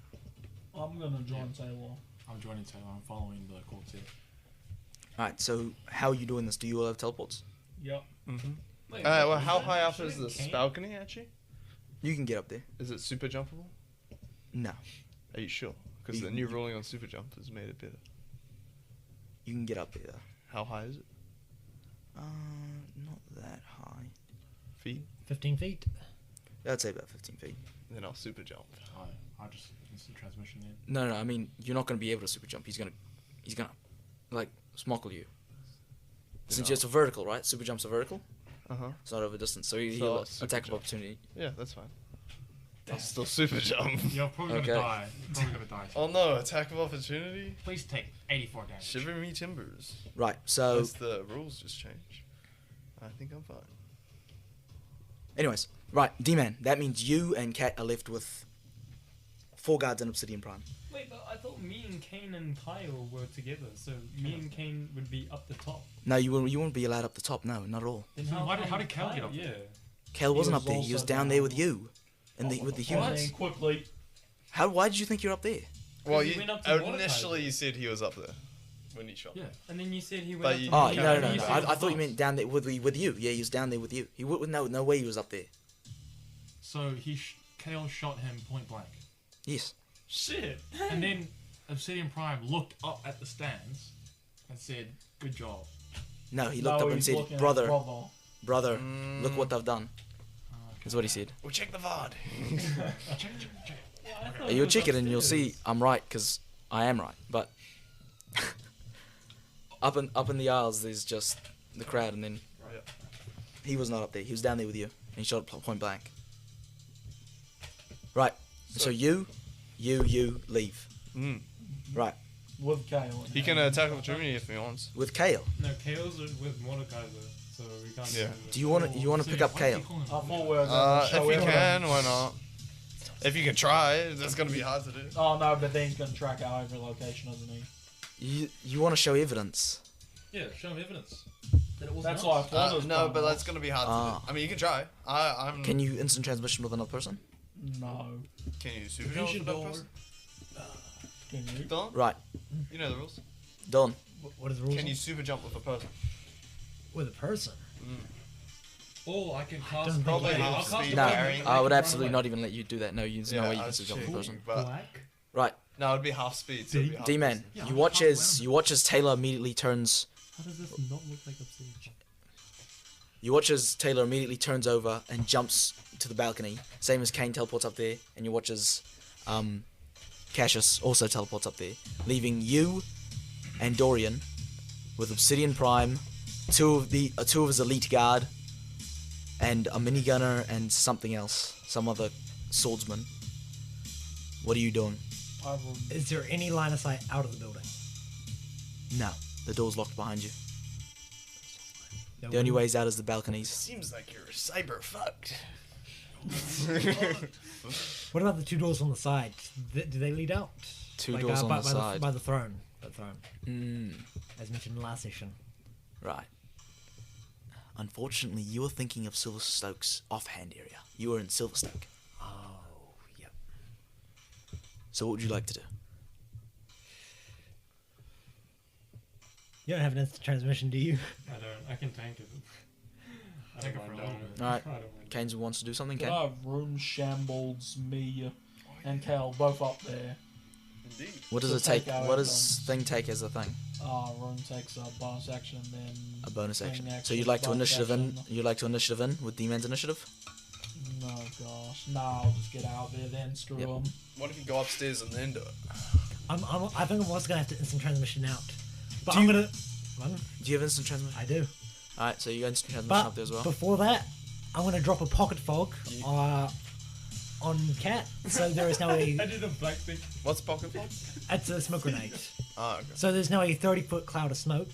I'm gonna join Taylor. I'm joining Taylor. I'm following the quartet. Alright, so how are you doing this? Do you all have teleports? Yep. Mm-hmm. Wait, Well, how shouldn't- high up is shouldn't this Kayn- balcony, actually? You can get up there. Is it super jumpable? No. Are you sure? Because the new ruling on super jump has made it better. You can get up there, though. How high is it? Not that high. Feet? 15 feet. I'd say about 15 feet. Then I'll super jump. I'll just instant transmission then. No, I mean, you're not going to be able to super jump. He's gonna, like, smockle you. Since it's a vertical, right? Super jump's a vertical. Uh-huh. It's not over distance, so So he'll I'll super attack of jump. opportunity. Yeah, that's fine. I'll still super jump. You're probably Okay. gonna die. You're probably gonna die. Oh no, attack of opportunity? Please take 84 damage. Shiver me timbers. Right, so, As the rules just changed. I think I'm fine. anyways, right, D-Man, that means you and Kat are left with 4 guards in Obsidian Prime. Wait, but I thought me and Kayn and Kyle were together, so me and Kayn would be up the top. No, you won't be allowed up the top, no, not at all. Then So how did Cal get up there? Yeah. Kel wasn't was up there, he was also down down. there with you. With the And humans. then quickly, Why did you think you're up there? Well, he you, went up to Mordecai. initially you said he was up there when he shot. Yeah. And then you said he went But up you- to Oh, Okay. no, Mordecai. I thought you meant down there with you. Yeah, he was down there with you. He would no way he was up there. So Kale shot him point blank. Yes. Shit. And then Obsidian Prime looked up at the stands and said, "Good job." No, he looked no, up and he's said, looking at brother, brother. look what they've done. That's what he said. We'll check the VOD. Check. You'll check it and you'll see I'm right, because I am right. But up in the aisles, there's just the crowd, and then Yeah. he was not up there. He was down there with you, and he shot point blank. Right. So you leave. Mm. Right. With Kale. He can attack of opportunity if he wants. With Kale. No, Kale's with Mordecai though, so we can't Yeah. Do you want to pick up Kale? I thought we were going to If show you evidence. can, why not? If you can try, that's gonna be hard to do. Oh no, but then he's going to track our every location, isn't he? You want to show evidence? Yeah, show him evidence. That it wasn't That's us. why I thought it was No, coming but off. that's gonna be hard to Ah. do. I mean, you can try. I'm. Can you instant transmission with another person? No. Can you super jump with that person? Can you? Don, Right. you know the rules. Done. What is the rules? Can you super jump with a person? With a person? Oh, I can don't cast. think Probably you can. half I'll speed. No, carrying. I would absolutely not even let you do that. No, there's no way you can that's super jump with a true, person. But Black. Right. no, it'd be half speed. So it'd be half D-Man, Yeah, you I'm watch half as Taylor immediately turns. How does this not look like Obsidian? You watch as Taylor immediately turns over and jumps to the balcony. Same as Kayn teleports up there, and you watch as Cassius also teleports up there, leaving you and Darian with Obsidian Prime, two of his elite guard, and a minigunner and something else, some other swordsman. What are you doing? I would. Is there any line of sight out of the building? No, the door's locked behind you. No The only one- ways out is the balconies. Seems like you're cyber fucked. What about the 2 doors on the side? Do they lead out? Two doors on the side. By the throne. By the throne. Mm, As mentioned in the last session. right. Unfortunately, you were thinking of Silverstoke's offhand area. You were in Silverstoke. Oh, yep. So what would you like to do? You don't have an instant transmission, do you? I don't. I can tank it. I Tank don't it for mind a little doing bit. Alright. I don't mind. Keynes wants to do something, Can Ken? I have room shambles, me, and Cal both up there? Indeed. What does To it take? take out What does thing take as a thing? Rune takes a bonus action, then A bonus thing action. So action, you'd like to bonus initiative in? action. You'd like to initiative in with D-Man's initiative? No, gosh. Nah, I'll just get out there then. Screw Yep. them. What if you go upstairs and then do it? I think I'm also gonna have to instant transmission out, but Do I'm you- gonna. Pardon? Do you have instant transmission? I do. Alright, so you go instant transmission But up there as well. before that, I'm gonna drop a pocket fog on Cat, so there is now I a. did a black thing. What's pocket fog? It's a smoke grenade. Ah, okay. So there's now a 30-foot cloud of smoke.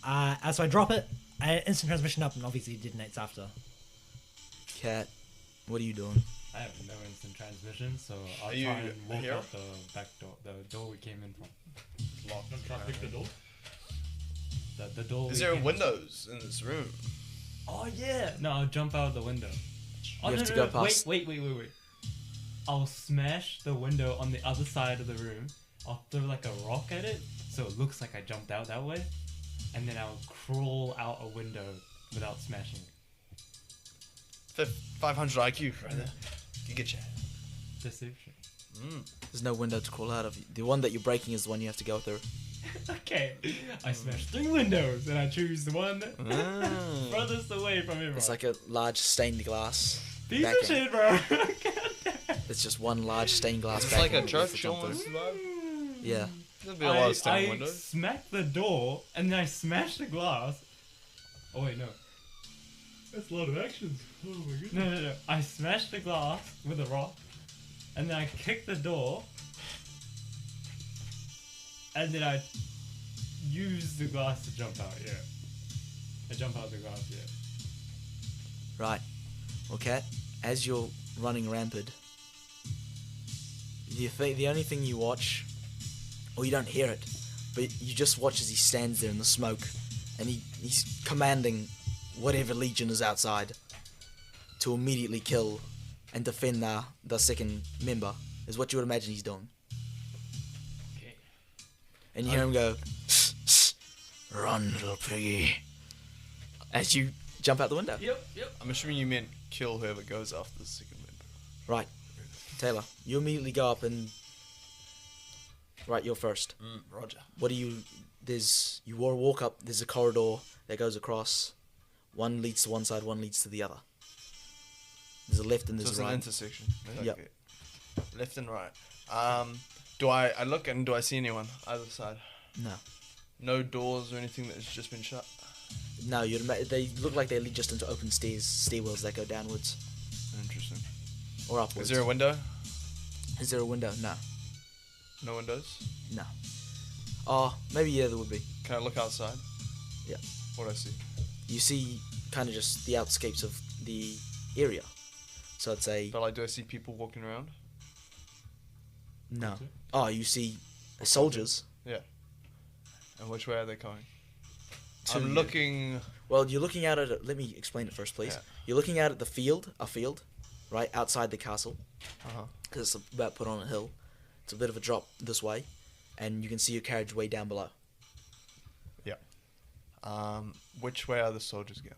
As I drop it, instant transmission up, and obviously it detonates after. Cat, what are you doing? I have no instant transmission, so I'll Are you try and walk here? out the back door, the door we came in from. Locked. Try to pick the door. The door. Is we there came- windows in this room? Oh yeah. No, I'll jump out of the window. Oh, You no, have to no, go no. past- Wait. I'll smash the window on the other side of the room. I'll throw like a rock at it, so it looks like I jumped out that way, and then I'll crawl out a window without smashing it. 500 IQ right there. You get your. Deception. There's no window to crawl out of. The one that you're breaking is the one you have to go through. Okay, I smash 3 windows, and I choose the one Ah. furthest away from everyone. It's like a large stained glass. Piece of backing. shit, bro. It's just one large stained glass. It's like a backing you have to church jump almost. through. vibe. Yeah. There'll be a lot of I stained windows. smack the door, and then I smash the glass. Oh wait, no. That's a lot of actions. Oh my goodness. No. I smash the glass with a rock, and then I kick the door, and then I use the glass to jump out. Yeah, I jump out the glass. Yeah. Right. Okay. As you're running rampant, the only thing you watch, or you don't hear it, but you just watch as he stands there in the smoke, and he's commanding whatever legion is outside to immediately kill and defend the second member, is what you would imagine he's doing. Okay. And you hear him go, "Run, little piggy," as you jump out the window. Yep. I'm assuming you meant kill whoever goes after the second member. Right. Taylor, you immediately go up and... Right, you're first. Roger. What do you... You walk up, there's a corridor that goes across. One leads to one side, one leads to the other. There's a left and So there's it's a an right. intersection. Yep. Okay. Left and right. Do I look and do I see anyone either side? No. No doors or anything that has just been shut? No, they look like they lead just into open stairwells that go downwards. Interesting. Or upwards. Is there a window? Is there a window? No. No windows? No. Oh, maybe yeah, there would be. Can I look outside? Yeah. What do I see? You see kind of just the outskirts of the area. So it's a... But like, do I see people walking around? No. Oh, you see soldiers. Yeah. And which way are they going? To I'm you. looking. Well, you're looking out at it. Let me explain it first, please. Yeah. You're looking out at a field, right outside the castle, Uh-huh. because it's about put on a hill. It's a bit of a drop this way, and you can see your carriageway down below. Which way are the soldiers going?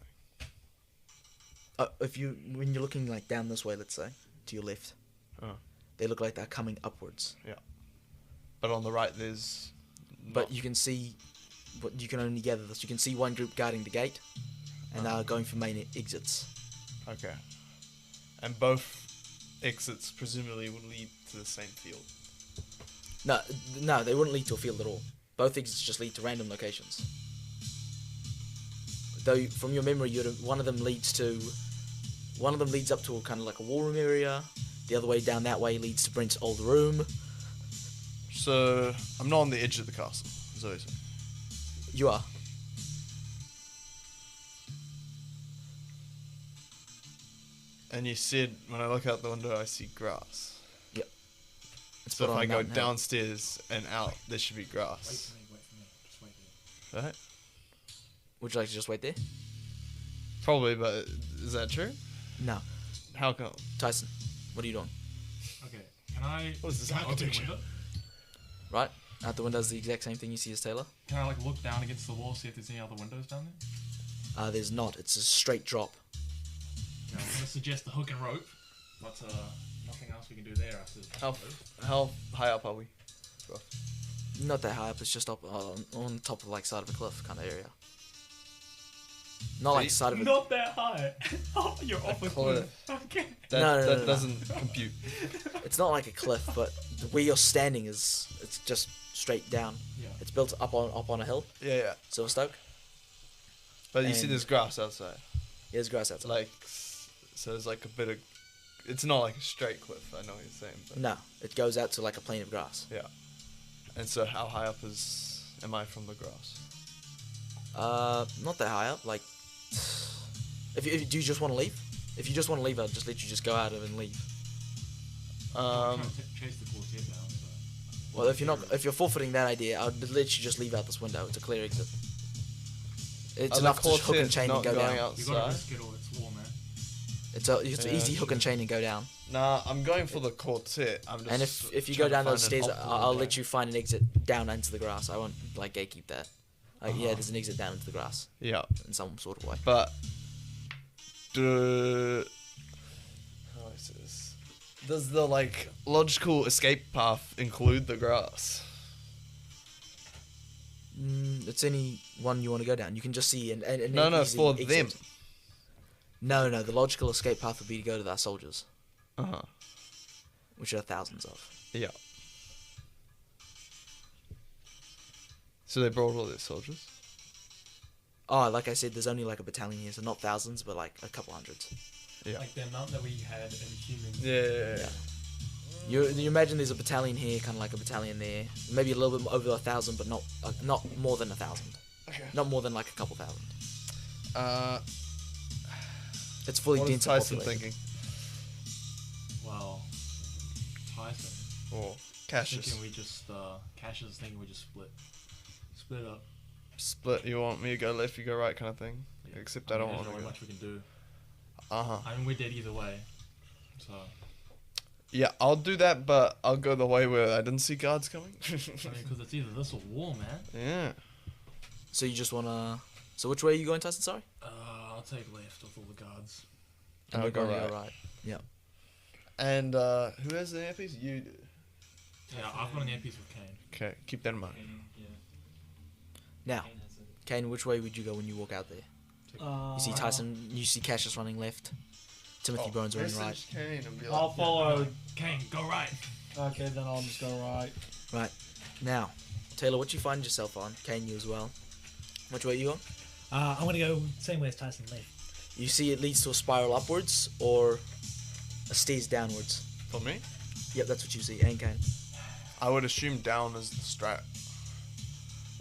When you're looking like down this way, let's say, to your left, Oh. they look like they're coming upwards. But on the right, there's. But you can see, but you can only gather this. You can see one group guarding the gate, and they're going for main exits. Okay. And both exits presumably would lead to the same field. No, they wouldn't lead to a field at all. Both exits just lead to random locations. Though, from your memory, one of them leads up to a kind of like a war room area. The other way down that way leads to Brent's old room. So I'm not on the edge of the castle. Is what you're saying. You are. And you said when I look out the window, I see grass. It's So put if on I a go mountain hill. downstairs and out, there should be grass. Wait for me. Just wait there. Right? Would you like to just wait there? Probably, but is that true? No. How come? Tyson, what are you doing? Okay. Can I? What is this can I open the architecture? window? Right? Out the window's the exact same thing you see as Taylor. Can I like look down against the wall, see if there's any other windows down there? There's not. It's a straight drop. Okay, I'm gonna suggest the hook and rope, but nothing else we can do there after. How high up are we? rough? Not that high up. It's just up on top of like side of a cliff kind of area. Not like side of a. Not that high. Oh, you're off a cliff. Okay. That doesn't compute. It's not like a cliff, but where you're standing it's just straight down. Yeah. It's built up on a hill, Yeah. Silverstoke. But you see And- there's grass outside. Yeah, there's grass outside. Like, so there's like a bit of. It's not like a straight cliff. I know what you're saying. But No, it goes out to like a plain of grass. yeah. And so how high up am I from the grass? Not that high up. Like, if you do you just want to leave? If you just want to leave, I'll just let you just go out of and leave. Chase the quartet down. So. Well, if you're forfeiting that idea, I'll let you just leave out this window. It's a clear exit. It's Are the enough to hook and quartets chain and not go going down. You gotta outside? risk it or it's war, man. It's Yeah, easy hook true. and chain and go down. Nah, I'm going for the quartet. I'm just. And if you trying go to down those find an stairs, optimal I'll way. let you find an exit down into the grass. I won't like gatekeep that. Yeah, there's an exit down into the grass Yeah, in some sort of way. but. How is this? Does the like logical escape path include the grass? It's any one you want to go down. You can just see and No, easy for exit. them. No. The logical escape path would be to go to our soldiers, Uh-huh. which are thousands of. Yeah. So they brought all their soldiers? Oh, like I said, there's only like a battalion here, so not thousands, but like a couple hundreds. Yeah. Like the amount that we had in humans. Yeah. You imagine there's a battalion here, kind of like a battalion there, maybe a little bit over 1,000, but not more than 1,000. Okay. Not more than like a couple thousand. It's fully What is dense Tyson populated. thinking? Well, Tyson. Or Cassius? Thinking we just, Cassius is thinking we just split up. Split, you want me to go left, you go right kind of thing? Except I don't mean, want there's to not go. much we can do. Uh-huh. I mean, we're dead either way. So, Yeah, I'll do that, but I'll go the way where I didn't see guards coming. I mean, because it's either this or war, man. Yeah. So you just wanna. So which way are you going, Tyson? Sorry. I'll take left with all the guards. I'll we're go going to right. go right. Yeah. And who has the earpiece? You do. Yeah, I've got an earpiece with Kayn. Okay, keep that in mind. Now, Kayn, which way would you go when you walk out there? You see Tyson. You see Cassius running left. Timothy Bones running right. Kayn and be like, I'll follow. Kayn, go right. Okay, then I'll just go right. Right. Now, Taylor, what you find yourself on? Kayn, you as well. Which way are you going? I'm gonna go same way as Tyson left. You see it leads to a spiral upwards or a stairs downwards. For me? Yep, that's what you see. And Kayn. I would assume down is the strat.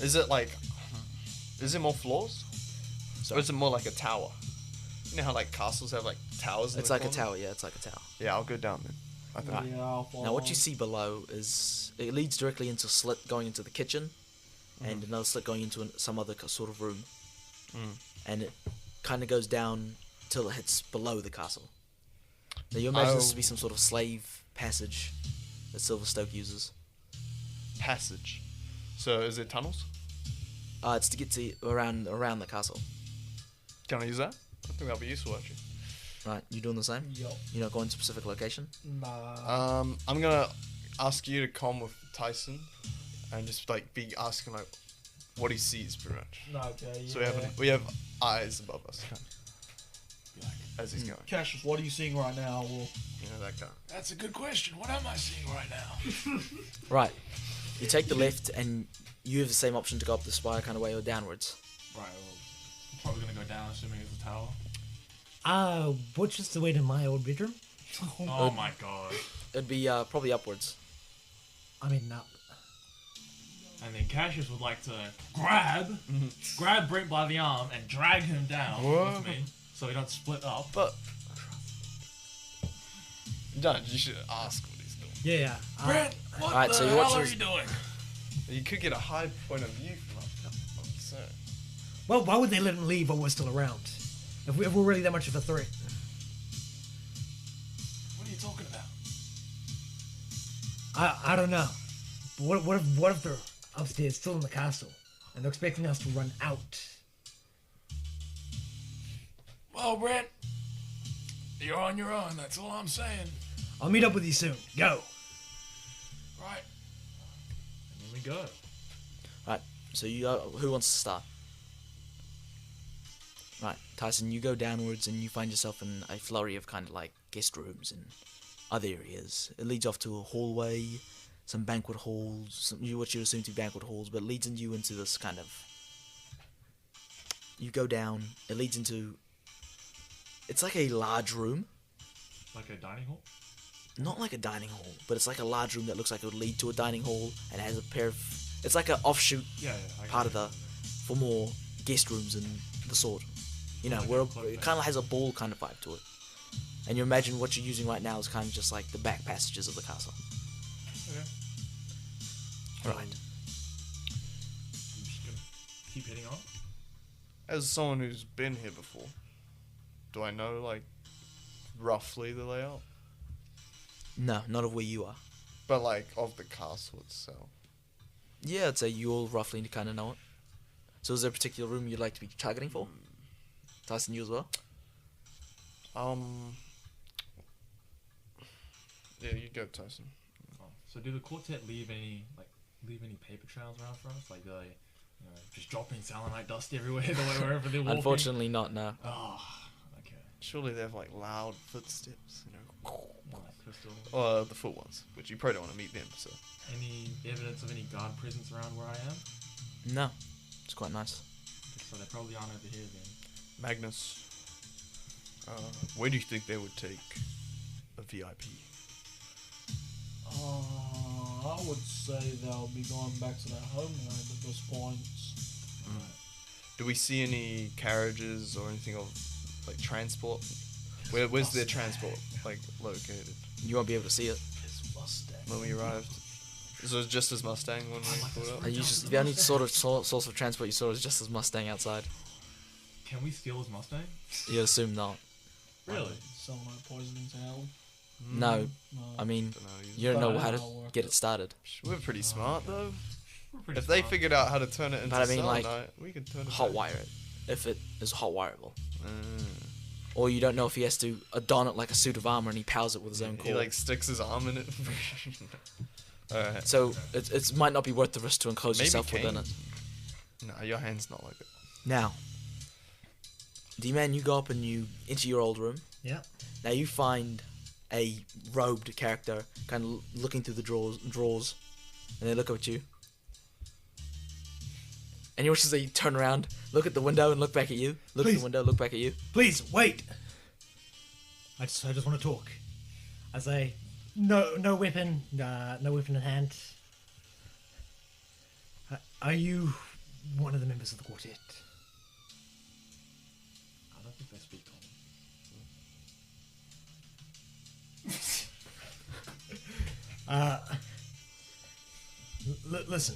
Is it like... Is it more floors? Or is it more like a tower? You know how like castles have like towers in It's the like a corner? tower. Yeah, it's like a tower. Yeah, I'll go down then. I think. Yeah, I'll follow. Now, what you see below is it leads directly into a slit going into the kitchen, and another slit going into some other sort of room, and it kind of goes down till it hits below the castle. Now, you imagine this to be some sort of slave passage that Silverstoke uses. Passage. So is it tunnels? It's to get to around the castle. Can I use that? I think that'll be useful actually. Right, you doing the same? Yup. You're not going to a specific location? Nah. I'm gonna ask you to come with Tyson, and just like be asking like what he sees pretty much. No, okay, yeah. So we have eyes above us, be like, as he's going. Cassius, what are you seeing right now? Well, You know that guy. That's a good question. What am I seeing right now? Right. You take the left, and you have the same option to go up the spire kind of way or downwards. Right, well, I'm probably gonna go down, assuming it's a tower. Which is the way to my old bedroom? Oh my god. It'd be probably upwards. I mean, up. And then Cassius would like to grab Brent by the arm and drag him down with me, so we don't split up. But John, you should ask what he's doing. Yeah. Brent, what Alright, the so you hell watch are this- you doing? You could get a high point of view from up so. Well, why would they let him leave while we're still around? If we're really that much of a threat. What are you talking about? I don't know. But what if they're upstairs still in the castle and they're expecting us to run out? Well, Brent, you're on your own. That's all I'm saying. I'll meet up with you soon. Go. Right. we go. Right. So who wants to start? Right, Tyson, you go downwards and you find yourself in a flurry of kind of like guest rooms and other areas. It leads off to a hallway, some banquet halls, what you assume to be banquet halls, but it leads you into this kind of... You go down, it leads into... It's like a large room. Like a dining hall? Not like a dining hall, but it's like a large room that looks like it would lead to a dining hall and has a pair of... It's like an offshoot part of the... For more guest rooms and the sort. You know, where it kind of has a ball kind of vibe to it. And you imagine what you're using right now is kind of just like the back passages of the castle. Okay. Right. I'm just gonna keep heading on. As someone who's been here before, do I know, like, roughly the layout? No, not of where you are. But, like, of the castle itself. Yeah, I'd say you all roughly kind of know it. So is there a particular room you'd like to be targeting for? Tyson, you as well? Yeah, you go, Tyson. Oh, so do the quartet leave any paper trails around for us? Like, just dropping selenite dust everywhere, wherever they're walking? Unfortunately not, no. Oh, okay. Surely they have, like, loud footsteps, you know. Like crystal. Or the full ones, which you probably don't want to meet them, so. Any evidence of any guard presence around where I am? No. It's quite nice. So they probably aren't over here then. Magnus, where do you think they would take a VIP? I would say they'll be going back to their homeland at this point. Do we see any carriages or anything of, like, transport? Where's their transport, like, located? You won't be able to see it. His Mustang. When we arrived? So it was just as Mustang when we pulled up? The only sort of source of transport you saw is just as Mustang outside. Can we steal his Mustang? You assume not. Really? Cyanide poisoning to hell. No. No. I mean, Dunno, you don't know But how to I'll work get it. it started. We're pretty smart, though. We're pretty If they smart. figured out how to turn it into But I mean, like, selenite, we could turn it Hot back. wire it. If it is hot wireable. Mm. Or you don't know if he has to don it like a suit of armor and he powers it with his own He, core. like, sticks his arm in it. Alright. So it might not be worth the risk to enclose Maybe yourself within Kayn. it. No, your hand's not like it. Now, D-Man, you go up and you into your old room. Yeah. Now you find a robed character kind of looking through the drawers, and they look up at you. And you watch as they turn around, look at the window, and look back at you. Look at Please. the window, look back at you. Please wait. I just want to talk. As I no weapon in hand. Are you one of the members of the quartet? I don't think they speak common. Listen,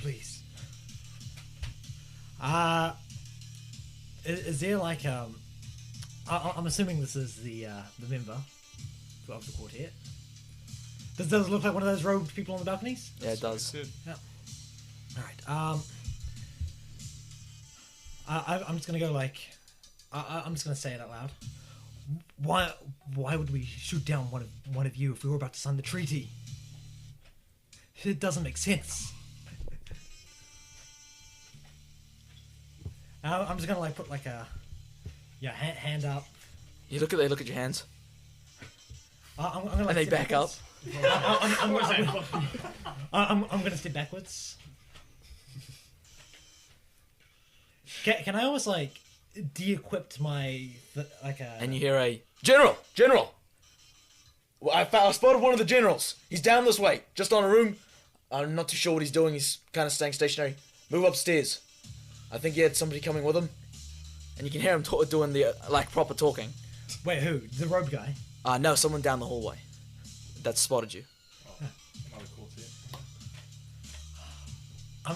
please. Is there like I'm assuming this is the member of the quartet. Does it look like one of those robed people on the balconies? Yeah, it does. Yeah. All right. I'm just gonna go like, I'm just gonna say it out loud. Why would we shoot down one of you if we were about to sign the treaty? It doesn't make sense. I'm just gonna like put like a hand up. They look at your hands, I'm gonna like and they step back up. backwards. I'm gonna step backwards. Can I almost like de-equipped my like a? And you hear a general. Well, I spotted one of the generals. He's down this way, just on a room. I'm not too sure what he's doing. He's kind of staying stationary. Move upstairs. I think he had somebody coming with him, and you can hear him doing the like proper talking. Wait, who? The robe guy? No, someone down the hallway that spotted you. Another quartet.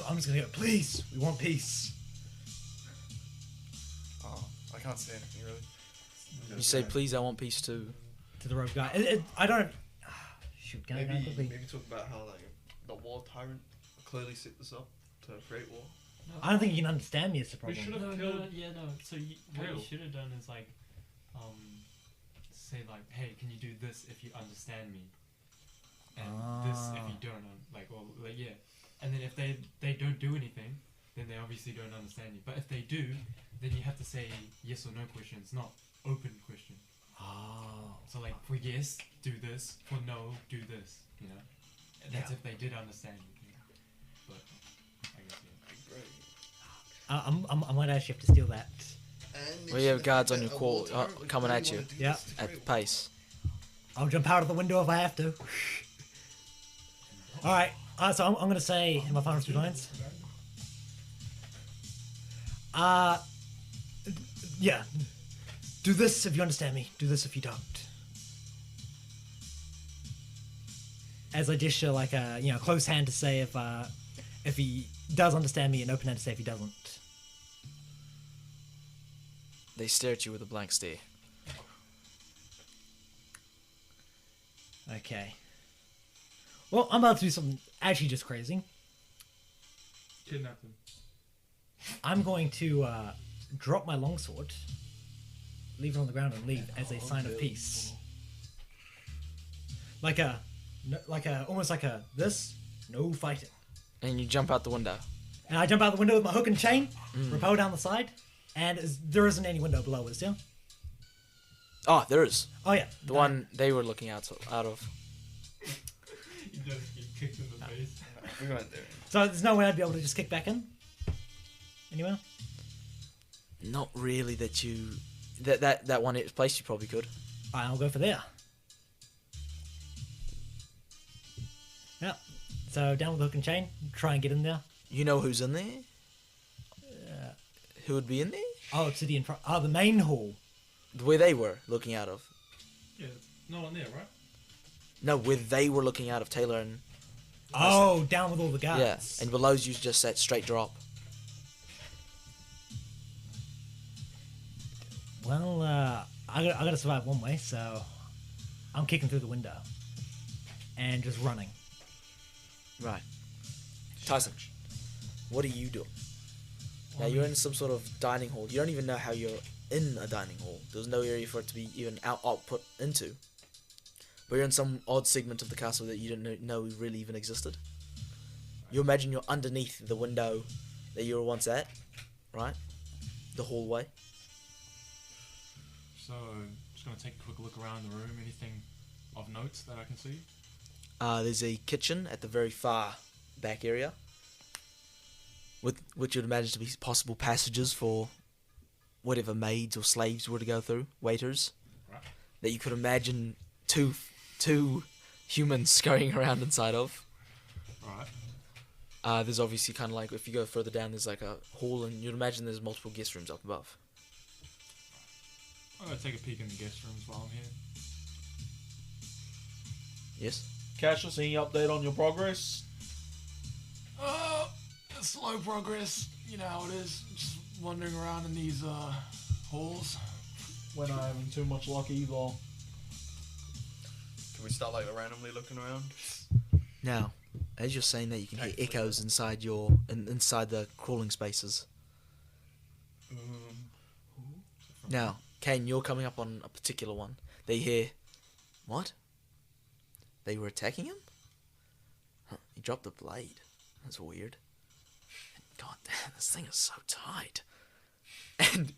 I'm just gonna go. Please, we want peace. Oh, I can't say anything really. You say, please, I want peace too. To the robe guy. I don't. Shoot, can I quickly? Maybe talk about how like the war tyrant clearly set this up to create war. I don't think you can understand me. It's the We problem. should have No, killed. no. So what you should have done is like, say like, hey, can you do this if you understand me, and this if you don't, like, well, like, yeah. And then if they don't do anything, then they obviously don't understand you. But if they do, then you have to say yes or no questions, not open question. Oh. So like for yes, do this. For no, do this. You know, and that's if they did understand you. You know? But I guess yeah. I might actually have to steal that. We have guards on your call coming at you. Yeah. At the pace. I'll jump out of the window if I have to. All right. So I'm going to say in my final 2 lines. Yeah. Do this if you understand me. Do this if you don't. As I gesture like a close hand to say if he does understand me, and open hand to say if he doesn't. They stare at you with a blank stare. Okay. Well, I'm about to do something actually just crazy. Kidnap them. I'm going to drop my longsword, leave it on the ground, and leave as a sign of peace. Almost like a this, no fighting. And you jump out the window. And I jump out the window with my hook and chain, rappel down the side, and there isn't any window below us, yeah? Oh, there is. Oh yeah. The one they were looking out of. You just get kicked in the face. We went there. So there's no way I'd be able to just kick back in? Anywhere? Not really that you... That one place you probably could. Alright, I'll go for there. Yeah. So down with the hook and chain, try and get in there. You know who's in there? Who would be in there? Oh, to the the main hall. Where they were looking out of. Yeah, there's no one there, right? No, where they were looking out of, Taylor and... Oh, down with all the guards. Yeah, and below you just that straight drop. Well, I gotta survive one way, so I'm kicking through the window and just running. Right. Tyson, what are you doing? Now you're in some sort of dining hall. You don't even know how you're in a dining hall. There's no area for it to be even output into. But you're in some odd segment of the castle that you didn't know really even existed. You imagine you're underneath the window that you were once at, right? The hallway. So, just gonna take a quick look around the room. Anything of note that I can see? There's a kitchen at the very far back area, with which you'd imagine to be possible passages for whatever maids or slaves were to go through, waiters, Right. that you could imagine two humans scurrying around inside of. Right. There's obviously kind of like, if you go further down, there's like a hall, and you'd imagine there's multiple guest rooms up above. I'm gonna take a peek in the guest rooms while I'm here. Yes? Cassius, any update on your progress? Slow progress. You know how it is. Just wandering around in these halls. We're not having too much luck either. Can we start like randomly looking around? Now, as you're saying that, you can hear Actually, echoes inside inside the crawling spaces. Now, Kayn, you're coming up on a particular one. They hear, what? They were attacking him? Huh, he dropped the blade. That's weird. God damn, this thing is so tight. And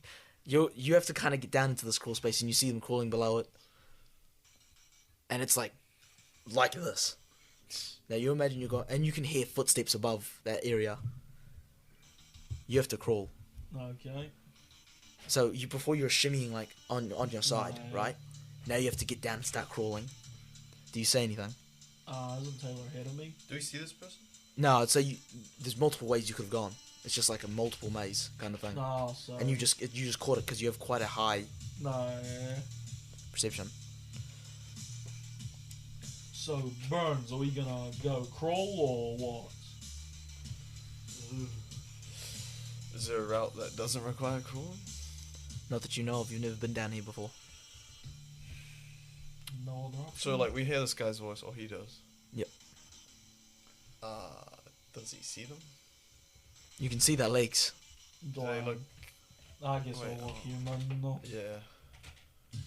you have to kind of get down into this crawl space, and you see them crawling below it. And it's like this. Now you imagine you're going, and you can hear footsteps above that area. You have to crawl. Okay. So before you're shimmying like on your side, Right. right? Now you have to get down and start crawling. Do you say anything? Isn't Taylor ahead of me? Do we see this person? No, so there's multiple ways you could have gone. It's just like a multiple maze kind of thing. No, so... And you just caught it because you have quite a high No. perception. So, Burns, are we gonna go crawl or what? Is there a route that doesn't require crawling? Not that you know of. You've never been down here before. No other option? So like we hear this guy's voice, or he does. Yep. Does he see them? You can see their legs. Do they look? I guess Wait, I'll look human. No. Yeah.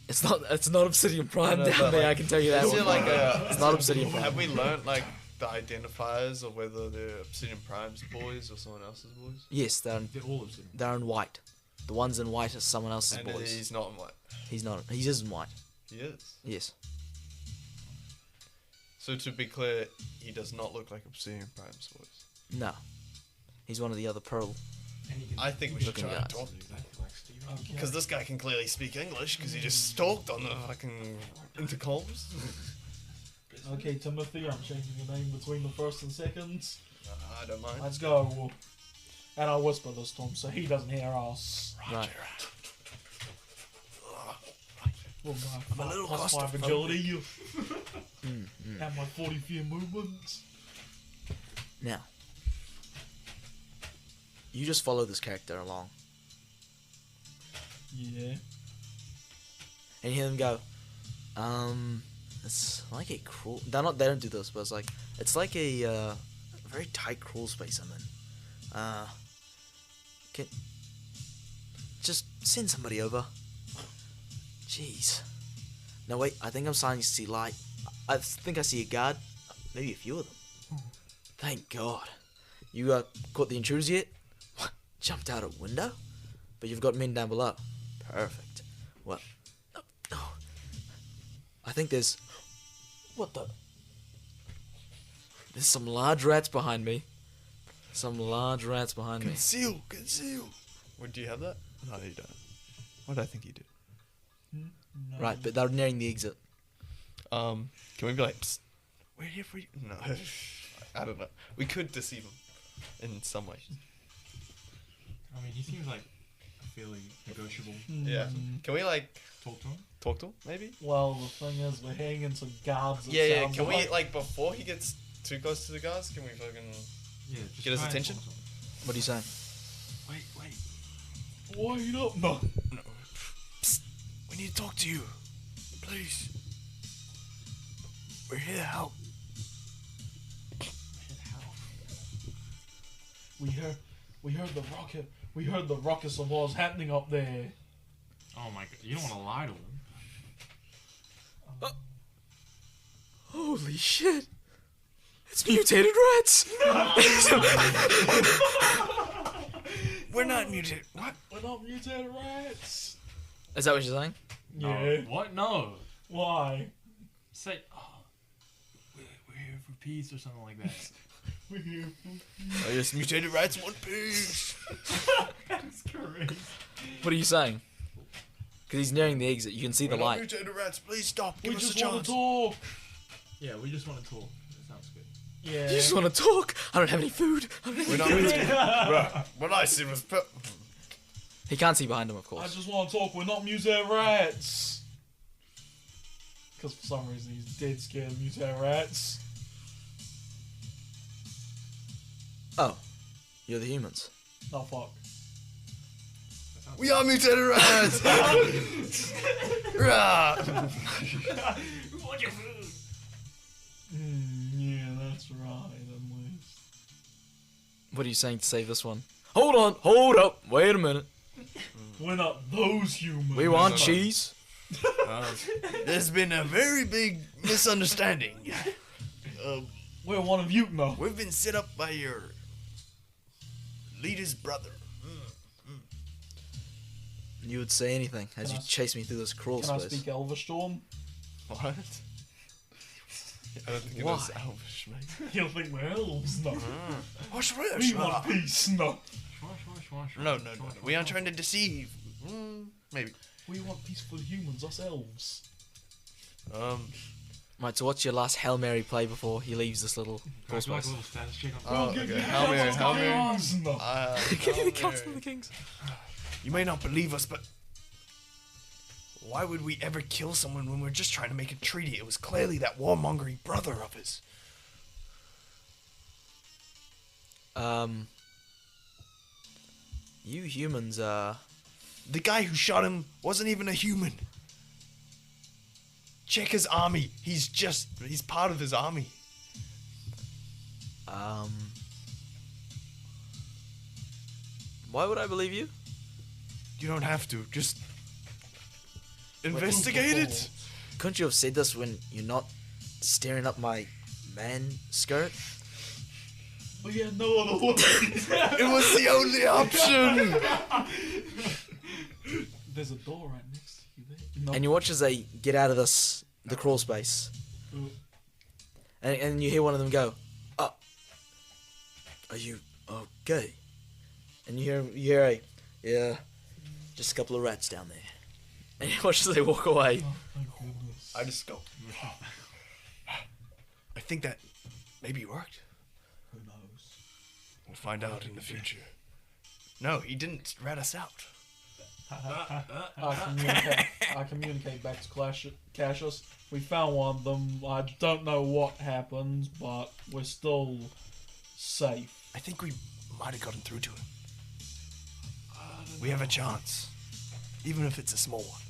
It's not Obsidian Prime No, down but, there. like, I can tell you that. Is it like a? It's not Obsidian Prime. Have we learned like the identifiers of whether they're Obsidian Prime's boys or someone else's boys? Yes, They're all of them. they're in white. The ones in white are someone else's And boys. he's not in white. He's not. He is in white. He is. Yes. So to be clear, he does not look like Obsidian Prime's boys. No. He's one of the other Pearl. I think we should Looking try and guys. talk to him. Because this guy can clearly speak English because he just talked on the fucking intercoms. Okay, Timothy, I'm changing your name between the first and second. I don't mind. Let's go. And I'll whisper this to him so he doesn't hear us. Right. Well, I'm a little plus 5 claustrophobic. agility. And my 40 feet movement. Now. You just follow this character along. Yeah. And you hear them go, it's like a crawl. They don't do this, but it's like a very tight crawl space I'm in. Can just send somebody over. Jeez. No wait, I think I'm starting to see light. I think I see a guard, maybe a few of them. Thank God. You caught the intruders yet? What? Jumped out a window? But you've got men down below. Perfect. Well, oh. I think there's... What the... There's some large rats behind me. Some large rats behind me. Conceal! Conceal! What, do you have that? No, you don't. What did I think you did? No. Right, but they're nearing the exit. Can we be like, psst, we're here for you? No. I don't know. We could deceive him in some way. I mean, he seems like fairly negotiable. Yeah. Can we like Talk to him. talk to him, maybe? Well, the thing is, we're hanging some guards. Yeah. Can we like before he gets too close to the guards? Can we fucking Yeah, just Get his try and attention? talk to him. What are you saying? Wait. Wait up, no. No. Psst. We need to talk to you. Please. We're here to help. We heard the rocket. We heard the ruckus of what was happening up there. Oh my god, you don't want to lie to him. Holy shit! It's mutated rats! We're not mutated. What? We're not mutated rats. Is that what you're saying? Yeah. What? No. Why? Say, we're here for peace or something like that. We're here. I just mutated rats one piece. That's correct. What are you saying? Because he's nearing the exit. You can see the We're not light. mutated rats. Please stop. We Give us a just want chance. to talk. Yeah, we just want to talk. That sounds good. Yeah. You just want to talk? I don't have any food. We're not mutated. Right. What I see was. He can't see behind him, of I course. just want to talk. We're not mutated rats. Because for some reason he's dead scared of mutated rats. Oh, you're the humans. Oh fuck. We are mutated rats. Rah. We want your food. Yeah, that's right. At least. What are you saying to save this one? Hold on, hold up, wait a minute. We're not those humans. We want cheese. There's been a very big misunderstanding. We're one of you now. We've been set up by your leader's brother. You would say anything as Can you I s- chase me through this crawl Can I space. speak Elvish to him? What? I don't think it Why? was Elvish, mate. He'll think we're elves now. What's We want peace now. No. We aren't trying to deceive. Maybe. We want peaceful humans, us elves. Right, so what's your last Hail Mary play before he leaves this little crawl Like a space? little status check on Oh, Give okay. me Hail Mary, Hail Mary. Kings now. Give me the Hail Council of Mary. the Kings. You may not believe us, but why would we ever kill someone when we're just trying to make a treaty? It was clearly that warmongering brother of his. You humans, The guy who shot him wasn't even a human. Check his army. He's part of his army. why would I believe you? You don't have to. Just investigate it. Couldn't you have said this when you're not staring up my man skirt. We had no other way. It was the only option. There's a door right next to you there. No. And you watch as they get out of the crawl space. And you hear one of them go, "Oh, are you okay?" And you hear "Yeah, just a couple of rats down there." And you watch as they walk away. I just go. I think that maybe it worked. Who knows? We'll find out in the future. No, he didn't rat us out. I communicate back to Cassius. We found one of them. I don't know what happened, but we're still safe. I think we might have gotten through to him. We have a chance, even if it's a small one.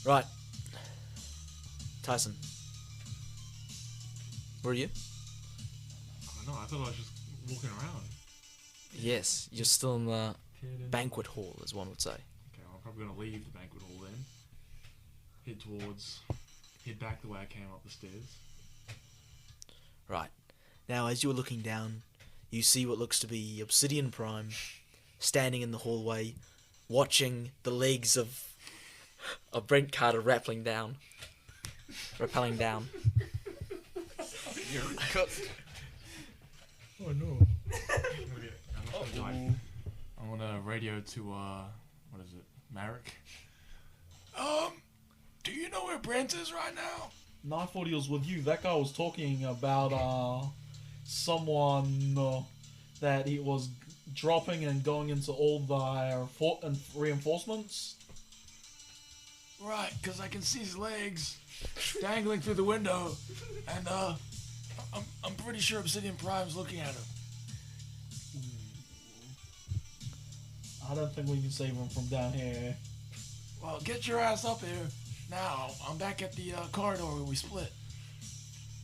Right. Tyson. Where are you? I don't know. I thought I was just walking around. Yes, you're still in the banquet hall, as one would say. Okay, I'm probably gonna leave the banquet hall then. Head back the way I came up the stairs. Right. Now, as you are looking down, you see what looks to be Obsidian Prime standing in the hallway, watching the legs of Brent Carter rappelling down. Rappelling down. You're cooked. Oh no. I'm gonna radio to what is it, Marik? Do you know where Brent is right now? No, I thought he was with you. That guy was talking about someone that he was dropping and going into all the reinforcements. Right, because I can see his legs dangling through the window, and I'm pretty sure Obsidian Prime's looking at him. I don't think we can save him from down here. Well, get your ass up here now. I'm back at the corridor where we split.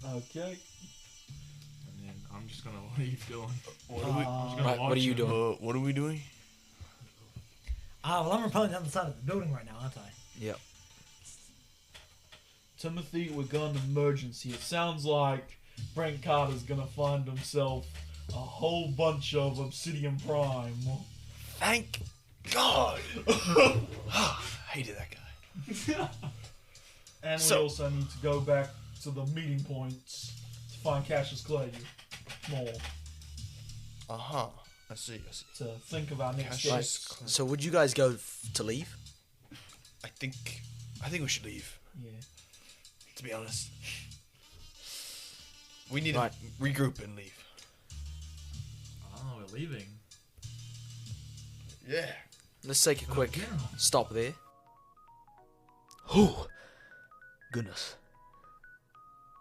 Okay. And then I'm just gonna leave Dylan. What are we? Right, what are you doing? What are we doing? Well, I'm rappelling down the side of the building right now, aren't I? Yep. Timothy, we're going to emergency. It sounds like Brent Carter's gonna find himself a whole bunch of Obsidian Prime. Thank God. Hated that guy. And we also need to go back to the meeting points to find Cassius Claymore. I see. To think of our next Cassius steps. So would you guys go to leave? I think we should leave. Yeah. To be honest, we need Right. to regroup and leave. Oh, we're leaving. Yeah. Let's take a quick stop there. Oh, goodness.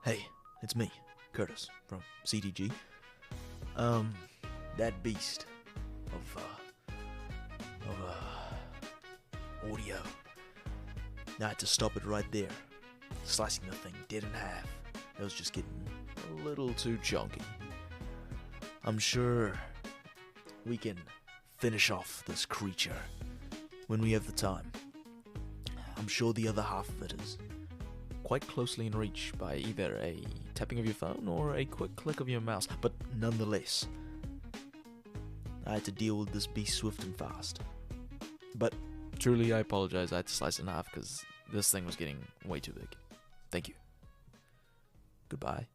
Hey, it's me, Curtis, from CTG. That beast of audio. Now I had to stop it right there. Slicing the thing dead in half. It was just getting a little too chunky. I'm sure we can finish off this creature when we have the time. I'm sure the other half of it is quite closely in reach by either a tapping of your phone or a quick click of your mouse, but nonetheless, I had to deal with this beast swift and fast. But truly, I apologize. I had to slice it in half because this thing was getting way too big. Thank you. Goodbye.